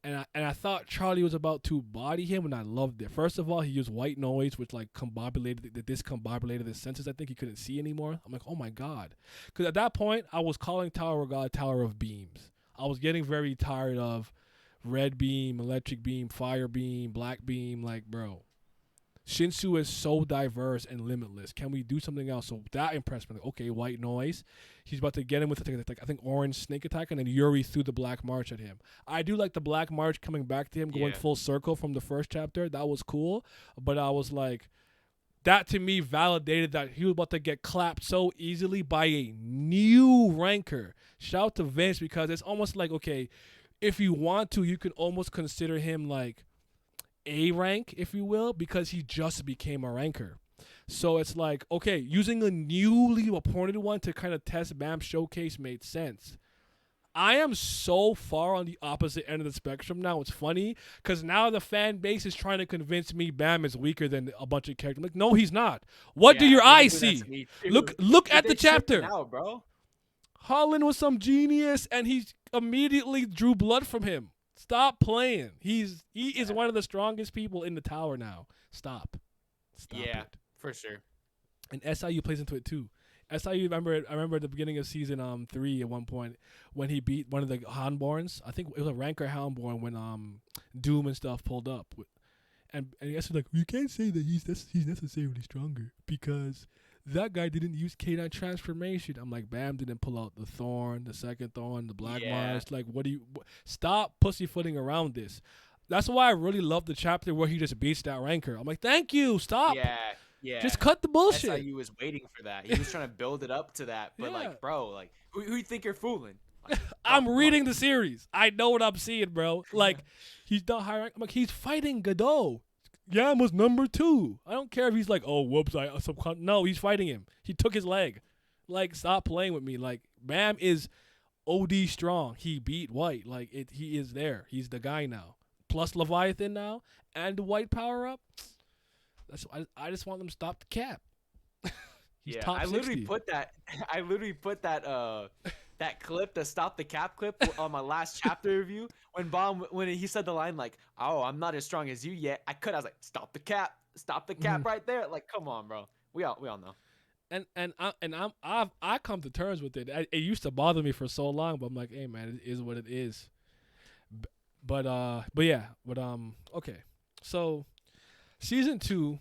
And I thought Charlie was about to body him, and I loved it. First of all, he used white noise, which like discombobulated his senses. I think he couldn't see anymore. I'm like, oh my god. Because at that point, I was calling Tower of God Tower of Beams. I was getting very tired of red beam, electric beam, fire beam, black beam. Like, bro, Shinsu is so diverse and limitless. Can we do something else? So that impressed me. Like, okay, white noise. He's about to get him with I think orange snake attack, and then Yuri threw the black march at him. I do like the black march coming back to him, going full circle from the first chapter. That was cool. But I was like, that to me validated that he was about to get clapped so easily by a new ranker. Shout out to Vince, because it's almost like, okay, if you want to, you can almost consider him like A rank, if you will, because he just became a ranker. So it's like, okay, using a newly appointed one to kind of test Bam's showcase made sense. I am so far on the opposite end of the spectrum now. It's funny because now the fan base is trying to convince me Bam is weaker than a bunch of characters. I'm like, no, he's not. What do your eyes see? Look at the chapter. Out, bro. Holland was some genius, and he immediately drew blood from him. Stop playing. He is one of the strongest people in the tower now. Stop Yeah, it. for sure. And SIU plays into it too. SIU, I remember at the beginning of season 3 at one point when he beat one of the Houndborns. I think it was a ranker Houndborn when Doom and stuff pulled up. And SIU's like, you can't say that he's necessarily stronger because that guy didn't use K9 transformation. I'm like, Bam didn't pull out the Thorn, the second Thorn, the Black Mars. Like, stop pussyfooting around this. That's why I really love the chapter where he just beats that ranker. I'm like, thank you, stop. Yeah. Just cut the bullshit. SIU was waiting for that. He was trying to build it up to that. But, like, bro, like, who you think you're fooling? Like, I'm reading the series. I know what I'm seeing, bro. Like, he's not high rank. I'm like, he's fighting Godot. Yama's number 2. I don't care if he's like, oh, whoops, no, he's fighting him. He took his leg. Like, stop playing with me. Like, Bam is OD strong. He beat White. Like, he is there. He's the guy now. Plus Leviathan now and the White power up. I just want them to stop the cap. He's top 60. I literally put that that clip, the stop the cap clip on my last chapter review when he said the line like, "Oh, I'm not as strong as you yet." I was like, "Stop the cap right there." Like, come on, bro. We all know. And I come to terms with it. It used to bother me for so long, but I'm like, hey man, it is what it is. But okay. So season 2,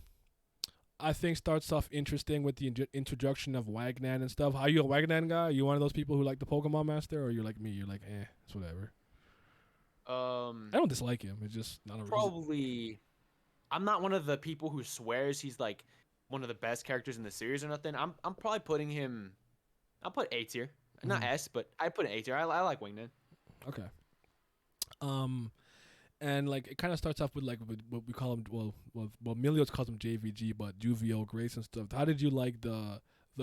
I think starts off interesting with the introduction of Wagnan and stuff. Are you a Wagnan guy? Are you one of those people who like the Pokemon Master, or you're like me? You're like, it's whatever. I don't dislike him. It's just not a probably. I'm not one of the people who swears he's like one of the best characters in the series or nothing. I'm probably putting him. I'll put A tier, not S, but I put an A tier. I like Wingman. Okay. And like it kind of starts off with like what we call him. Well, Milios calls him JVG, but Juvio, Grace, and stuff. How did you like the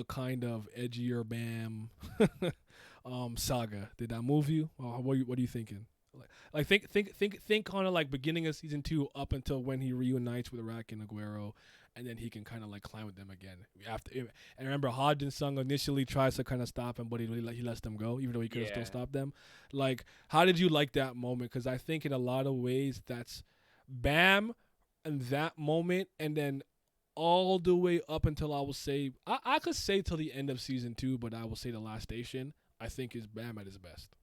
kind of edgier Bam saga? Did that move you? Or what are you thinking? Like think kind of like beginning of season 2 up until when he reunites with Rack and Aguero, and then he can kind of like climb with them again. And remember, Hodgin Sung initially tries to kind of stop him, but he lets them go, even though he could have still stopped them. Like, how did you like that moment? Because I think in a lot of ways that's Bam and that moment, and then all the way up until I will say I could say till the end of season 2, but I will say the last station I think is Bam at his best.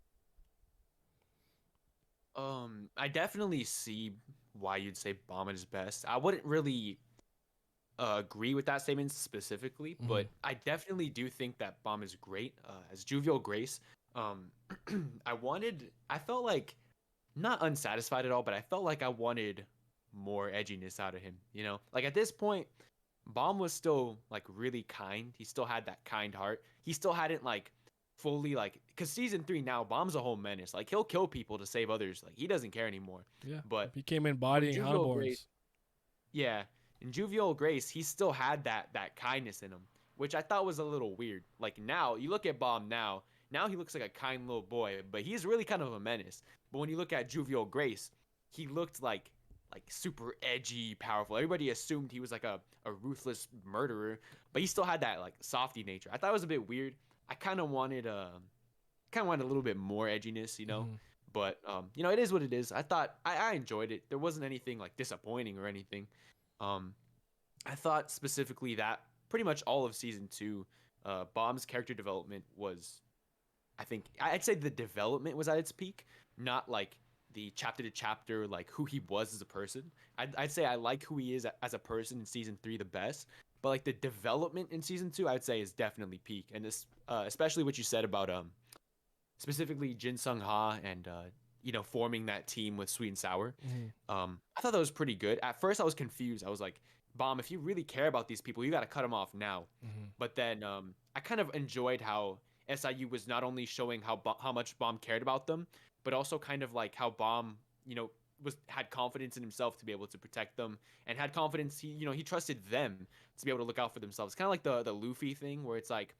I definitely see why you'd say Bomb is best. I wouldn't really agree with that statement specifically, but I definitely do think that Bomb is great. As Jovial Grace, I felt like not unsatisfied at all, but I felt like I wanted more edginess out of him. You know, like at this point, Bomb was still like really kind. He still had that kind heart. He still hadn't like fully like, because season 3 now, Bomb's a whole menace. Like he'll kill people to save others. Like he doesn't care anymore. Yeah, but he came embodying Houndborns. Yeah, in Jovial Grace, he still had that kindness in him, which I thought was a little weird. Like now, you look at Bomb now he looks like a kind little boy, but he's really kind of a menace. But when you look at Jovial Grace, he looked like super edgy, powerful. Everybody assumed he was like a ruthless murderer, but he still had that like softy nature. I thought it was a bit weird. I kind of wanted a little bit more edginess, you know. But you know, it is what it is. I thought I enjoyed it. There wasn't anything like disappointing or anything. I thought specifically that pretty much all of season 2, Bomb's character development was, I think I'd say the development was at its peak, not like the chapter to chapter, like who he was as a person. I'd say I like who he is as a person in season 3 the best, but like the development in season 2, I'd say is definitely peak. And this, especially what you said about specifically Jin Sung Ha and you know, forming that team with Sweet and Sour. I thought that was pretty good. At first, I was confused. I was like, Bomb, if you really care about these people, you got to cut them off now. But then I kind of enjoyed how SIU was not only showing how much Bomb cared about them, but also kind of like how Bomb, you know, had confidence in himself to be able to protect them, and had confidence. He trusted them to be able to look out for themselves. Kind of like the Luffy thing, where it's like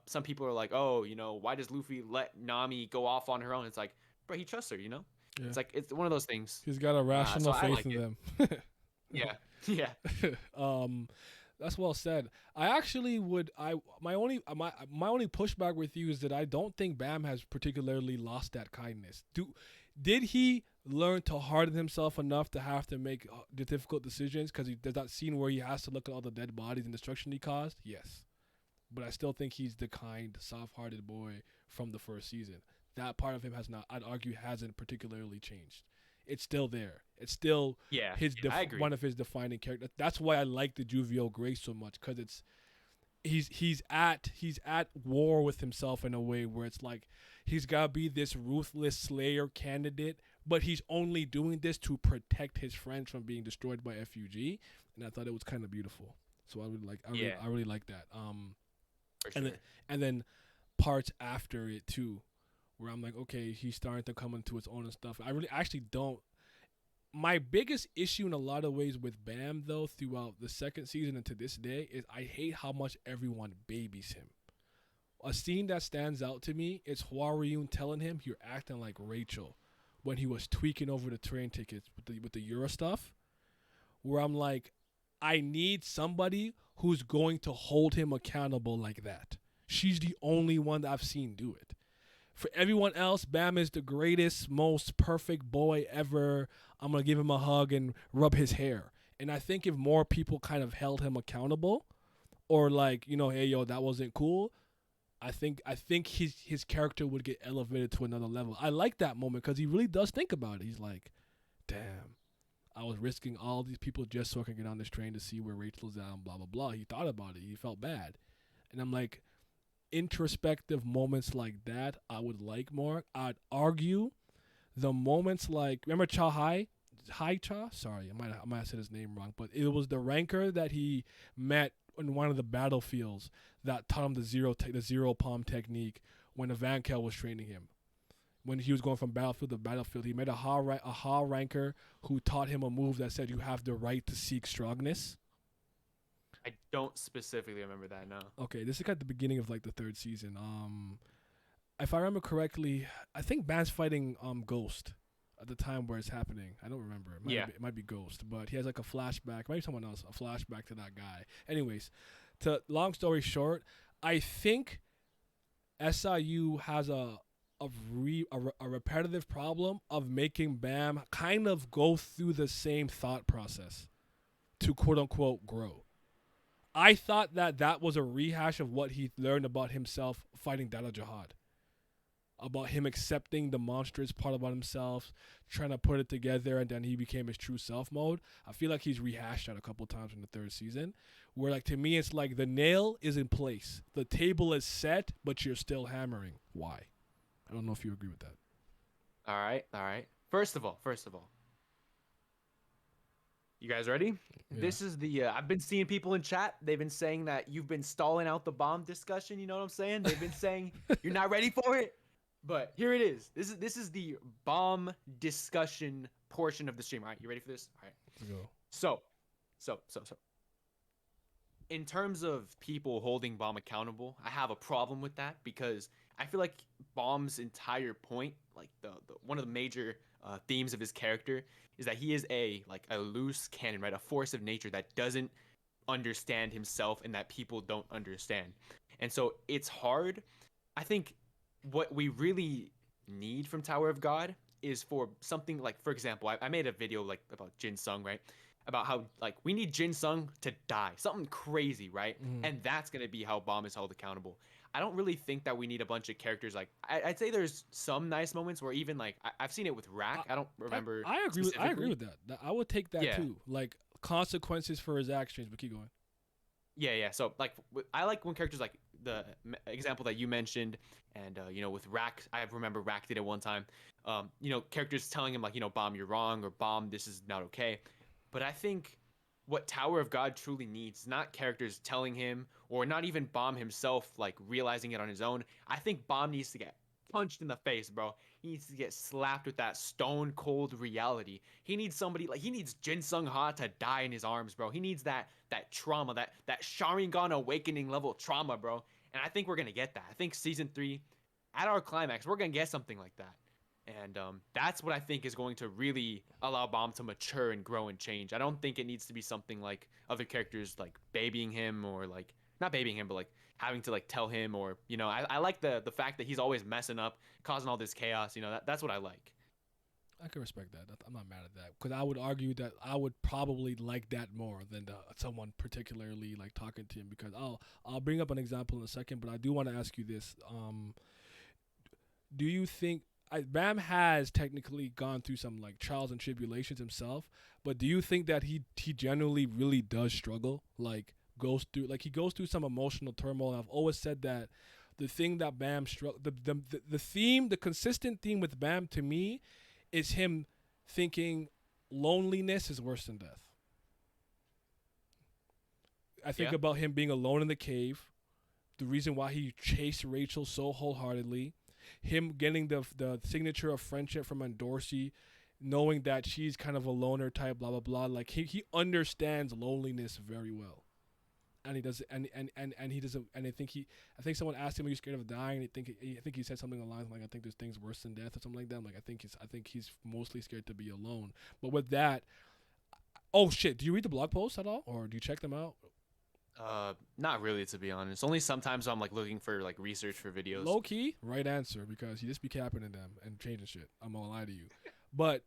some people are like, oh, you know, why does Luffy let Nami go off on her own? It's like, bro, he trusts her, you know. Yeah. It's like, it's one of those things. He's got a rational faith in them. Yeah. That's well said. I actually would. My only pushback with you is that I don't think Bam has particularly lost that kindness. did he learn to harden himself enough to have to make the difficult decisions? Because there's that scene where he has to look at all the dead bodies and destruction he caused. Yes, but I still think he's the kind, soft-hearted boy from the first season. That part of him has not, I'd argue, hasn't particularly changed. It's still there. It's still Yeah, his I agree. one of his defining characters. That's why I like the Jovial Grace so much, because it's he's at war with himself in a way where it's like he's gotta be this ruthless slayer candidate, but he's only doing this to protect his friends from being destroyed by FUG, and I thought it was kind of beautiful. So I would like, I really like that. For and sure. then parts after it too, where I'm like, okay, he's starting to come into its own and stuff. I really actually don't. My biggest issue in a lot of ways with Bam, though, throughout the second season and to this day, is I hate how much everyone babies him. A scene that stands out to me is Hwaryun telling him you're acting like Rachel when he was tweaking over the train tickets with the Euro stuff, where I'm like, I need somebody who's going to hold him accountable like that. She's the only one that I've seen do it. For everyone else, Bam is the greatest, most perfect boy ever. I'm going to give him a hug and rub his hair. And I think if more people kind of held him accountable, or like, you know, hey, yo, that wasn't cool, I think his character would get elevated to another level. I like that moment because he really does think about it. He's like, damn, I was risking all these people just so I can get on this train to see where Rachel's at and blah, blah, blah. He thought about it. He felt bad. And I'm like, introspective moments like that I would like more. I'd argue the moments like, remember Cha Hai Cha? Sorry, I might have said his name wrong, but it was the ranker that he met in one of the battlefields that taught him the zero palm technique when Evankel was training him. When he was going from battlefield to battlefield, he met a Ha ranker who taught him a move that said you have the right to seek strongness. I don't specifically remember that, no. Okay, this is at the beginning of like the third season. If I remember correctly, I think Ban's fighting Ghost at the time where it's happening. I don't remember. It might be Ghost, but he has like a flashback. Maybe someone else, a flashback to that guy. Anyways, long story short, I think SIU has a repetitive problem of making Bam kind of go through the same thought process to quote unquote grow. I thought that was a rehash of what he learned about himself fighting Dada Jihad. About him accepting the monstrous part about himself, trying to put it together, and then he became his true self mode. I feel like he's rehashed that a couple times in the third season. Where, like, to me, it's like the nail is in place. The table is set, but you're still hammering. Why? I don't know if you agree with that. All right. First of all, you guys ready? Yeah. This is the I've been seeing people in chat. They've been saying that you've been stalling out the bomb discussion. You know what I'm saying? They've been saying you're not ready for it. But here it is. This is the bomb discussion portion of the stream. All right, you ready for this? All right. Go. So. In terms of people holding Bomb accountable, I have a problem with that because I feel like Bomb's entire point, like the one of the major themes of his character, is that he is a loose cannon, right? A force of nature that doesn't understand himself and that people don't understand. And so it's hard. I think what we really need from Tower of God is for something like, for example, I made a video like about Jin Sung, right? About how like we need Jin Sung to die, something crazy, right? And that's gonna be how Bomb is held accountable. I don't really think that we need a bunch of characters. Like I'd say there's some nice moments where even like I've seen it with Rack. I don't remember. I agree with that. I would take that too. Like consequences for his actions. But keep going. Yeah. So like I like when characters like the example that you mentioned, and you know with Rack, I remember Rack did it one time. You know characters telling him like Bomb you're wrong, or Bomb this is not okay. But I think what Tower of God truly needs is not characters telling him, or not even Bomb himself like realizing it on his own. I think Bomb needs to get punched in the face, bro. He needs to get slapped with that stone cold reality. He needs somebody he needs Jin Sung Ha to die in his arms, bro. He needs that trauma, that Sharingan awakening level trauma, bro. And I think we're gonna get that. I think season 3, at our climax, we're gonna get something like that. And that's what I think is going to really allow Bomb to mature and grow and change. I don't think it needs to be something like other characters like babying him, or like not babying him, but like having to like tell him, or I like the fact that he's always messing up, causing all this chaos. That's what I like. I can respect that. I'm not mad at that because I would argue that I would probably like that more than someone particularly like talking to him. Because I'll bring up an example in a second, but I do want to ask you this. Do you think Bam has technically gone through some like trials and tribulations himself, but do you think that he generally really does struggle? Like he goes through some emotional turmoil. I've always said that the thing that Bam the consistent theme with Bam to me is him thinking loneliness is worse than death. I think about him being alone in the cave, the reason why he chased Rachel so wholeheartedly, him getting the signature of friendship from Dorsey, knowing that she's kind of a loner type, blah blah blah. Like he understands loneliness very well, and he does, and he doesn't. And I think someone asked him, "Are you scared of dying?" And I think he said something along the lines like, "I think there's things worse than death" or something like that. I'm like, I think he's mostly scared to be alone. But with that, oh shit, do you read the blog posts at all, or do you check them out? Not really, to be honest. Only sometimes I'm like looking for like research for videos. Low key, right answer, because you just be capping in them and changing shit. I'm gonna lie to you. But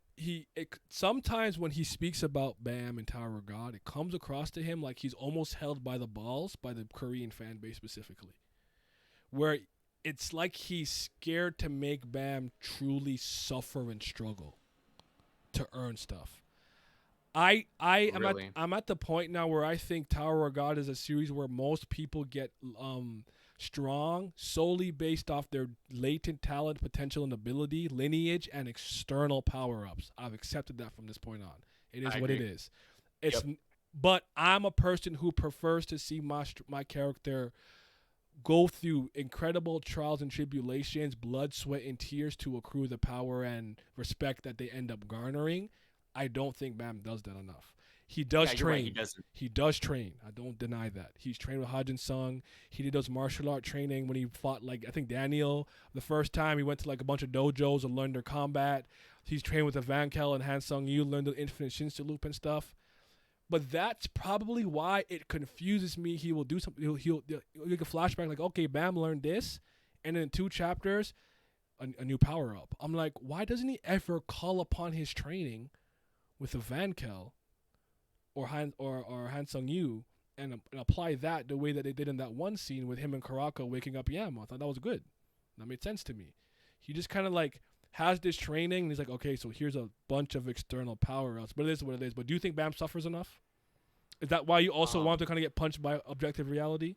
sometimes when he speaks about Bam and Tower of God, it comes across to him like he's almost held by the balls by the Korean fan base specifically, where it's like he's scared to make Bam truly suffer and struggle to earn stuff. I'm at the point now where I think Tower of God is a series where most people get strong solely based off their latent talent, potential, and ability, lineage, and external power-ups. I've accepted that from this point on. It is what it is. But I'm a person who prefers to see my character go through incredible trials and tribulations, blood, sweat, and tears to accrue the power and respect that they end up garnering. I don't think Bam does that enough. He does train. Right, he does train. I don't deny that. He's trained with Hajin Sung. He did those martial art training when he fought, like, I think Daniel. The first time he went to like a bunch of dojos and learned their combat. He's trained with the Vankel and Han Sung Yu, learned the infinite Shinsu loop and stuff. But that's probably why it confuses me. He will do something. He'll make a flashback like, okay, Bam learned this, and in 2 chapters, a new power up. I'm like, why doesn't he ever call upon his training with the Vankel or Han Sung Yu and apply that the way that they did in that one scene with him and Karaka waking up Yam? I thought that was good. That made sense to me. He just kind of like has this training and he's like, okay, so here's a bunch of external power-ups, but it is what it is. But do you think Bam suffers enough? Is that why you also want to kind of get punched by objective reality?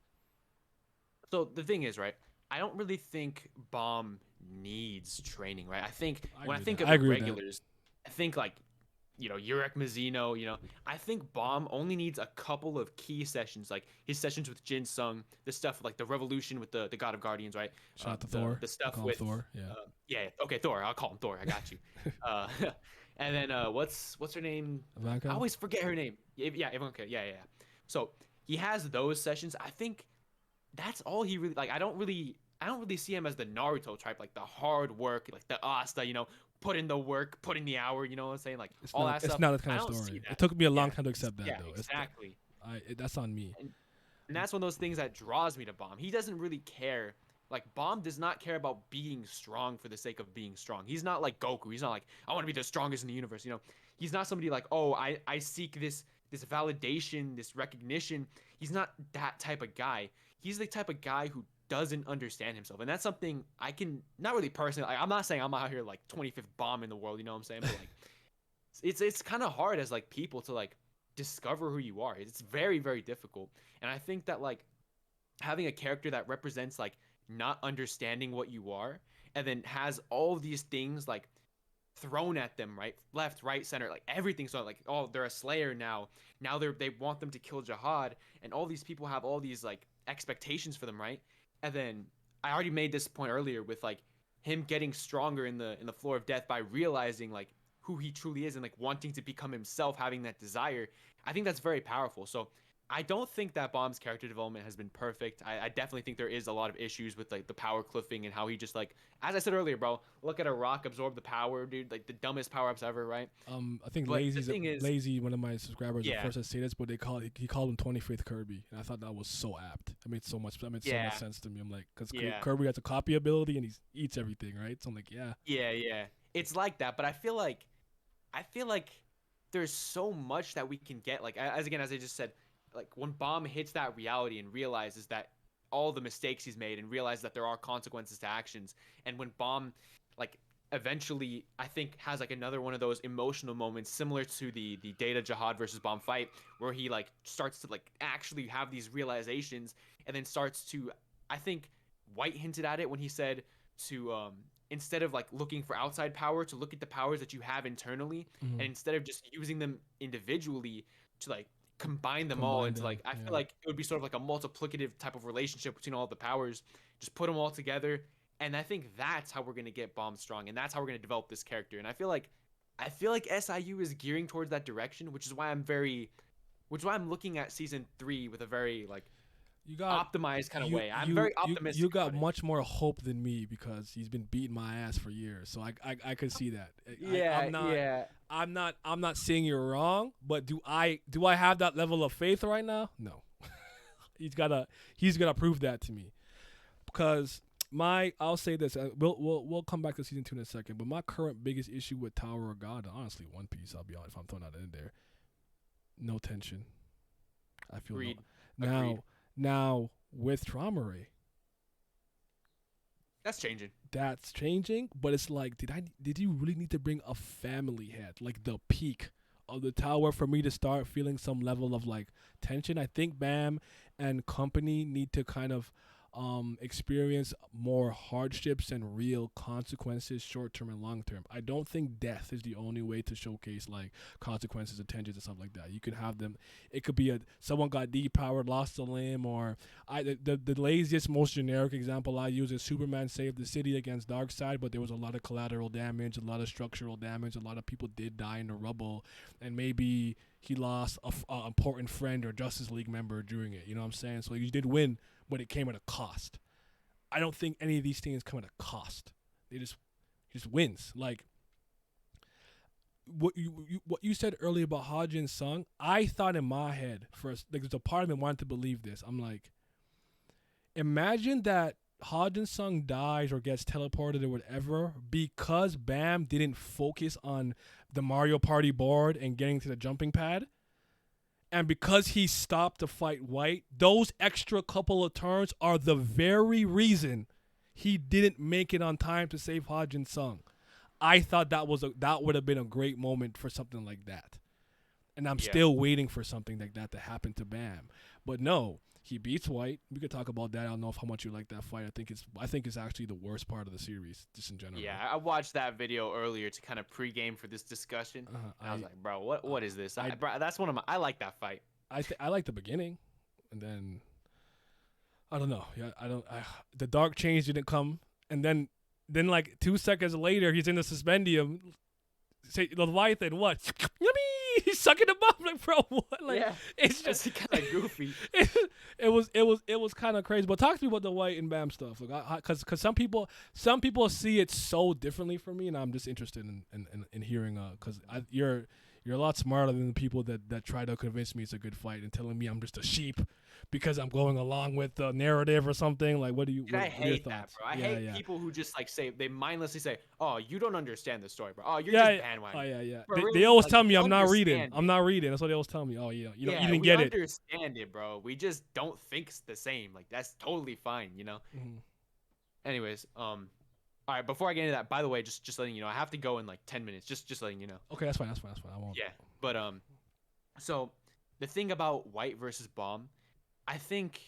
So the thing is, right, I don't really think Bomb needs training, right? I think when I think of the regulars, I think like, you know, Yurek Mizuno, you know, I think Bomb only needs a couple of key sessions, like his sessions with Jin Sung, the stuff like the revolution with the God of Guardians, right? Shout out to Thor. The stuff with Thor, yeah. Okay, Thor. I'll call him Thor. I got you. And then what's her name? Ivanka? I always forget her name. Yeah, Ivanka. Yeah. So he has those sessions. I think that's all he really like. I don't really see him as the Naruto type, like the hard work, like the Asta, you know, put in the work, put in the hour, you know what I'm saying? Like it's all not, that stuff. It's not that kind of story. It took me a long time to accept that, though. Exactly. That's on me. And that's one of those things that draws me to Bomb. He doesn't really care. Like, Bomb does not care about being strong for the sake of being strong. He's not like Goku. He's not like, I want to be the strongest in the universe, you know? He's not somebody like, oh, I seek this validation, this recognition. He's not that type of guy. He's the type of guy who doesn't understand himself, and that's something I can not really personally. Like, I'm not saying I'm out here like 25th Bomb in the world, you know what I'm saying? But like, it's kind of hard as like people to like discover who you are. It's very, very difficult, and I think that like having a character that represents like not understanding what you are, and then has all these things like thrown at them, right, left, right, center, like everything. So like, oh, they're a Slayer now they want them to kill Jihad, and all these people have all these like expectations for them, right? And then I already made this point earlier with like him getting stronger in the floor of death by realizing like who he truly is and like wanting to become himself, having that desire. I think that's very powerful. So I don't think that Bomb's character development has been perfect. I definitely think there is a lot of issues with like the power cliffing and how he just like, as I said earlier, bro, look at a rock absorb the power, dude. Like the dumbest power ups ever, right? I think Lazy, one of my subscribers, the first to say this, but he called him 25th Kirby, and I thought that was so apt. That made so much sense to me. I'm like, because Kirby has a copy ability and he eats everything, right? So I'm like, yeah. it's like that, but I feel like there's so much that we can get. Like as I just said, like when Bomb hits that reality and realizes that all the mistakes he's made and realizes that there are consequences to actions, and when Bomb like eventually I think has like another one of those emotional moments similar to the Data Jihad versus Bomb fight where he like starts to like actually have these realizations and then starts to I think White hinted at it when he said to instead of like looking for outside power to look at the powers that you have internally Mhm. and instead of just using them individually to like combine them all Combine into them, like I feel yeah. like it would be sort of like a multiplicative type of relationship between all the powers, just put them all together, and I think that's how we're going to get Bomb strong and that's how we're going to develop this character. And I feel like SIU is gearing towards that direction, which is why I'm looking at season 3 with a very like You got optimized kind of you way. I'm you very you optimistic you got about it. much more hope than me because he's been beating my ass for years. So I could see that. Yeah, I'm not yeah. I'm not saying you're wrong, but do I have that level of faith right now? No. He's gonna prove that to me because I'll say this. We'll come back to season 2 in a second. But my current biggest issue with Tower of God, honestly, One Piece. I'll be honest. If I'm throwing that in there, no tension. I feel Agreed. no. Agreed. Now with Trauma Ray, That's changing. that's changing. But it's like, did you really need to bring a family head, like the peak of the tower, for me to start feeling some level of like tension? I think Bam and company need to kind of experience more hardships and real consequences, short term and long term. I don't think death is the only way to showcase like consequences and tensions and stuff like that. You can have them. It could be someone got depowered, lost a limb, or the laziest, most generic example I use is Superman saved the city against Darkseid, but there was a lot of collateral damage, a lot of structural damage, a lot of people did die in the rubble, and maybe he lost a important friend or Justice League member during it. You know what I'm saying? So you did win, but it came at a cost. I don't think any of these things come at a cost. They just wins. Like what you said earlier about Hajin Sung, I thought in my head first, like there's a part of me wanted to believe this. I'm like, imagine that Hajin Sung dies or gets teleported or whatever because Bam didn't focus on the Mario Party board and getting to the jumping pad. And because he stopped to fight White, those extra couple of turns are the very reason he didn't make it on time to save Hajin Sung. I thought that would have been a great moment for something like that. And I'm Yeah. still waiting for something like that to happen to Bam. But no, he beats White. We could talk about that. I don't know how much you like that fight. I think it's actually the worst part of the series, just in general. Yeah, I watched that video earlier to kind of pregame for this discussion. And I was like, bro, what is this? Bro, that's one of my. I like that fight. I like the beginning, and then I don't know. Yeah, the dark change didn't come, and then like 2 seconds later, he's in the suspendium. Say Leviathan, what? Yummy! He's sucking him up, like bro, what? Like Yeah, it's just it's kind of goofy. it was kind of crazy. But talk to me about the White and Bam stuff, like, because some people see it so differently from me, and I'm just interested in hearing because you're a lot smarter than the people that try to convince me it's a good fight and telling me I'm just a sheep because I'm going along with the narrative or something. Like, what do you? Dude, What, I what are your hate that, thoughts? bro. I Yeah, hate yeah. people who just like say they mindlessly say, "Oh, you don't understand the story, bro. Oh, you're Yeah, just yeah. bandwagon." Oh yeah, yeah. Bro, They really, always like, tell me we I'm not reading. understand I'm it. not reading. That's what they always tell me. Oh, you Yeah, didn't we get it. understand it, bro. We just don't think the same. Like that's totally fine, you know. Mhm. Anyways, all right. Before I get into that, by the way, just letting you know, I have to go in like 10 minutes. Just letting you know. Okay, that's fine. I won't. Yeah, but so the thing about White versus Bomb, I think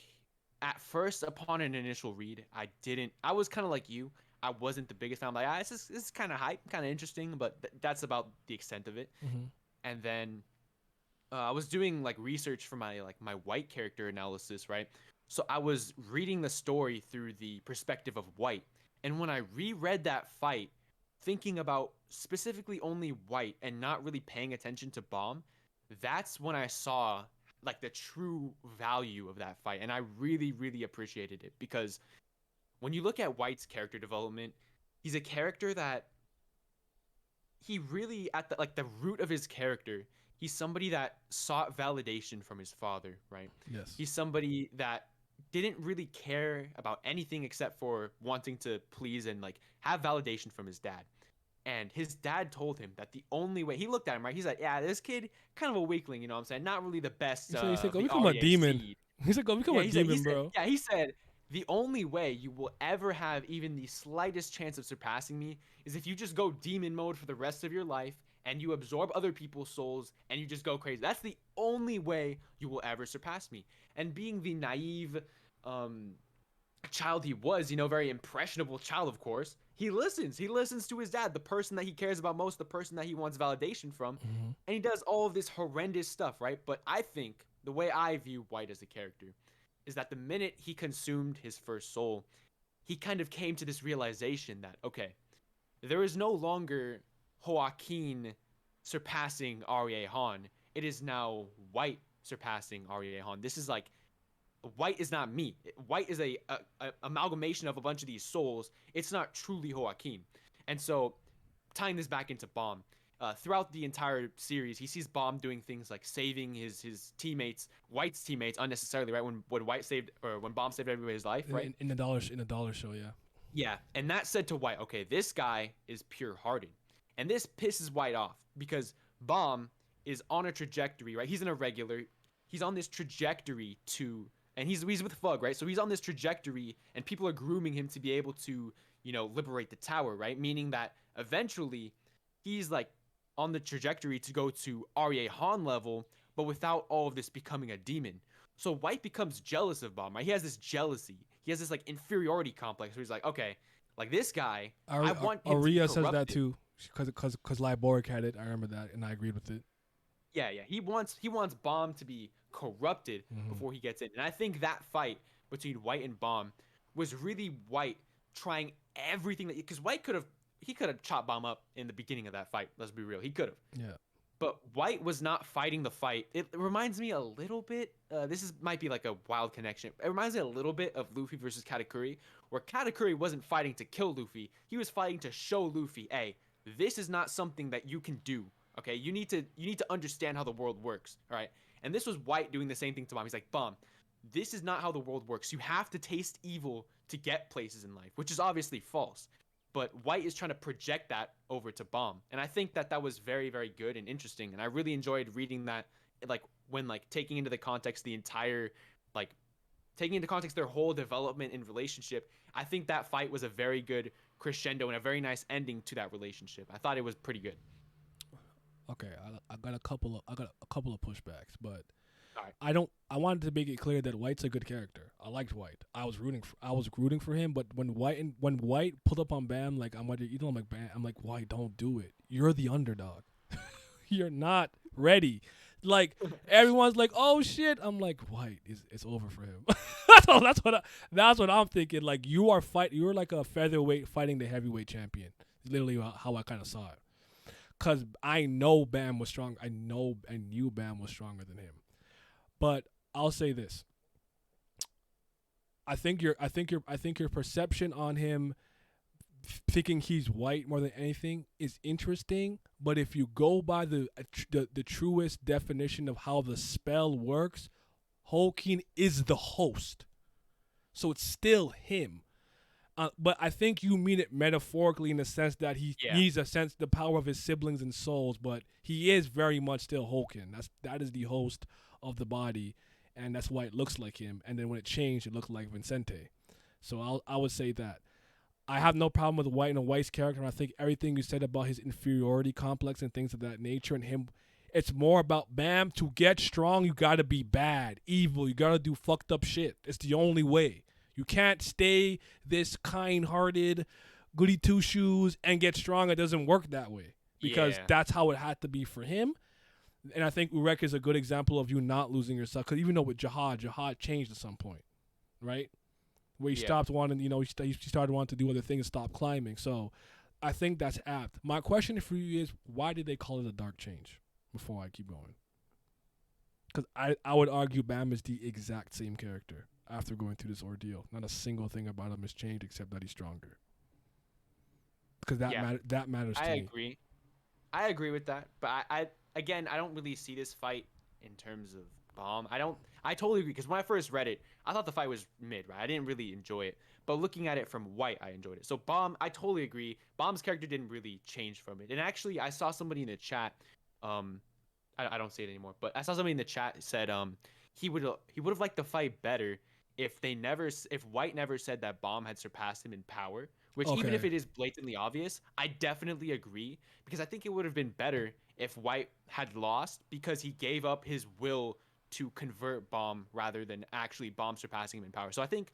at first upon an initial read, I was kind of like you. I wasn't the biggest fan. I'm like, this is kind of hype, kind of interesting, but that's about the extent of it. Mhm. And then I was doing like research for my White character analysis, right? So I was reading the story through the perspective of White. And when I reread that fight, thinking about specifically only White and not really paying attention to Bomb, that's when I saw like the true value of that fight. And I really, really appreciated it because when you look at White's character development, he's a character that he really at the root of his character, he's somebody that sought validation from his father, right? Yes. He's somebody that didn't really care about anything except for wanting to please and like have validation from his dad. And his dad told him that the only way, he looked at him, right? He's like, yeah, this kid, kind of a weakling, you know what I'm saying? Not really the best He said, go the become a REA demon. seed. He said, go become a demon, bro. He said, the only way you will ever have even the slightest chance of surpassing me is if you just go demon mode for the rest of your life and you absorb other people's souls and you just go crazy. That's the only way you will ever surpass me. And being the naive child he was, you know, very impressionable child, of course, he listens to his dad, the person that he cares about most, the person that he wants validation from, and he does all of this horrendous stuff, right? But I think the way I view White as a character is that the minute he consumed his first soul, he kind of came to this realization that, okay, there is no longer Joaquin surpassing Arye Han. It is now White surpassing Arye Han. This is like, White is not me. White is a amalgamation of a bunch of these souls. It's not truly Joaquin. And so, tying this back into Bomb, throughout the entire series, he sees Bomb doing things like saving his teammates, White's teammates, unnecessarily, right? When White saved, or when Bomb saved everybody's life, right? In the dollar show, yeah. Yeah, and that said to White, okay, this guy is pure-hearted. And this pisses White off because Bomb is on a trajectory, right? He's an irregular. He's on this trajectory to, and he's with Fug, right? So he's on this trajectory, and people are grooming him to be able to, you know, liberate the tower, right? Meaning that eventually he's like on the trajectory to go to Arye Han level, but without all of this becoming a demon. So White becomes jealous of Bomb, right? He has this jealousy. He has this like inferiority complex where he's like, okay, like this guy, I want him Arya to be says that corrupted. too, because Liboric had it. I remember that, and I agreed with it. Yeah. He wants Bomb to be corrupted before he gets in. And I think that fight between White and Bomb was really White trying everything that, because White could have chopped Bomb up in the beginning of that fight. Let's be real, he could have. Yeah. But White was not fighting the fight. It reminds me a little bit. Might be like a wild connection. It reminds me a little bit of Luffy versus Katakuri, where Katakuri wasn't fighting to kill Luffy. He was fighting to show Luffy, hey, this is not something that you can do. Okay, you need to understand how the world works. All right, and this was White doing the same thing to Bomb. He's like, Bomb, this is not how the world works. You have to taste evil to get places in life, which is obviously false. But White is trying to project that over to Bomb. And I think that was very, very good and interesting. And I really enjoyed reading that, like, when, like, taking into the context the entire, like, taking into context their whole development and relationship. I think that fight was a very good crescendo and a very nice ending to that relationship. I thought it was pretty good. Okay, I got a couple of pushbacks, but All right. I wanted to make it clear that White's a good character. I liked White. I was rooting for him, but when White pulled up on Bam, like, I'm like, Bam, I'm like, White, don't do it. You're the underdog. You're not ready. Like, everyone's like, oh shit. I'm like, White, it's over for him. That's what I'm thinking. Like, you're like a featherweight fighting the heavyweight champion. Literally how I kind of saw it. Cause I know Bam was strong. I knew Bam was stronger than him. But I'll say this. I think your perception on him thinking he's White more than anything is interesting. But if you go by the truest definition of how the spell works, Holkeen is the host, so it's still him. But I think you mean it metaphorically in the sense that he needs the power of his siblings and souls. But he is very much still Holkeen. That is the host of the body, and that's why it looks like him. And then when it changed, it looked like Vincente. So I would say that I have no problem with White and White's character. And I think everything you said about his inferiority complex and things of that nature, and him, it's more about Bam. To get strong, you gotta be bad, evil. You gotta do fucked up shit. It's the only way. You can't stay this kind-hearted, goody two-shoes and get strong. It doesn't work that way because that's how it had to be for him. And I think Urek is a good example of you not losing yourself. Because even though with Jihad changed at some point, right? Where he stopped wanting, he started wanting to do other things and stop climbing. So I think that's apt. My question for you is, why did they call it a dark change? Before I keep going. Because I would argue Bam is the exact same character after going through this ordeal. Not a single thing about him has changed except that he's stronger. Because that matters to me. I agree with that. But I don't really see this fight in terms of Bomb. I totally agree, because when I first read it, I thought the fight was mid, right? I didn't really enjoy it. But looking at it from White, I enjoyed it. So Bomb, I totally agree. Bomb's character didn't really change from it. And actually, I saw somebody in the chat, I don't say it anymore, but I saw somebody in the chat said he would have liked the fight better if White never said that Bomb had surpassed him in power. Which, even if Okay. it is blatantly obvious, I definitely agree, because I think it would have been better if White had lost, because he gave up his will to convert Bomb rather than actually Bomb surpassing him in power. So I think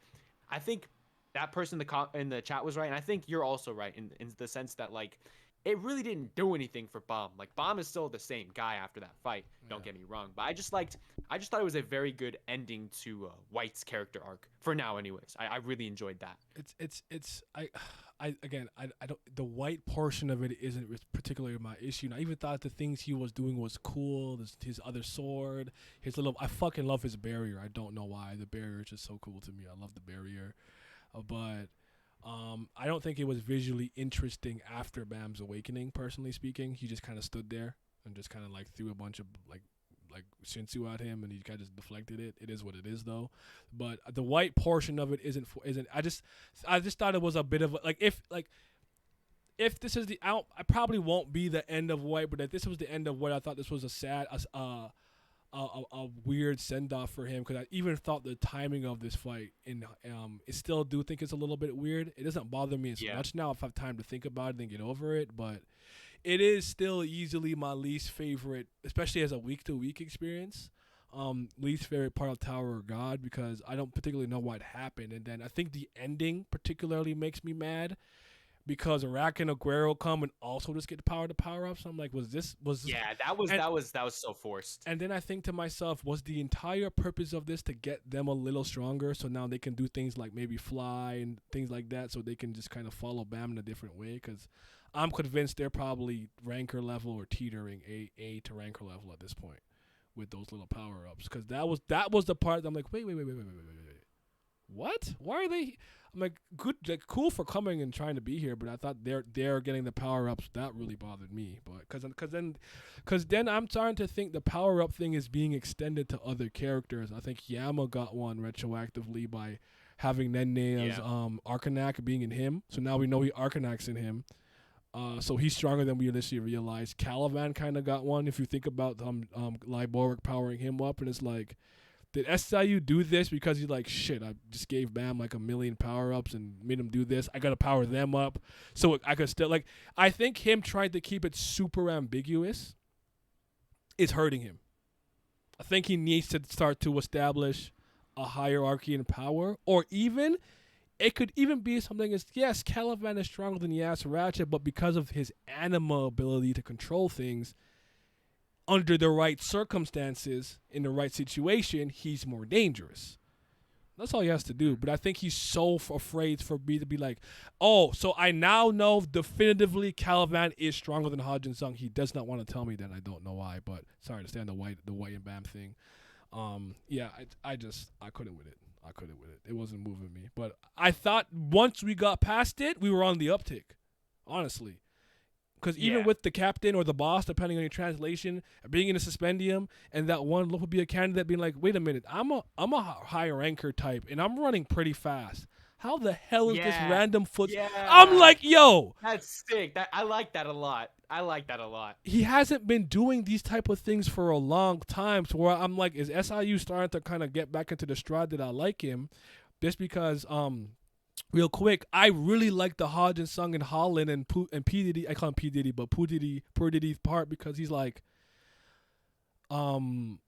that person in the chat was right, and I think you're also right in the sense that, like, it really didn't do anything for Bomb. Like, Bomb is still the same guy after that fight. Don't get me wrong, but I just thought it was a very good ending to White's character arc for now. Anyways, I really enjoyed that. It's I don't, the White portion of it isn't particularly my issue. And I even thought the things he was doing was cool. His other sword, I fucking love his barrier. I don't know why. The barrier is just so cool to me. I love the barrier, but I don't think it was visually interesting after Bam's awakening. Personally speaking, he just kind of stood there and just kind of like threw a bunch of like Shinsu at him, and he kind of just deflected it. It is what it is, though. But the White portion of it isn't. I just thought it was a bit of if this is the out, I probably won't be the end of White, but if this was the end of White, I thought this was a weird send off for him, because I even thought the timing of this fight I still do think it's a little bit weird. It doesn't bother me as much now if I have time to think about it and get over it, but it is still easily my least favorite, especially as a week-to-week experience. Least favorite part of Tower of God, because I don't particularly know what happened, and then I think the ending particularly makes me mad, because Iraq and Aguero come and also just get the power ups. I'm like, was this? Yeah, that was so forced. And then I think to myself, was the entire purpose of this to get them a little stronger, so now they can do things like maybe fly and things like that, so they can just kind of follow Bam in a different way? Because I'm convinced they're probably ranker level or teetering A to ranker level at this point with those little power ups. Because that was the part that I'm like, wait. What? Why are they? I'm like, good, like, cool for coming and trying to be here, but I thought they're getting the power ups. That really bothered me, but because then I'm starting to think the power up thing is being extended to other characters. I think Yama got one retroactively by having Nenne's Arcanak being in him, so now we know Arcanak's in him. So he's stronger than we initially realized. Kallavan kind of got one. If you think about Liboric powering him up, and it's like, did SIU do this because he's like, shit, I just gave Bam like 1 million power-ups and made him do this. I got to power them up so I could still, like, I think him trying to keep it super ambiguous is hurting him. I think he needs to start to establish a hierarchy in power, or even, it could even be something as, yes, Kallavan is stronger than Yas Ratchet, but because of his anima ability to control things, under the right circumstances, in the right situation, he's more dangerous. That's all he has to do. But I think he's so afraid for me to be like, oh, so I now know definitively Kallavan is stronger than Hajin Sung. He does not want to tell me that. I don't know why, but sorry to stand the white and Bam thing. Yeah, I couldn't with it. It wasn't moving me. But I thought once we got past it, we were on the uptick, honestly. Because even with the captain or the boss, depending on your translation, being in a suspendium, and that one look would be a candidate being like, wait a minute, I'm a higher ranker type, and I'm running pretty fast. How the hell is this random foot? Yeah. I'm like, yo. That's sick. I like that a lot. He hasn't been doing these type of things for a long time, so where I'm like, is SIU starting to kind of get back into the stride that I like him? Just because, real quick, I really like the Hodge and Sung and Holland and P. Diddy. I call him P. Diddy, but P. Diddy's part, because he's like, damn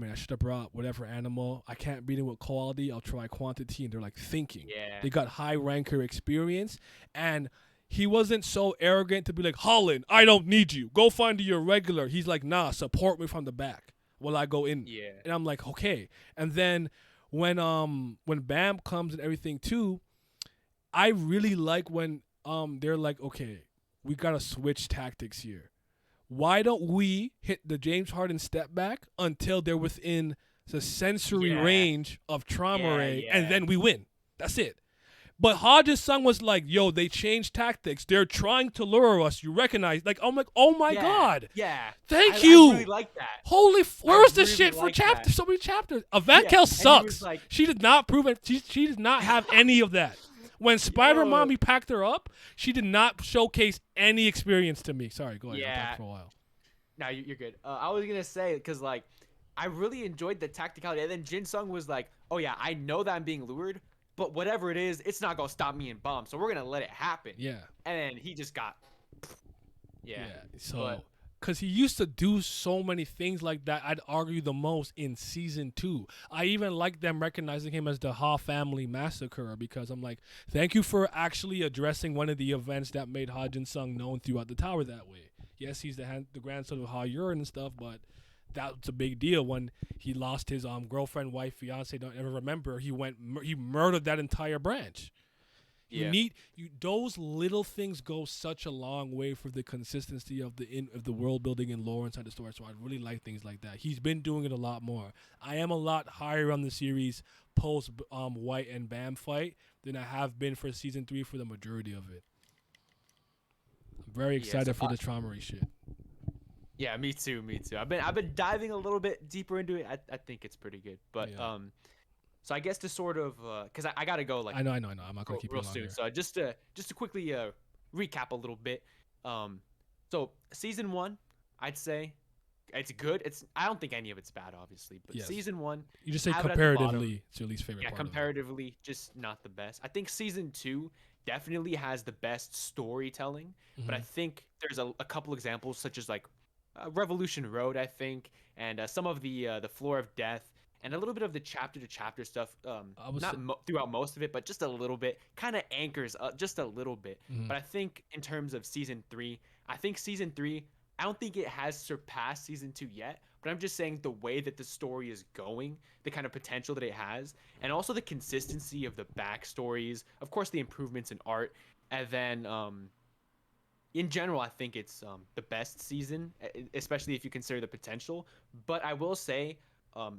man, I should have brought whatever animal. I can't beat him with quality. I'll try quantity. And they're like thinking. Yeah. They got high ranker experience, and he wasn't so arrogant to be like, Holland, I don't need you. Go find your regular. He's like, nah, support me from the back while I go in. Yeah. And I'm like, okay. And then when Bam comes and everything too, I really like when they're like, okay, we gotta switch tactics here. Why don't we hit the James Harden step back until they're within the sensory range of trauma ray, and then we win. That's it. But Hodge's son was like, yo, they changed tactics. They're trying to lure us. You recognize? Like, I'm like, oh my God. Yeah. Thank you. I really like that. Holy, where's the really shit for like chapter? that. So many chapters. Yeah, Evankel and he sucks. was like- She did not prove it. She did not have any of that. When Spider Mommy packed her up, she did not showcase any experience to me. Sorry, go ahead. I'll Yeah. talk for a while. No, you're good. I was gonna say because like I really enjoyed the tacticality, and then Jin Sung was like, "Oh yeah, I know that I'm being lured, but whatever it is, it's not gonna stop me and bomb. So we're gonna let it happen." Yeah. And then he just got. Yeah. So, because he used to do so many things like that, I'd argue the most in season 2. I even like them recognizing him as the Ha family massacrer because I'm like, thank you for actually addressing one of the events that made Ha Jin Sung known throughout the tower that way. Yes, he's the grandson of Ha Yurin and stuff, but that's a big deal when he lost his girlfriend, wife, fiance. Don't ever remember. He murdered that entire branch. Yeah. Those little things go such a long way for the consistency of the world building and lore inside the story. So I really like things like that. He's been doing it a lot more. I am a lot higher on the series post White and Bam fight than I have been for season 3 for the majority of it. I'm very excited for the Traumery shit. Yeah, me too. I've been diving a little bit deeper into it. I think it's pretty good, but Yeah. So I guess to sort of, cause I gotta go like I know. I'm not gonna keep you real long soon. here. So just to quickly recap a little bit. So season 1, I'd say it's good. I don't think any of it's bad, obviously, but Yes. season 1. You just say have it at the bottom. comparatively, it's your least favorite Yeah, part of it. comparatively, just not the best. I think season 2 definitely has the best storytelling, but I think there's a couple examples such as like Revolution Road, I think, and some of the Floor of Death. And a little bit of the chapter-to-chapter stuff, throughout most of it, but just a little bit, kind of anchors just a little bit. But I think in terms of season 3, I don't think it has surpassed season 2 yet, but I'm just saying the way that the story is going, the kind of potential that it has, and also the consistency of the backstories, of course the improvements in art, and then in general, I think it's the best season, especially if you consider the potential. But I will say,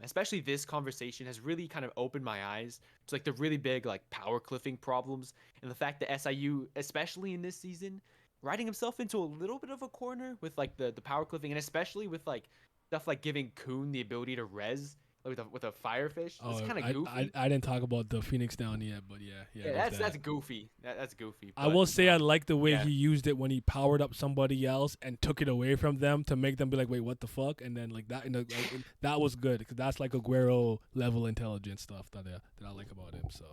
especially this conversation has really kind of opened my eyes to like the really big like power cliffing problems and the fact that SIU, especially in this season, writing himself into a little bit of a corner with like the power cliffing, and especially with like stuff like giving Kun the ability to res with a firefish. It's kind of goofy. I didn't talk about the Phoenix Down yet, but yeah. That's goofy. That's goofy. I will say I like the way yeah. he used it when he powered up somebody else and took it away from them to make them be like, wait, what the fuck? And then like that, that was good because that's like Aguero level intelligence stuff that I like about him. So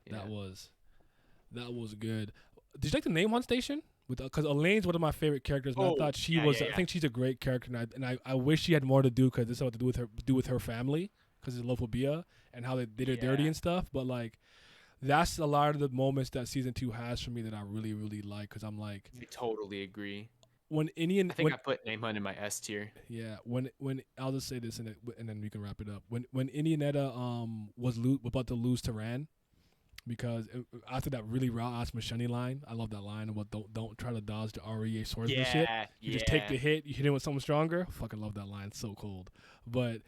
that was good. Did you like the name Hunt Station? Because Elaine's one of my favorite characters, and I thought she was. I think she's a great character, and I wish she had more to do because this has what to do with her family because it's Lophobia and how they did her dirty and stuff. But like, that's a lot of the moments that season 2 has for me that I really really like because I'm like, I totally agree. When Indian, I put Name Hunt in my S tier. Yeah, when I'll just say this and then we can wrap it up. When Indianetta was about to lose to Ran. Because after that really raw ass Machete line, I love that line about don't try to dodge the REA swordsmanship. You just take the hit, you hit him with something stronger. Fucking love that line, it's so cold. But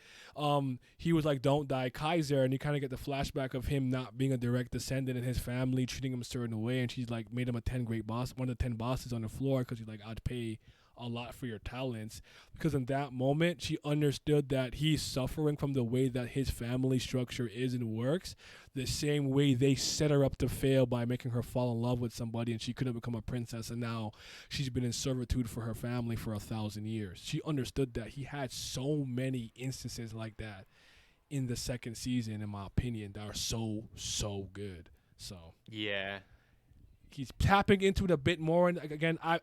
he was like, "Don't die, Kaiser," and you kind of get the flashback of him not being a direct descendant and his family treating him a certain way, and she's like made him a 10 great boss, one of the 10 bosses on the floor because he's like, "I'd pay a lot for your talents," because in that moment she understood that he's suffering from the way that his family structure is and works, the same way they set her up to fail by making her fall in love with somebody and she couldn't become a princess, and now she's been in servitude for her family for 1,000 years. She understood that. He had so many instances like that in the second season, in my opinion, that are so good. So yeah, he's tapping into it a bit more, and again, I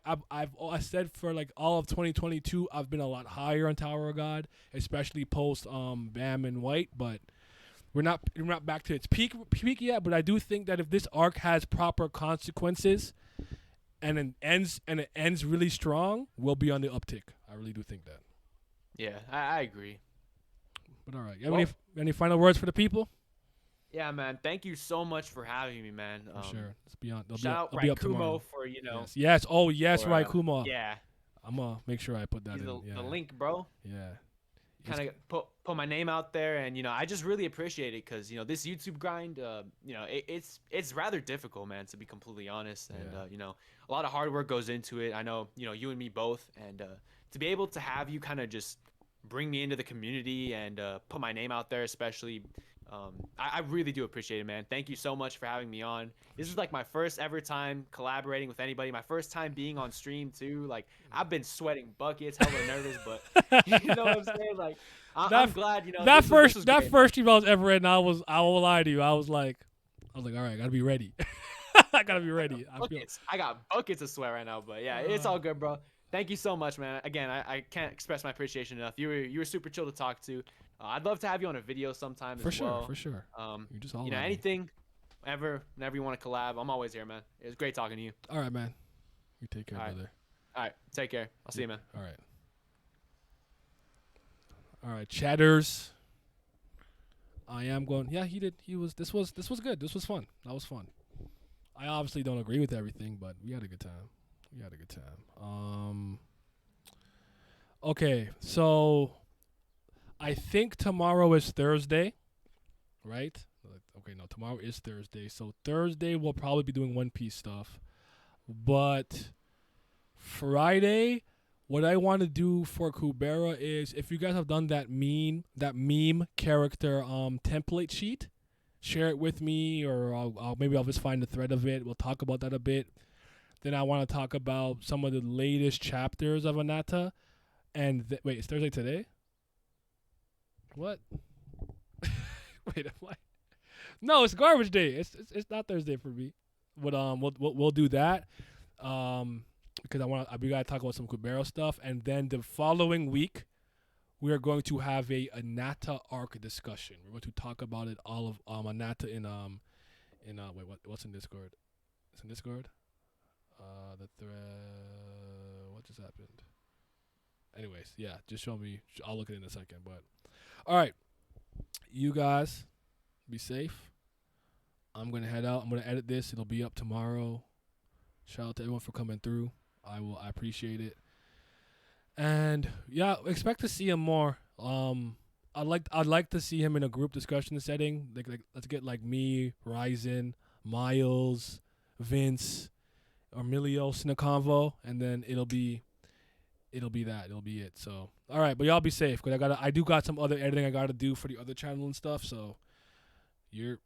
said for like all of 2022, I've been a lot higher on Tower of God, especially post Bam and White, but we're not back to its peak yet. But I do think that if this arc has proper consequences, and it ends really strong, we'll be on the uptick. I really do think that. Yeah, I agree. But all right, you have any final words for the people? Yeah, man. Thank you so much for having me, man. Sure. Let's be on. Shout out Raikumo for Yes. Oh yes, for, Raikumo. Yeah. I'm gonna make sure I put that in. The link, bro. Yeah. kind of put my name out there, and I just really appreciate it because this YouTube grind, it's rather difficult, man, to be completely honest, and a lot of hard work goes into it. I know you and me both, and to be able to have you kind of just bring me into the community and put my name out there, especially. I really do appreciate it, man. Thank you so much for having me on. This is like my first ever time collaborating with anybody. My first time being on stream too. Like I've been sweating buckets, hella nervous, but you know what I'm saying? Like I'm glad. That this was great, first stream I was ever in, I won't lie to you. I was like, all right, gotta be ready. I gotta be ready. I got buckets of sweat right now, but yeah, it's all good, bro. Thank you so much, man. Again, I can't express my appreciation enough. You were super chill to talk to. I'd love to have you on a video sometime as well. For sure. You're just all anything, whenever you want to collab, I'm always here, man. It was great talking to you. All right, man. You take care, brother. All right, take care. I'll see you, man. All right, chatters. I am going. Yeah, he did. This was good. This was fun. That was fun. I obviously don't agree with everything, but we had a good time. Okay, so I think tomorrow is Thursday, right? Okay, no, tomorrow is Thursday. So Thursday we'll probably be doing One Piece stuff. But Friday, what I want to do for Kubera is, if you guys have done that meme character template sheet, share it with me, or I'll just find the thread of it. We'll talk about that a bit. Then I want to talk about some of the latest chapters of Anata. And wait, it's Thursday today? What? Wait, no, it's garbage day. It's not Thursday for me. But we'll do that. Because we gotta talk about some Kubera stuff, and then the following week we are going to have a Anata arc discussion. We're going to talk about it, all of Anata in what's in Discord? It's in Discord. The thread. What just happened? Anyways, yeah, just show me. I'll look at it in a second. But all right, you guys, be safe. I'm gonna head out. I'm gonna edit this. It'll be up tomorrow. Shout out to everyone for coming through. I appreciate it. And yeah, expect to see him more. I'd like to see him in a group discussion setting. Like let's get like me, Raizen, Miles, Vince, or Milios in a convo, and then it'll be it. So all right, but y'all be safe, because I do got some other editing I gotta do for the other channel and stuff. So you're